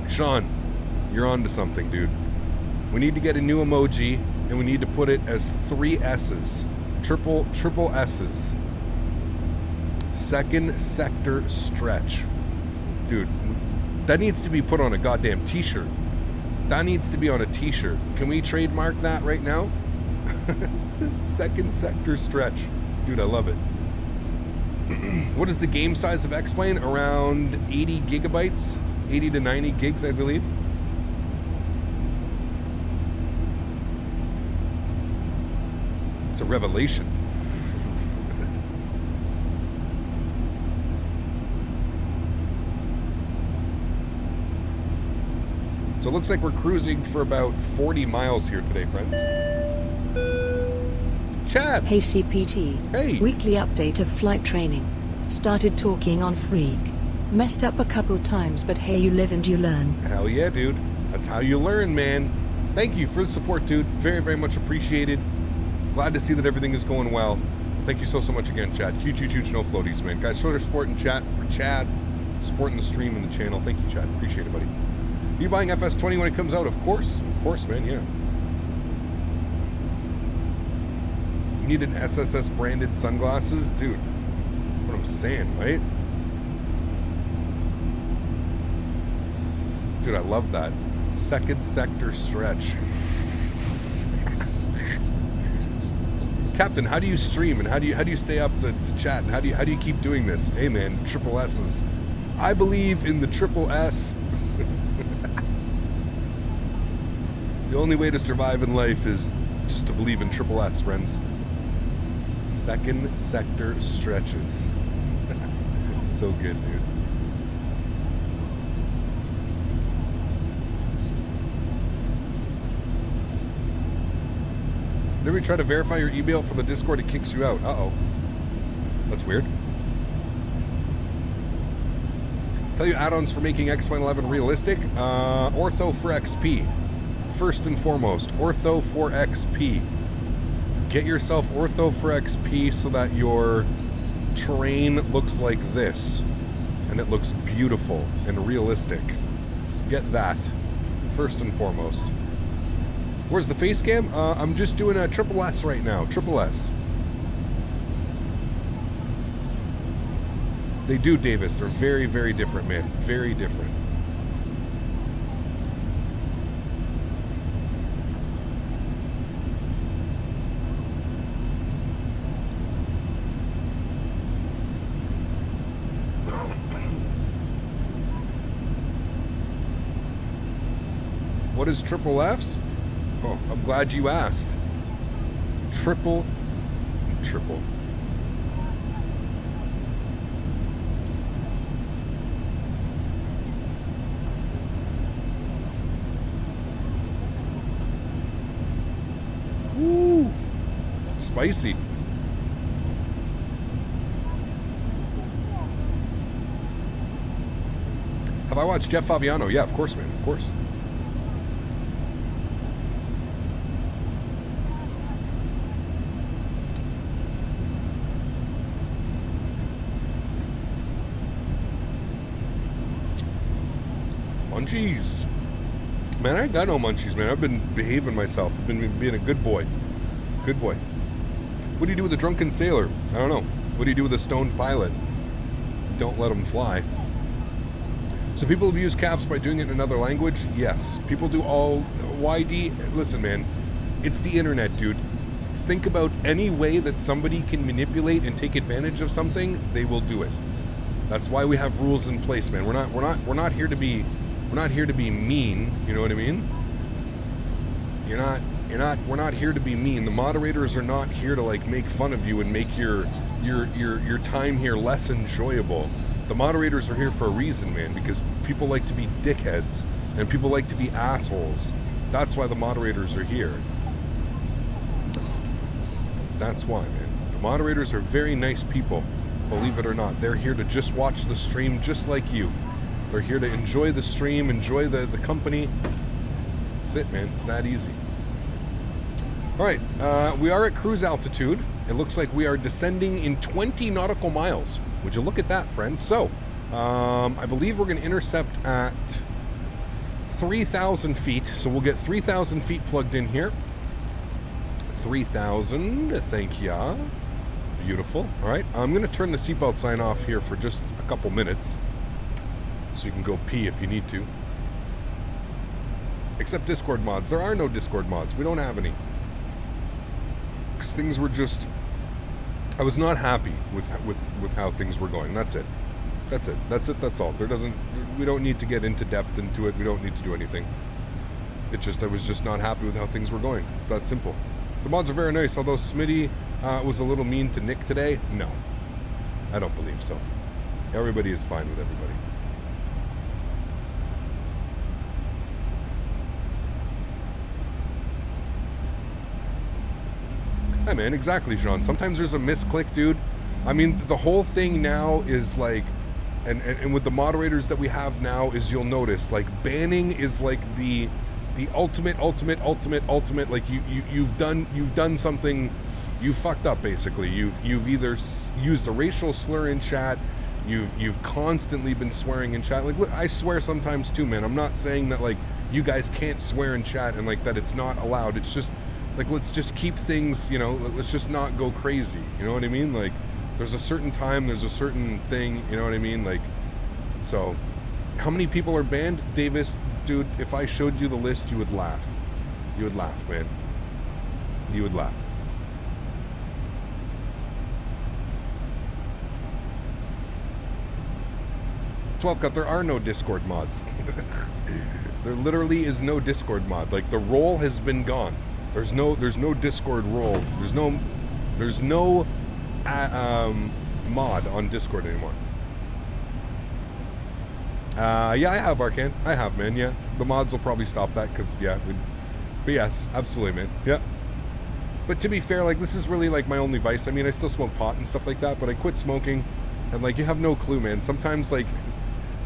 Sean, you're onto something, dude. We need to get a new emoji, and we need to put it as 3 S's. Triple S's. Second sector stretch. Dude, that needs to be put on a goddamn t-shirt. That needs to be on a t-shirt. Can we trademark that right now? Second sector stretch. Dude, I love it. What is the game size of X-Plane? Around 80 gigabytes? 80 to 90 gigs, I believe. It's a revelation. So it looks like we're cruising for about 40 miles here today, friend. Chad! Hey CPT. Hey! Weekly update of flight training. Started talking on Freak. Messed up a couple times, but hey, you live and you learn. Hell yeah, dude. That's how you learn, man. Thank you for the support, dude. Very, very much appreciated. Glad to see that everything is going well. Thank you so much again, Chad. Huge no floaties, man. Guys, show their support in chat for Chad. Supporting the stream and the channel. Thank you, Chad. Appreciate it, buddy. Are you buying FS20 when it comes out? Of course, man, yeah. You need an SSS branded sunglasses? Dude, what I'm saying, right? Dude, I love that. Second sector stretch. Captain, how do you stream and how do you stay up to chat and how do you keep doing this? Hey man, triple S's. I believe in the triple S. The only way to survive in life is just to believe in triple S, friends. Second sector stretches. So good, dude. Did we try to verify your email for the Discord? It kicks you out. Uh-oh. That's weird. Tell you add-ons for making X-Plane 11 realistic. Ortho for XP. First and foremost, Ortho for XP. Get yourself Ortho for XP so that your terrain looks like this. And it looks beautiful and realistic. Get that. First and foremost. Where's the face cam? I'm just doing a triple S right now. Triple S. They do, Davis. They're very, very different, man. Very different. What is triple Fs? Oh, I'm glad you asked. Triple. Woo! Spicy. Have I watched Jeff Favignano? Yeah, of course, man. Of course. Munchies. Man, I ain't got no munchies, man. I've been behaving myself. I've been being a good boy. Good boy. What do you do with a drunken sailor? I don't know. What do you do with a stoned pilot? Don't let them fly. So people abuse caps by doing it in another language? Yes. People do all... YD... Listen, man. It's the internet, dude. Think about any way that somebody can manipulate and take advantage of something, they will do it. That's why we have rules in place, man. We're not here to be... We're not here to be mean, you know what I mean? We're not here to be mean. The moderators are not here to like make fun of you and make your time here less enjoyable. The moderators are here for a reason, man, because people like to be dickheads and people like to be assholes. That's why the moderators are here. That's why, man. The moderators are very nice people, believe it or not. They're here to just watch the stream just like you. They're here to enjoy the stream, enjoy the company. That's it, man. It's that easy. All right, we are at cruise altitude. It looks like we are descending in 20 nautical miles. Would you look at that, friends? So, I believe we're going to intercept at 3,000 feet. So we'll get 3,000 feet plugged in here. 3,000, thank ya. Beautiful. All right, I'm going to turn the seatbelt sign off here for just a couple minutes. So you can go pee if you need to. Except Discord mods. There are no Discord mods. We don't have any. Because things were just... I was not happy with how things were going. That's it. That's it. That's it. That's all. We don't need to get into depth into it. We don't need to do anything. I was just not happy with how things were going. It's that simple. The mods are very nice, although Smitty was a little mean to Nick today. No. I don't believe so. Everybody is fine with everybody. Hi, man. Exactly, Sean. Sometimes there's a misclick, dude. I mean, the whole thing now is like, and with the moderators that we have now, is you'll notice like banning is like the ultimate. Like you've done something, you fucked up basically. You've either used a racial slur in chat. You've constantly been swearing in chat. Like, look, I swear sometimes too, man. I'm not saying that like you guys can't swear in chat and like that it's not allowed. It's just like, let's just keep things, you know, let's just not go crazy. You know what I mean? Like, there's a certain time, there's a certain thing, you know what I mean? Like, so, how many people are banned? Davis, dude, if I showed you the list, you would laugh. You would laugh, man. You would laugh. Cut, there are no Discord mods. There literally is no Discord mod. Like, the role has been gone. There's no Discord role. There's no mod on Discord anymore. Yeah, I have Arcan. I have, man. Yeah, the mods will probably stop that because yeah, but yes, absolutely, man. Yeah. But to be fair, like, this is really like my only vice. I mean, I still smoke pot and stuff like that, but I quit smoking, and like, you have no clue, man. Sometimes like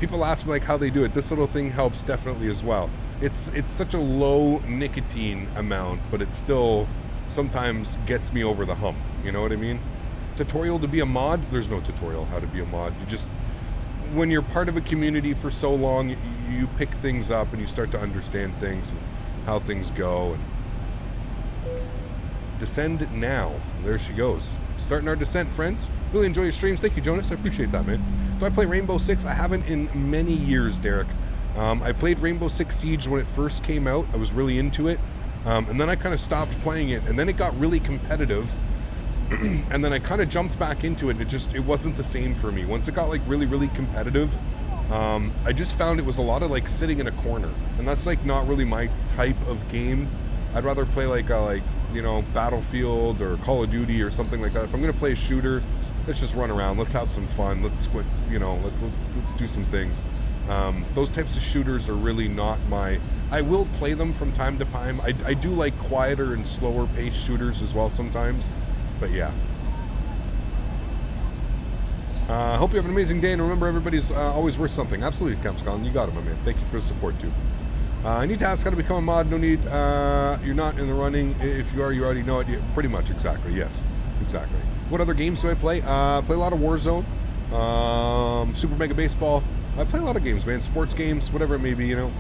people ask me like how they do it. This little thing helps definitely as well. It's such a low nicotine amount, but it still sometimes gets me over the hump. You know what I mean? Tutorial to be a mod? There's no tutorial how to be a mod. You just, when you're part of a community for so long, you pick things up and you start to understand things and how things go. And descend now. There she goes. Starting our descent, friends. Really enjoy your streams. Thank you, Jonas. I appreciate that, man. Do I play Rainbow Six? I haven't in many years, Derek. I played Rainbow Six Siege when it first came out. I was really into it. And then I kind of stopped playing it. And then it got really competitive. And then I kind of jumped back into it. It wasn't the same for me. Once it got like really, really competitive, I just found it was a lot of like sitting in a corner. And that's like not really my type of game. I'd rather play like you know, Battlefield or Call of Duty or something like that. If I'm going to play a shooter, let's just run around. Let's have some fun. Let's squint, you know, let's do some things. Those types of shooters are really not my... I will play them from time to time. I do like quieter and slower paced shooters as well sometimes. But yeah. Hope you have an amazing day, and remember, everybody's always worth something. Absolutely, Campscon. You got it, my man. Thank you for the support, too. I need to ask how to become a mod. No need. You're not in the running. If you are, you already know it. Yeah, pretty much, exactly. Yes, exactly. What other games do I play? Play a lot of Warzone, Super Mega Baseball. I play a lot of games, man. Sports games, whatever it may be, you know.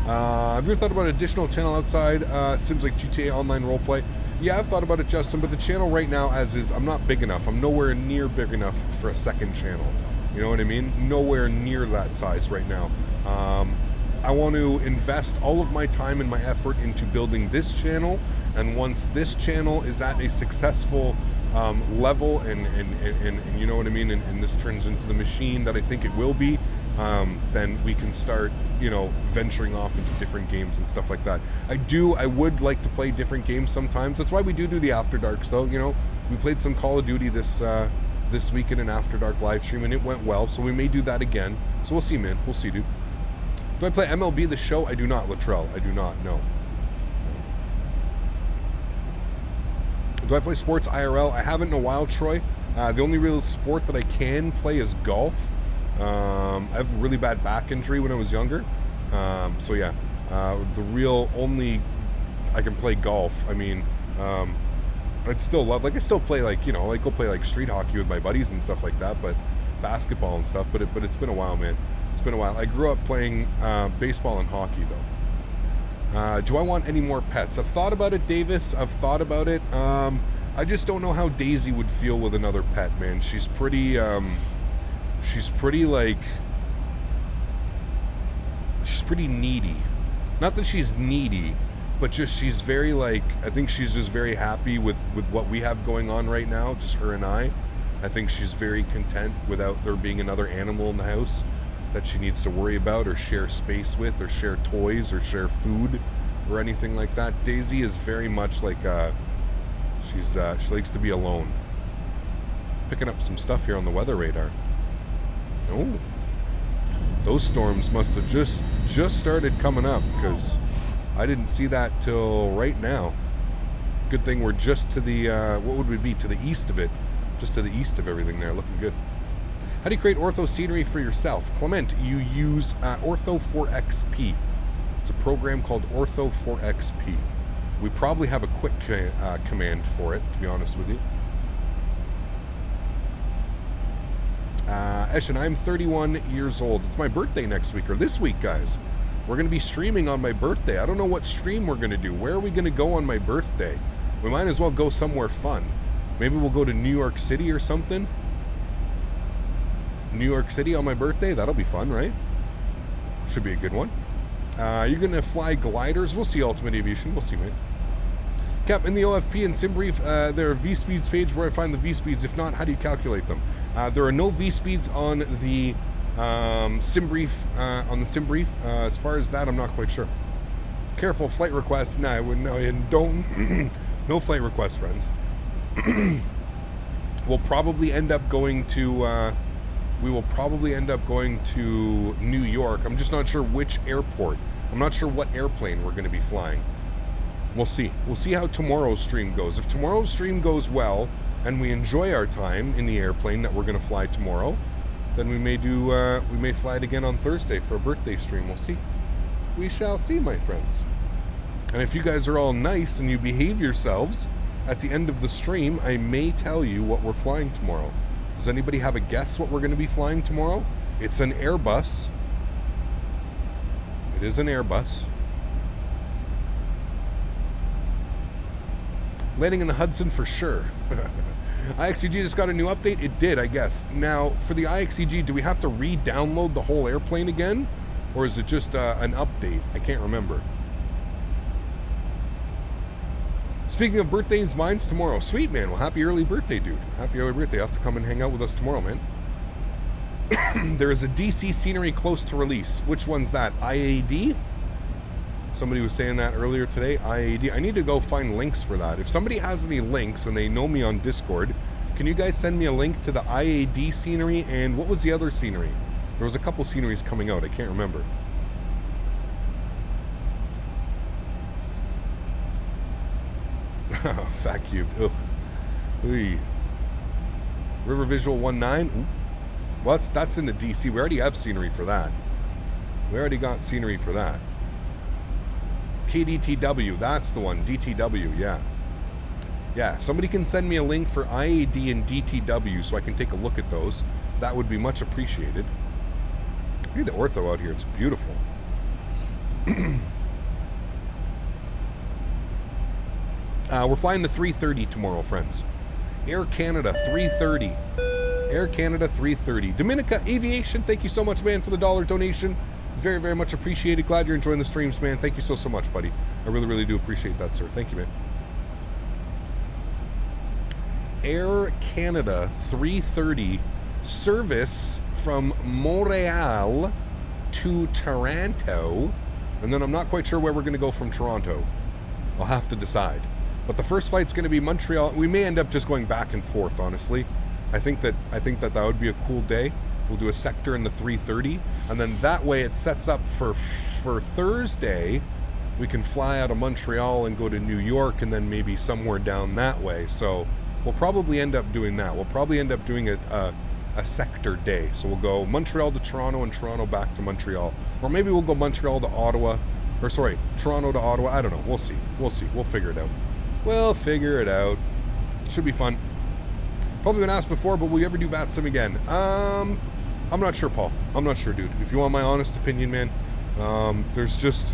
Have you ever thought about an additional channel outside Sims like GTA Online Roleplay? Yeah, I've thought about it, Justin, but the channel right now as is, I'm not big enough. I'm nowhere near big enough for a second channel. You know what I mean? Nowhere near that size right now. I want to invest all of my time and my effort into building this channel, and once this channel is at a successful level and you know what I mean, and this turns into the machine that I think it will be, then we can start, you know, venturing off into different games and stuff like that. I would like to play different games sometimes. That's why we do the After Darks, though. You know, we played some Call of Duty this week in an After Dark live stream, and it went well, so we may do that again. So we'll see, man. We'll see, dude. Do I play MLB The Show? I do not, Latrell. I do not, no. Do I play sports IRL? I haven't in a while, Troy. The only real sport that I can play is golf. I have a really bad back injury when I was younger. So yeah, the real only I can play golf. I mean, I'd still love, like, I still play, like, you know, like, go play, like, street hockey with my buddies and stuff like that, but basketball and stuff, but it's been a while, man. It's been a while. I grew up playing baseball and hockey, though. Do I want any more pets? I've thought about it, Davis. I've thought about it. I just don't know how Daisy would feel with another pet, man. She's pretty, like, she's pretty needy. Not that she's needy, but just she's very, like, I think she's just very happy with what we have going on right now, just her and I. I think she's very content without there being another animal in the house that she needs to worry about or share space with or share toys or share food or anything like that. Daisy is very much like, she likes to be alone. Picking up some stuff here on the weather radar. Oh, those storms must have just started coming up, because I didn't see that till right now. Good thing we're just to the, what would we be, to the east of it. Just to the east of everything there, looking good. How do you create ortho scenery for yourself? Clement, you use Ortho 4XP. It's a program called Ortho 4XP. We probably have a quick command for it, to be honest with you. Eshin, I'm 31 years old. It's my birthday next week, or this week, guys. We're going to be streaming on my birthday. I don't know what stream we're going to do. Where are we going to go on my birthday? We might as well go somewhere fun. Maybe we'll go to New York City or something. New York City on my birthday. That'll be fun, right? Should be a good one. You're going to fly gliders. We'll see, Ultimate Aviation. We'll see, mate. Cap, in the OFP and SimBrief, there are V-Speeds page where I find the V-Speeds. If not, how do you calculate them? There are no V-Speeds on the SimBrief. As far as that, I'm not quite sure. Careful, flight requests. No, don't. No flight requests, friends. We'll probably end up going to. We will probably end up going to New York. I'm just not sure which airport. I'm not sure what airplane we're going to be flying. We'll see. We'll see how tomorrow's stream goes. If tomorrow's stream goes well and we enjoy our time in the airplane that we're going to fly tomorrow, then we may do. We may fly it again on Thursday for a birthday stream. We'll see. We shall see, my friends. And if you guys are all nice and you behave yourselves, at the end of the stream, I may tell you what we're flying tomorrow. Does anybody have a guess what we're going to be flying tomorrow? It's an Airbus. It is an Airbus. Landing in the Hudson for sure. IXEG just got a new update? It did, I guess. Now, for the IXEG, do we have to re-download the whole airplane again? Or is it just an update? I can't remember. Speaking of birthdays, mine's tomorrow. Sweet, man. Well, happy early birthday, dude. Happy early birthday. You'll have to come and hang out with us tomorrow, man. There is a DC scenery close to release. Which one's that? IAD? Somebody was saying that earlier today. IAD. I need to go find links for that. If somebody has any links and they know me on Discord, can you guys send me a link to the IAD scenery? And what was the other scenery? There was a couple sceneries coming out. I can't remember. Fat Cube. Ugh. Oy. River Visual 19. Ooh. Well, that's in the DC. We already have scenery for that. We already got scenery for that. KDTW. That's the one. DTW. Yeah. Yeah. If somebody can send me a link for IAD and DTW so I can take a look at those, that would be much appreciated. Look at the ortho out here. It's beautiful. We're flying the 330 tomorrow, friends. Air Canada 330. Air Canada 330. Dominica Aviation, thank you so much, man, for the $1 donation. Very, very much appreciated. Glad you're enjoying the streams, man. Thank you so much, buddy. I really, really do appreciate that, sir. Thank you, man. Air Canada 330 service from Montreal to Toronto. And then I'm not quite sure where we're going to go from Toronto. I'll have to decide. But the first flight's going to be Montreal. We may end up just going back and forth, honestly. I think that would be a cool day. We'll do a sector in the 330, and then that way it sets up for Thursday. We can fly out of Montreal and go to New York, and then maybe somewhere down that way. So we'll probably end up doing that. We'll probably end up doing a sector day. So we'll go Montreal to Toronto and Toronto back to Montreal. Or maybe we'll go Montreal to Ottawa. Or sorry, Toronto to Ottawa. I don't know. We'll see. We'll see. We'll figure it out. We'll figure it out. Should be fun. Probably been asked before, but will you ever do VATSIM again? I'm not sure, Paul. I'm not sure, dude. If you want my honest opinion, man, there's just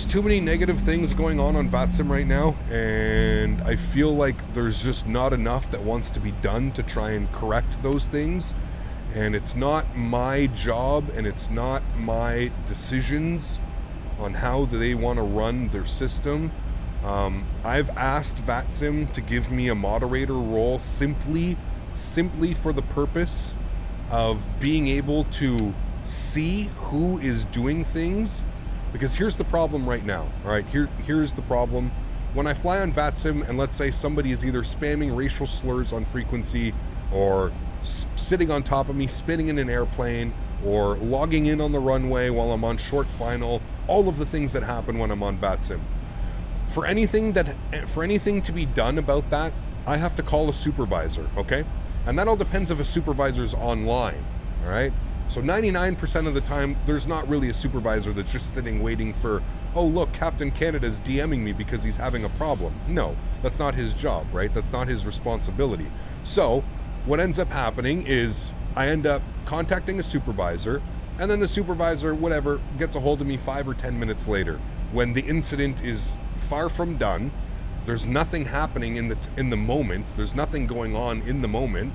too many negative things going on VATSIM right now, and I feel like there's just not enough that wants to be done to try and correct those things. And it's not my job, and it's not my decisions on how they want to run their system. I've asked VATSIM to give me a moderator role simply for the purpose of being able to see who is doing things. Because here's the problem right now, all right? Here's the problem. When I fly on VATSIM and let's say somebody is either spamming racial slurs on frequency or sitting on top of me, spinning in an airplane, or logging in on the runway while I'm on short final, all of the things that happen when I'm on VATSIM. For anything to be done about that, I have to call a supervisor, okay? And that all depends if a supervisor's online, all right? So 99% of the time, there's not really a supervisor that's just sitting waiting for, oh look, Captain Canada's DMing me because he's having a problem. No, that's not his job, right? That's not his responsibility. So what ends up happening is I end up contacting a supervisor, and then the supervisor, whatever, gets a hold of me 5 or 10 minutes later when the incident is far from done. There's nothing happening in the moment. There's nothing going on in the moment.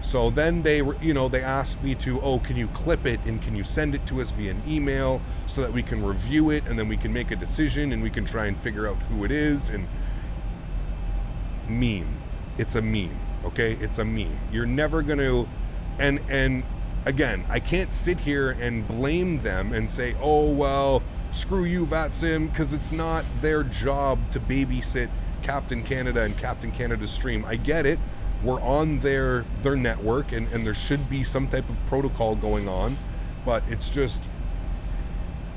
So then they asked me to, oh, can you clip it and can you send it to us via an email so that we can review it and then we can make a decision and we can try and figure out who it is. And meme. It's a meme, okay? It's a meme. You're never going to, and again, I can't sit here and blame them and say, oh, well, screw you, VATSIM, because it's not their job to babysit Captain Canada and Captain Canada's stream. I get it. We're on their network, and there should be some type of protocol going on, but it's just,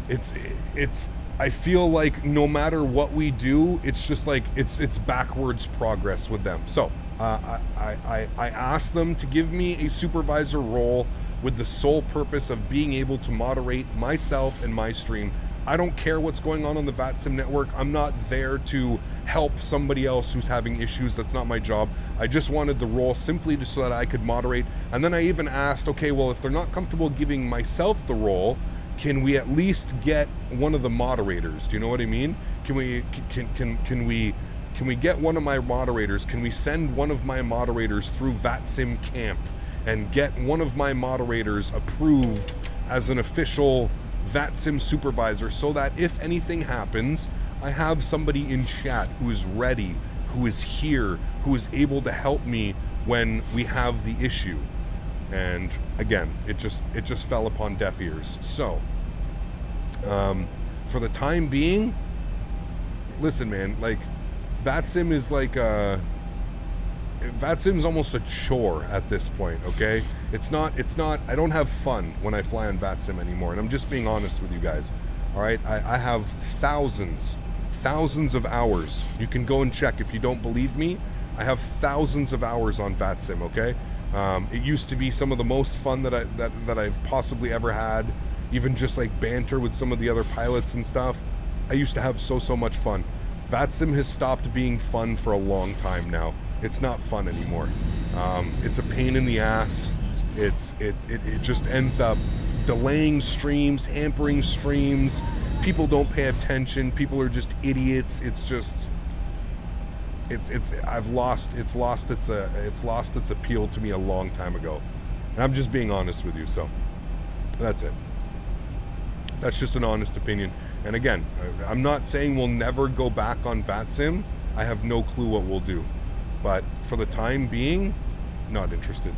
it's I feel like no matter what we do, it's just like it's backwards progress with them. So I asked them to give me a supervisor role with the sole purpose of being able to moderate myself and my stream. I don't care what's going on the VATSIM network. I'm not there to help somebody else who's having issues. That's not my job. I just wanted the role simply so that I could moderate. And then I even asked, okay, well, if they're not comfortable giving myself the role, can we at least get one of the moderators? Do you know what I mean? Can we get one of my moderators? Can we send one of my moderators through VATSIM camp and get one of my moderators approved as an official VATSIM supervisor so that if anything happens, I have somebody in chat who is ready, who is here, who is able to help me when we have the issue. And again, it just fell upon deaf ears. So for the time being, listen, man, like VATSIM is like VATSIM's almost a chore at this point, okay? It's not, I don't have fun when I fly on VATSIM anymore, and I'm just being honest with you guys, all right? I have thousands of hours. You can go and check if you don't believe me. I have thousands of hours on VATSIM, okay? It used to be some of the most fun that I've possibly ever had, even just like banter with some of the other pilots and stuff. I used to have so much fun. VATSIM has stopped being fun for a long time now. It's not fun anymore. It's a pain in the ass. It just ends up delaying streams, hampering streams. People don't pay attention. People are just idiots. It's lost its appeal to me a long time ago. And I'm just being honest with you, so that's it. That's just an honest opinion. And again, I'm not saying we'll never go back on VATSIM. I have no clue what we'll do. But for the time being, not interested.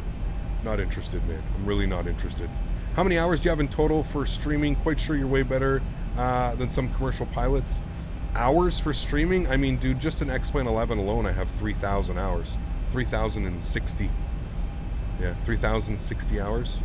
Not interested, man. I'm really not interested. How many hours do you have in total for streaming? Quite sure you're way better than some commercial pilots. Hours for streaming? I mean, dude, just in X-Plane 11 alone, I have 3,000 hours. 3,060. Yeah, 3,060 hours.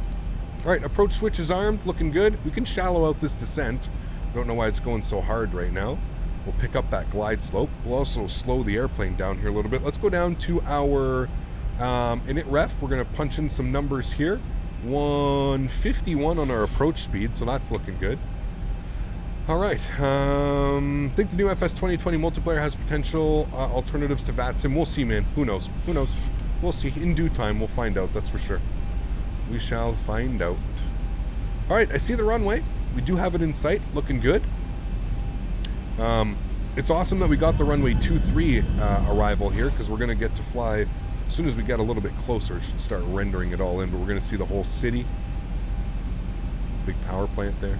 All right, approach switch is armed. Looking good. We can shallow out this descent. I don't know why it's going so hard right now. We'll pick up that glide slope. We'll also slow the airplane down here a little bit. Let's go down to our init ref. We're going to punch in some numbers here. 151 on our approach speed, so that's looking good. All right. Think the new FS 2020 multiplayer has potential alternatives to VATSIM. We'll see, man. Who knows? Who knows? We'll see. In due time, we'll find out. That's for sure. We shall find out. All right. I see the runway. We do have it in sight. Looking good. It's awesome that we got the runway 23 arrival here, because we're going to get to fly as soon as we get a little bit closer. It should start rendering it all in, but we're going to see the whole city. Big power plant there.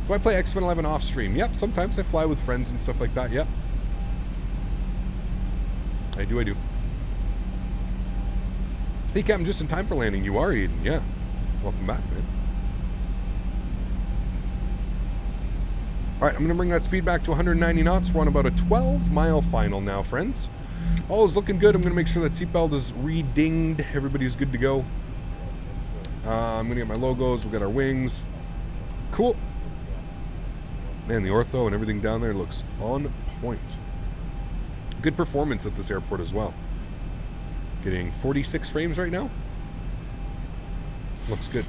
Do I play X-Men 11 off stream? Yep, sometimes I fly with friends and stuff like that. Yep. I do. Hey, Captain, just in time for landing. You are, Eden. Yeah. Welcome back, man. All right, I'm going to bring that speed back to 190 knots. We're on about a 12-mile final now, friends. All is looking good. I'm going to make sure that seatbelt is re-dinged. Everybody's good to go. I'm going to get my logos. We've got our wings. Cool. Man, the ortho and everything down there looks on point. Good performance at this airport as well. Getting 46 frames right now. Looks good.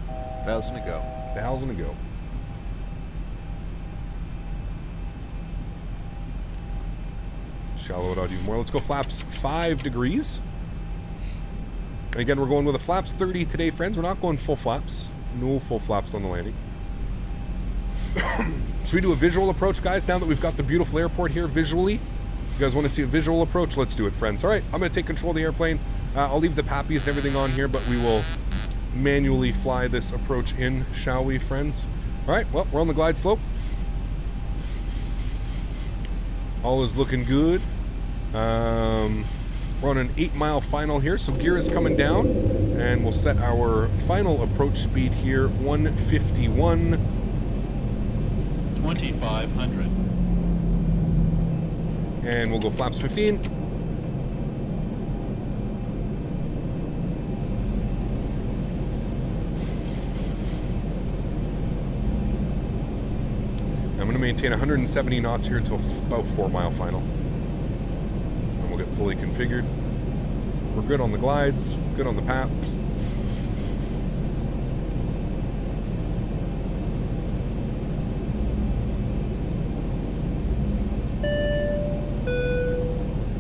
1,000 to go. 1,000 to go. Shallow it out even more. Let's go flaps 5 degrees. And again, we're going with a flaps 30 today, friends. We're not going full flaps. No full flaps on the landing. Should we do a visual approach, guys, now that we've got the beautiful airport here visually? You guys want to see a visual approach? Let's do it, friends. All right, I'm going to take control of the airplane. I'll leave the pappies and everything on here, but we will manually fly this approach in, shall we, friends? All right, well, we're on the glide slope. All is looking good. We're on an 8-mile final here, so gear is coming down, and we'll set our final approach speed here, 151. 2,500. And we'll go flaps 15. I'm going to maintain 170 knots here until about 4-mile final. And we'll get fully configured. We're good on the glides, good on the paps.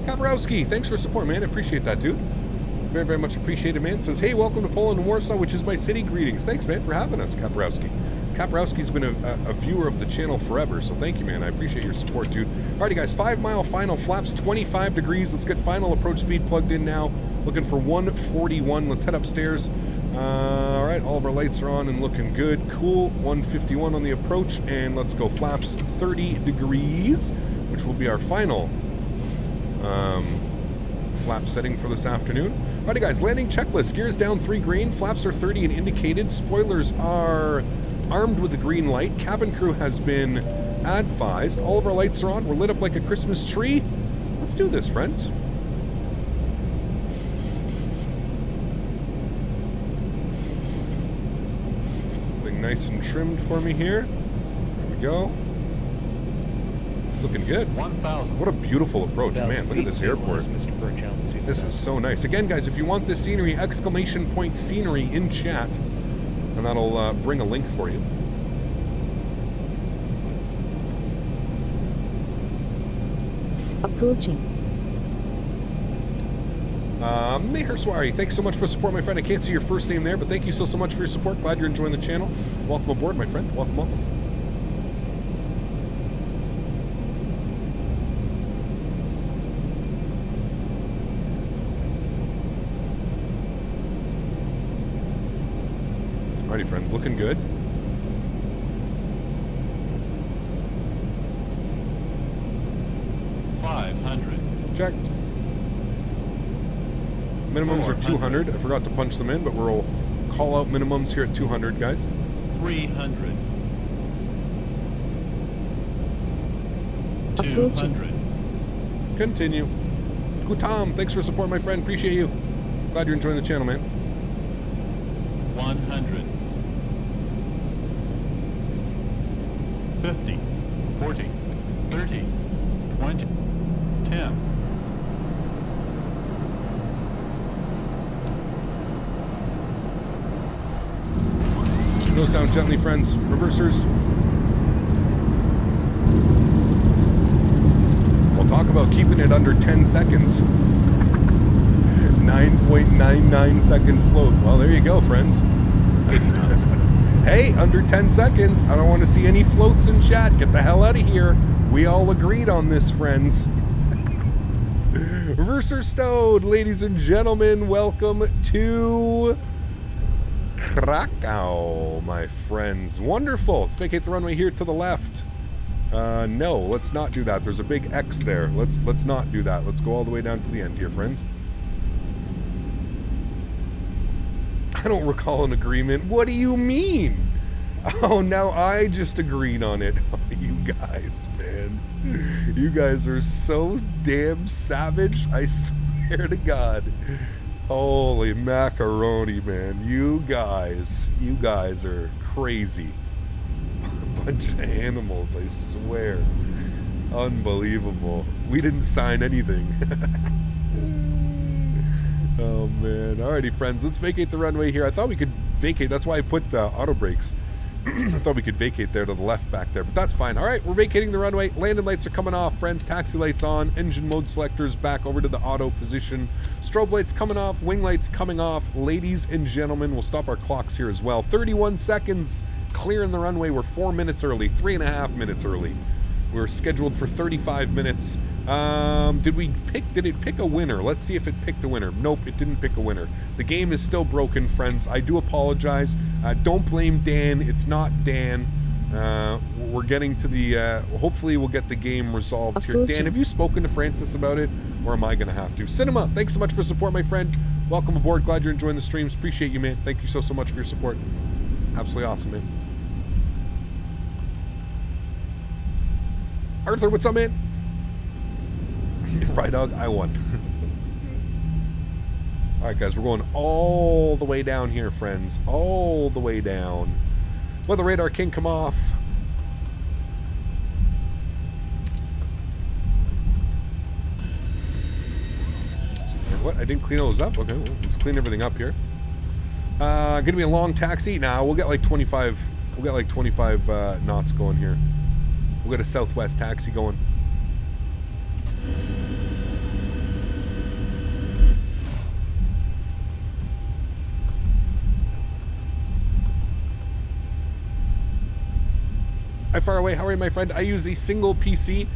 Kabrowski, thanks for support, man. I appreciate that, dude. Very, very much appreciated, man. Says, hey, welcome to Poland and Warsaw, which is my city. Greetings. Thanks, man, for having us, Kabrowski. Kaprowski's been a viewer of the channel forever, so thank you, man. I appreciate your support, dude. Alrighty, guys, 5-mile final, flaps 25 degrees. Let's get final approach speed plugged in now. Looking for 141. Let's head upstairs. All right, all of our lights are on and looking good. Cool. 151 on the approach, and let's go flaps 30 degrees, which will be our final flap setting for this afternoon. Alrighty, guys, landing checklist. Gears down 3 green. Flaps are 30 and indicated. Spoilers are armed with the green light. Cabin crew has been advised. All of our lights are on. We're lit up like a Christmas tree. Let's do this, friends. This thing nice and trimmed for me here. There we go. Looking good. 1,000. What a beautiful approach. Man, look at this airport. This is so nice. Again, guys, if you want this scenery, exclamation point scenery in chat, and that'll bring a link for you. Approaching. Meher Swari, thanks so much for support, my friend. I can't see your first name there, but thank you so much for your support. Glad you're enjoying the channel. Welcome aboard, my friend. Welcome, welcome. Alrighty, friends, looking good. Checked. Minimums are 200. I forgot to punch them in, but we'll call out minimums here at 200, guys. 300. Approaching. 200. Continue. Gutam, thanks for support, my friend. Appreciate you. Glad you're enjoying the channel, man. 100. 50, 40, 30, 20, 10. Goes down gently, friends. Reversers. We'll talk about keeping it under 10 seconds. 9.99 second float. Well, there you go, friends. Hey, under 10 seconds. I don't want to see any floats in chat. Get the hell out of here. We all agreed on this, friends. Reverser stowed, ladies and gentlemen. Welcome to Krakow, my friends. Wonderful. Let's vacate the runway here to the left. No, let's not do that. There's a big X there. Let's not do that. Let's go all the way down to the end here, friends. I don't recall an agreement. What do you mean? Oh, now I just agreed on it. Oh, you guys, man. You guys are so damn savage. I swear to God. Holy macaroni, man. You guys are crazy. A bunch of animals, I swear. Unbelievable. We didn't sign anything. Oh, man. Alrighty, friends. Let's vacate the runway here. I thought we could vacate. That's why I put auto brakes. I thought we could vacate there to the left back there, but that's fine. All right, we're vacating the runway. Landing lights are coming off, friends. Taxi lights on. Engine mode selectors back over to the auto position. Strobe lights coming off. Wing lights coming off. Ladies and gentlemen, we'll stop our clocks here as well. 31 seconds. Clearing the runway. We're 4 minutes early. 3.5 minutes early. We were scheduled for 35 minutes. Did it pick a winner? Let's see if it picked a winner. Nope, it didn't pick a winner. The game is still broken, friends. I do apologize. Don't blame Dan. It's not Dan. We're getting to the, hopefully we'll get the game resolved here. Dan, have you spoken to Francis about it? Or am I going to have to? Cinema, thanks so much for support, my friend. Welcome aboard. Glad you're enjoying the streams. Appreciate you, man. Thank you so much for your support. Absolutely awesome, man. Arthur, what's up, man? Right, dog, I won. Alright, guys, we're going all the way down here, friends. All the way down. Weather radar can come off. And what? I didn't clean those up? Okay, well, let's clean everything up here. Gonna be a long taxi? Nah, we'll get like 25. We'll get like 25 knots going here. We'll get a southwest taxi going. Hi, far away. How are you, my friend? I use a single PC.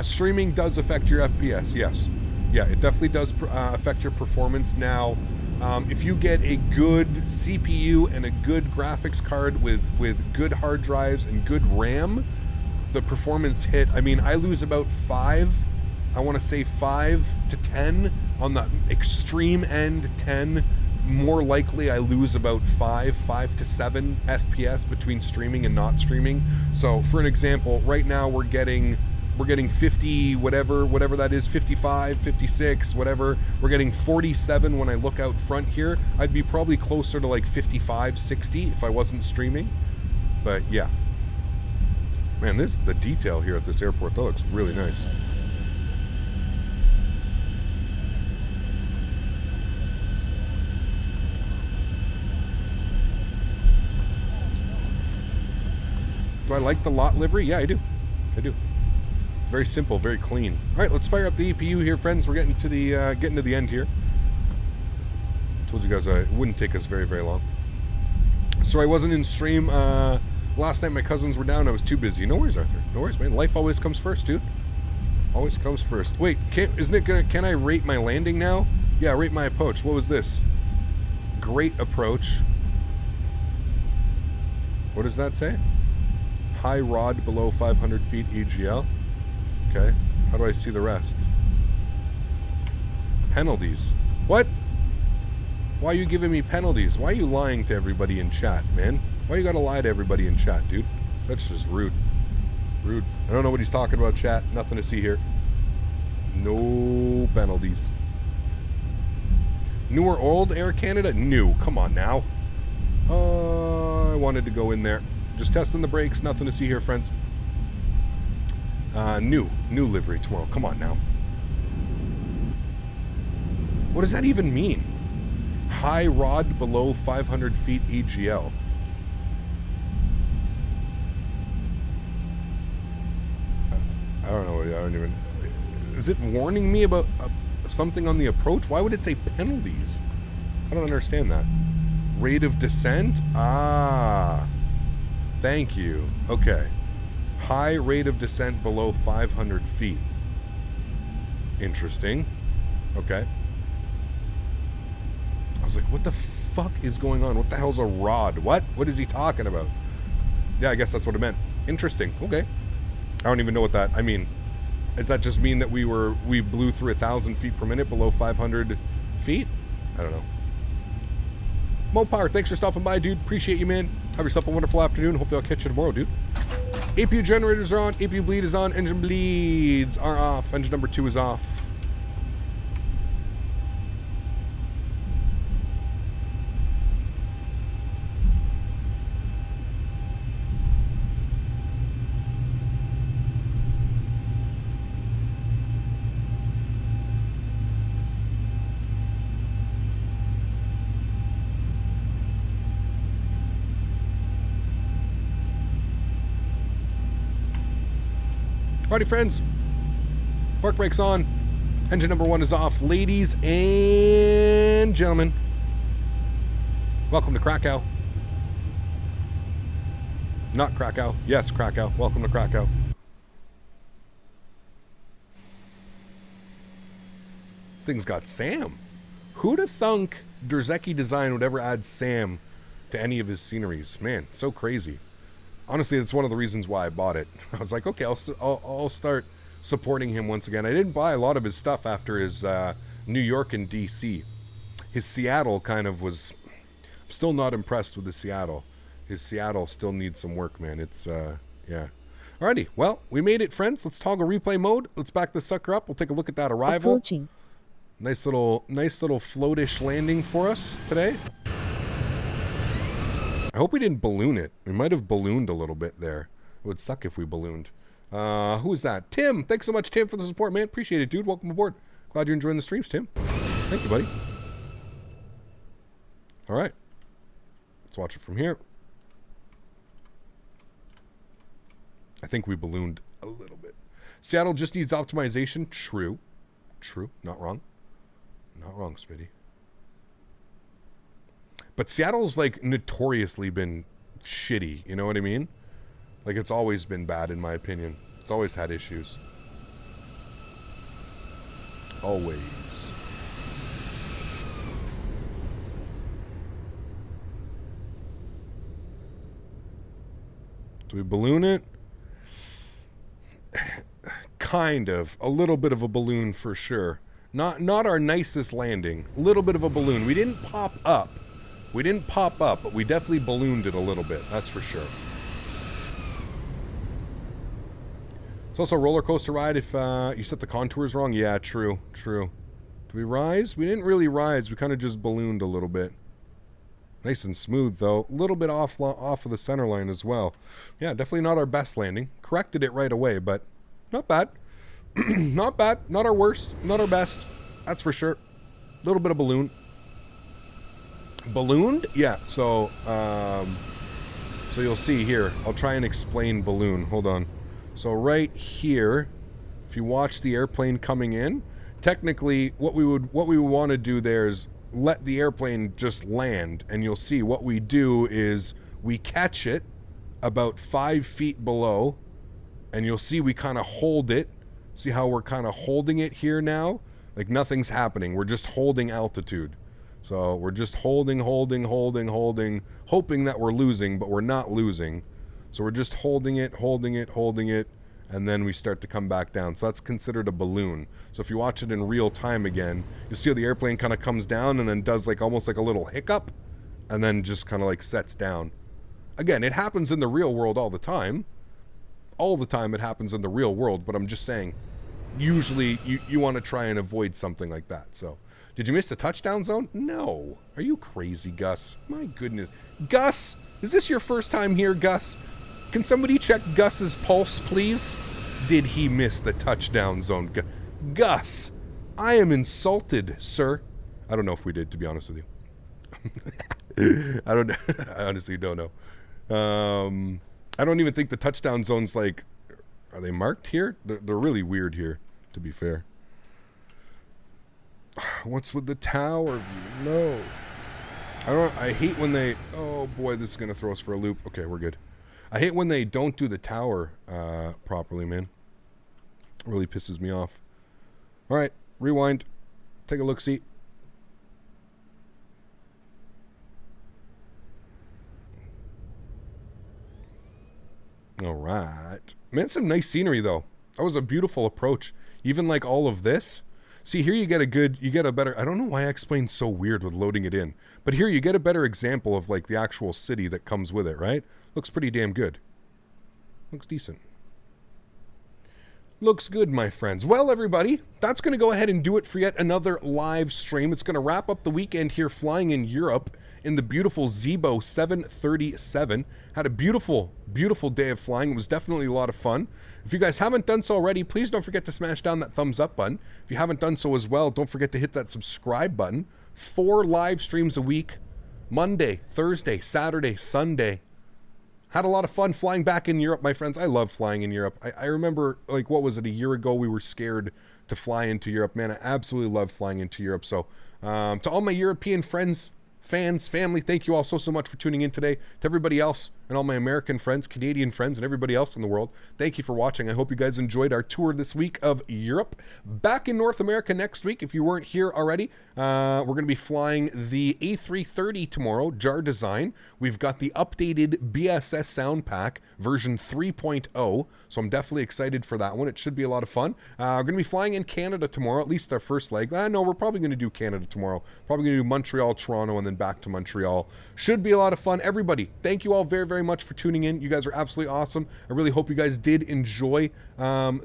Streaming does affect your FPS, yes. Yeah, it definitely does affect your performance. Now, if you get a good CPU and a good graphics card with good hard drives and good RAM, the performance hit, I mean, I lose about 5, I want to say 5 to 10 on the extreme end, 10. More likely I lose about 5 to 7 FPS between streaming and not streaming. So for an example, right now we're getting 50, whatever that is, 55, 56, whatever. We're getting 47 when I look out front here. I'd be probably closer to like 55, 60 if I wasn't streaming. But yeah. Man, the detail here at this airport, that looks really nice. Do I like the lot livery? Yeah, I do. I do. Very simple, very clean. All right, let's fire up the EPU here, friends. We're getting to the end here. Told you guys it wouldn't take us very, very long. So I wasn't in stream. Last night my cousins were down. I was too busy. No worries, Arthur. No worries, man. Life always comes first, dude. Always comes first. Wait, can I rate my landing now? Yeah, rate my approach. What was this? Great approach. What does that say? High rod below 500 feet EGL. Okay. How do I see the rest? Penalties. What? Why are you giving me penalties? Why are you lying to everybody in chat, man? Why you gotta lie to everybody in chat, dude? That's just rude. Rude. I don't know what he's talking about, chat. Nothing to see here. No penalties. New or old Air Canada? New. Come on now. I wanted to go in there. Just testing the brakes. Nothing to see here, friends. New livery tomorrow. Come on now. What does that even mean? High rod below 500 feet AGL. I don't know. I don't even... Is it warning me about something on the approach? Why would it say penalties? I don't understand that. Rate of descent? Ah. Thank you. Okay. High rate of descent below 500 feet. Interesting. Okay. I was like, what the fuck is going on? What the hell's a rod? What? What is he talking about? Yeah, I guess that's what it meant. Interesting. Okay. I don't even know what that... I mean, does that just mean that we blew through 1,000 feet per minute below 500 feet? I don't know. Mopar, thanks for stopping by, dude. Appreciate you, man. Have yourself a wonderful afternoon. Hopefully I'll catch you tomorrow, dude. APU generators are on. APU bleed is on. Engine bleeds are off. Engine number 2 is off. Alrighty, friends. Park brakes on. Engine number 1 is off. Ladies and gentlemen, welcome to Krakow. Not Krakow. Yes, Krakow. Welcome to Krakow. Thing's got Sam. Who'd have thunk Derzeki Design would ever add Sam to any of his sceneries? Man, so crazy. Honestly, that's one of the reasons why I bought it. I was like, okay, I'll start supporting him once again. I didn't buy a lot of his stuff after his New York and DC. His Seattle kind of was... I'm still not impressed with the Seattle. His Seattle still needs some work, man. It's, yeah. Alrighty, well, we made it, friends. Let's toggle replay mode. Let's back this sucker up. We'll take a look at that arrival. Approaching. Nice little floatish landing for us today. I hope we didn't balloon it. We might have ballooned a little bit there. It would suck if we ballooned. Who is that? Tim. Thanks so much, Tim, for the support, man. Appreciate it, dude. Welcome aboard. Glad you're enjoying the streams, Tim. Thank you, buddy. All right. Let's watch it from here. I think we ballooned a little bit. Seattle just needs optimization. True. True. Not wrong. Not wrong, Smitty. But Seattle's, like, notoriously been shitty, you know what I mean? Like, it's always been bad, in my opinion. It's always had issues. Always. Do we balloon it? Kind of. A little bit of a balloon for sure. Not our nicest landing. A little bit of a balloon. We didn't pop up. We didn't pop up, but we definitely ballooned it a little bit. That's for sure. It's also a roller coaster ride if you set the contours wrong. Yeah, true, true. Do we rise? We didn't really rise. We kind of just ballooned a little bit. Nice and smooth, though. A little bit off of the center line as well. Yeah, definitely not our best landing. Corrected it right away, but not bad. Not bad. Not our worst. Not our best. That's for sure. A little bit of balloon. Ballooned? Yeah, so you'll see here. I'll try and explain balloon. Hold on. So right here, if you watch the airplane coming in, technically what we would want to do there is let the airplane just land, and you'll see what we do is we catch it about 5 feet below, and you'll see we kind of hold it. See how we're kind of holding it here now? Like nothing's happening. We're just holding altitude. So we're just holding, hoping that we're losing, but we're not losing. So we're just holding it, and then we start to come back down. So that's considered a balloon. So if you watch it in real time again, you'll see how the airplane kind of comes down and then does like almost like a little hiccup, and then just kind of like sets down. Again, it happens in the real world all the time. All the time it happens in the real world, but I'm just saying, usually you want to try and avoid something like that. So... Did you miss the touchdown zone? No. Are you crazy, Gus? My goodness. Gus, is this your first time here, Gus? Can somebody check Gus's pulse, please? did he miss the touchdown zone? Gus, I am insulted, sir. I don't know if we did, to be honest with you. I honestly don't know. I don't even think the touchdown zone's like, are they marked here? They're really weird here, to be fair. What's with the tower view? No. I hate when they, oh boy, this is going to throw us for a loop. Okay, we're good. I hate when they don't do the tower properly, man. It really pisses me off. All right, rewind. Take a look-see. All right. Man, some nice scenery, though. That was a beautiful approach. Even like all of this. See, here you get a better, I don't know why I explained so weird with loading it in. But here you get a better example of like the actual city that comes with it, right? Looks pretty damn good. Looks decent. Looks good, my friends. Well, everybody, that's going to go ahead and do it for yet another live stream. It's going to wrap up the weekend here flying in Europe in the beautiful Zibo 737. Had a beautiful, beautiful day of flying. It was definitely a lot of fun. If you guys haven't done so already, please don't forget to smash down that thumbs up button. If you haven't done so as well, don't forget to hit that subscribe button. 4 live streams a week. Monday, Thursday, Saturday, Sunday. Had a lot of fun flying back in Europe, my friends. I love flying in Europe. I remember, like, what was it, a year ago we were scared to fly into Europe. Man, I absolutely love flying into Europe. So to all my European friends, fans, family, thank you all so much for tuning in today. To everybody else and all my American friends, Canadian friends, and everybody else in the world, thank you for watching. I hope you guys enjoyed our tour this week of Europe. Back in North America next week, if you weren't here already, we're going to be flying the A330 tomorrow, JarDesign. We've got the updated BSS sound pack, version 3.0, so I'm definitely excited for that one. It should be a lot of fun. We're going to be flying in Canada tomorrow, at least our first leg. No, we're probably going to do Canada tomorrow. Probably going to do Montreal, Toronto, and then back to Montreal. Should be a lot of fun. Everybody, thank you all very much for tuning in. You guys are absolutely awesome. I really hope you guys did enjoy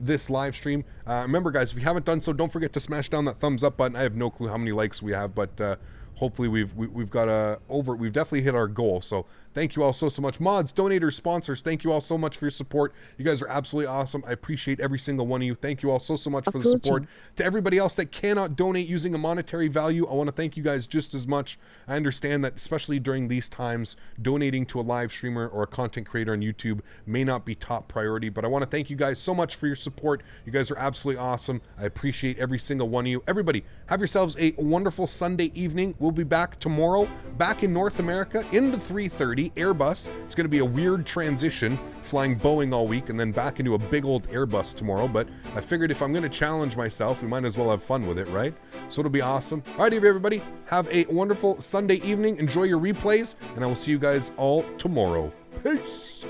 this live stream. Remember, guys, if you haven't done so, don't forget to smash down that thumbs up button. I have no clue how many likes we have, but hopefully we've got we've definitely hit our goal. So thank you all so much. Mods, donators, sponsors, thank you all so much for your support. You guys are absolutely awesome. I appreciate every single one of you. Thank you all so much for the support. To everybody else that cannot donate using a monetary value, I want to thank you guys just as much. I understand that especially during these times, donating to a live streamer or a content creator on YouTube may not be top priority, but I want to thank you guys so much for your support. You guys are absolutely awesome. I appreciate every single one of you. Everybody, have yourselves a wonderful Sunday evening. We'll be back tomorrow, back in North America in the 330 Airbus. It's going to be a weird transition flying Boeing all week and then back into a big old Airbus tomorrow, but I figured if I'm going to challenge myself, we might as well have fun with it, right? So it'll be awesome. All right, everybody, have a wonderful Sunday evening. Enjoy your replays, and I will see you guys all tomorrow. Peace.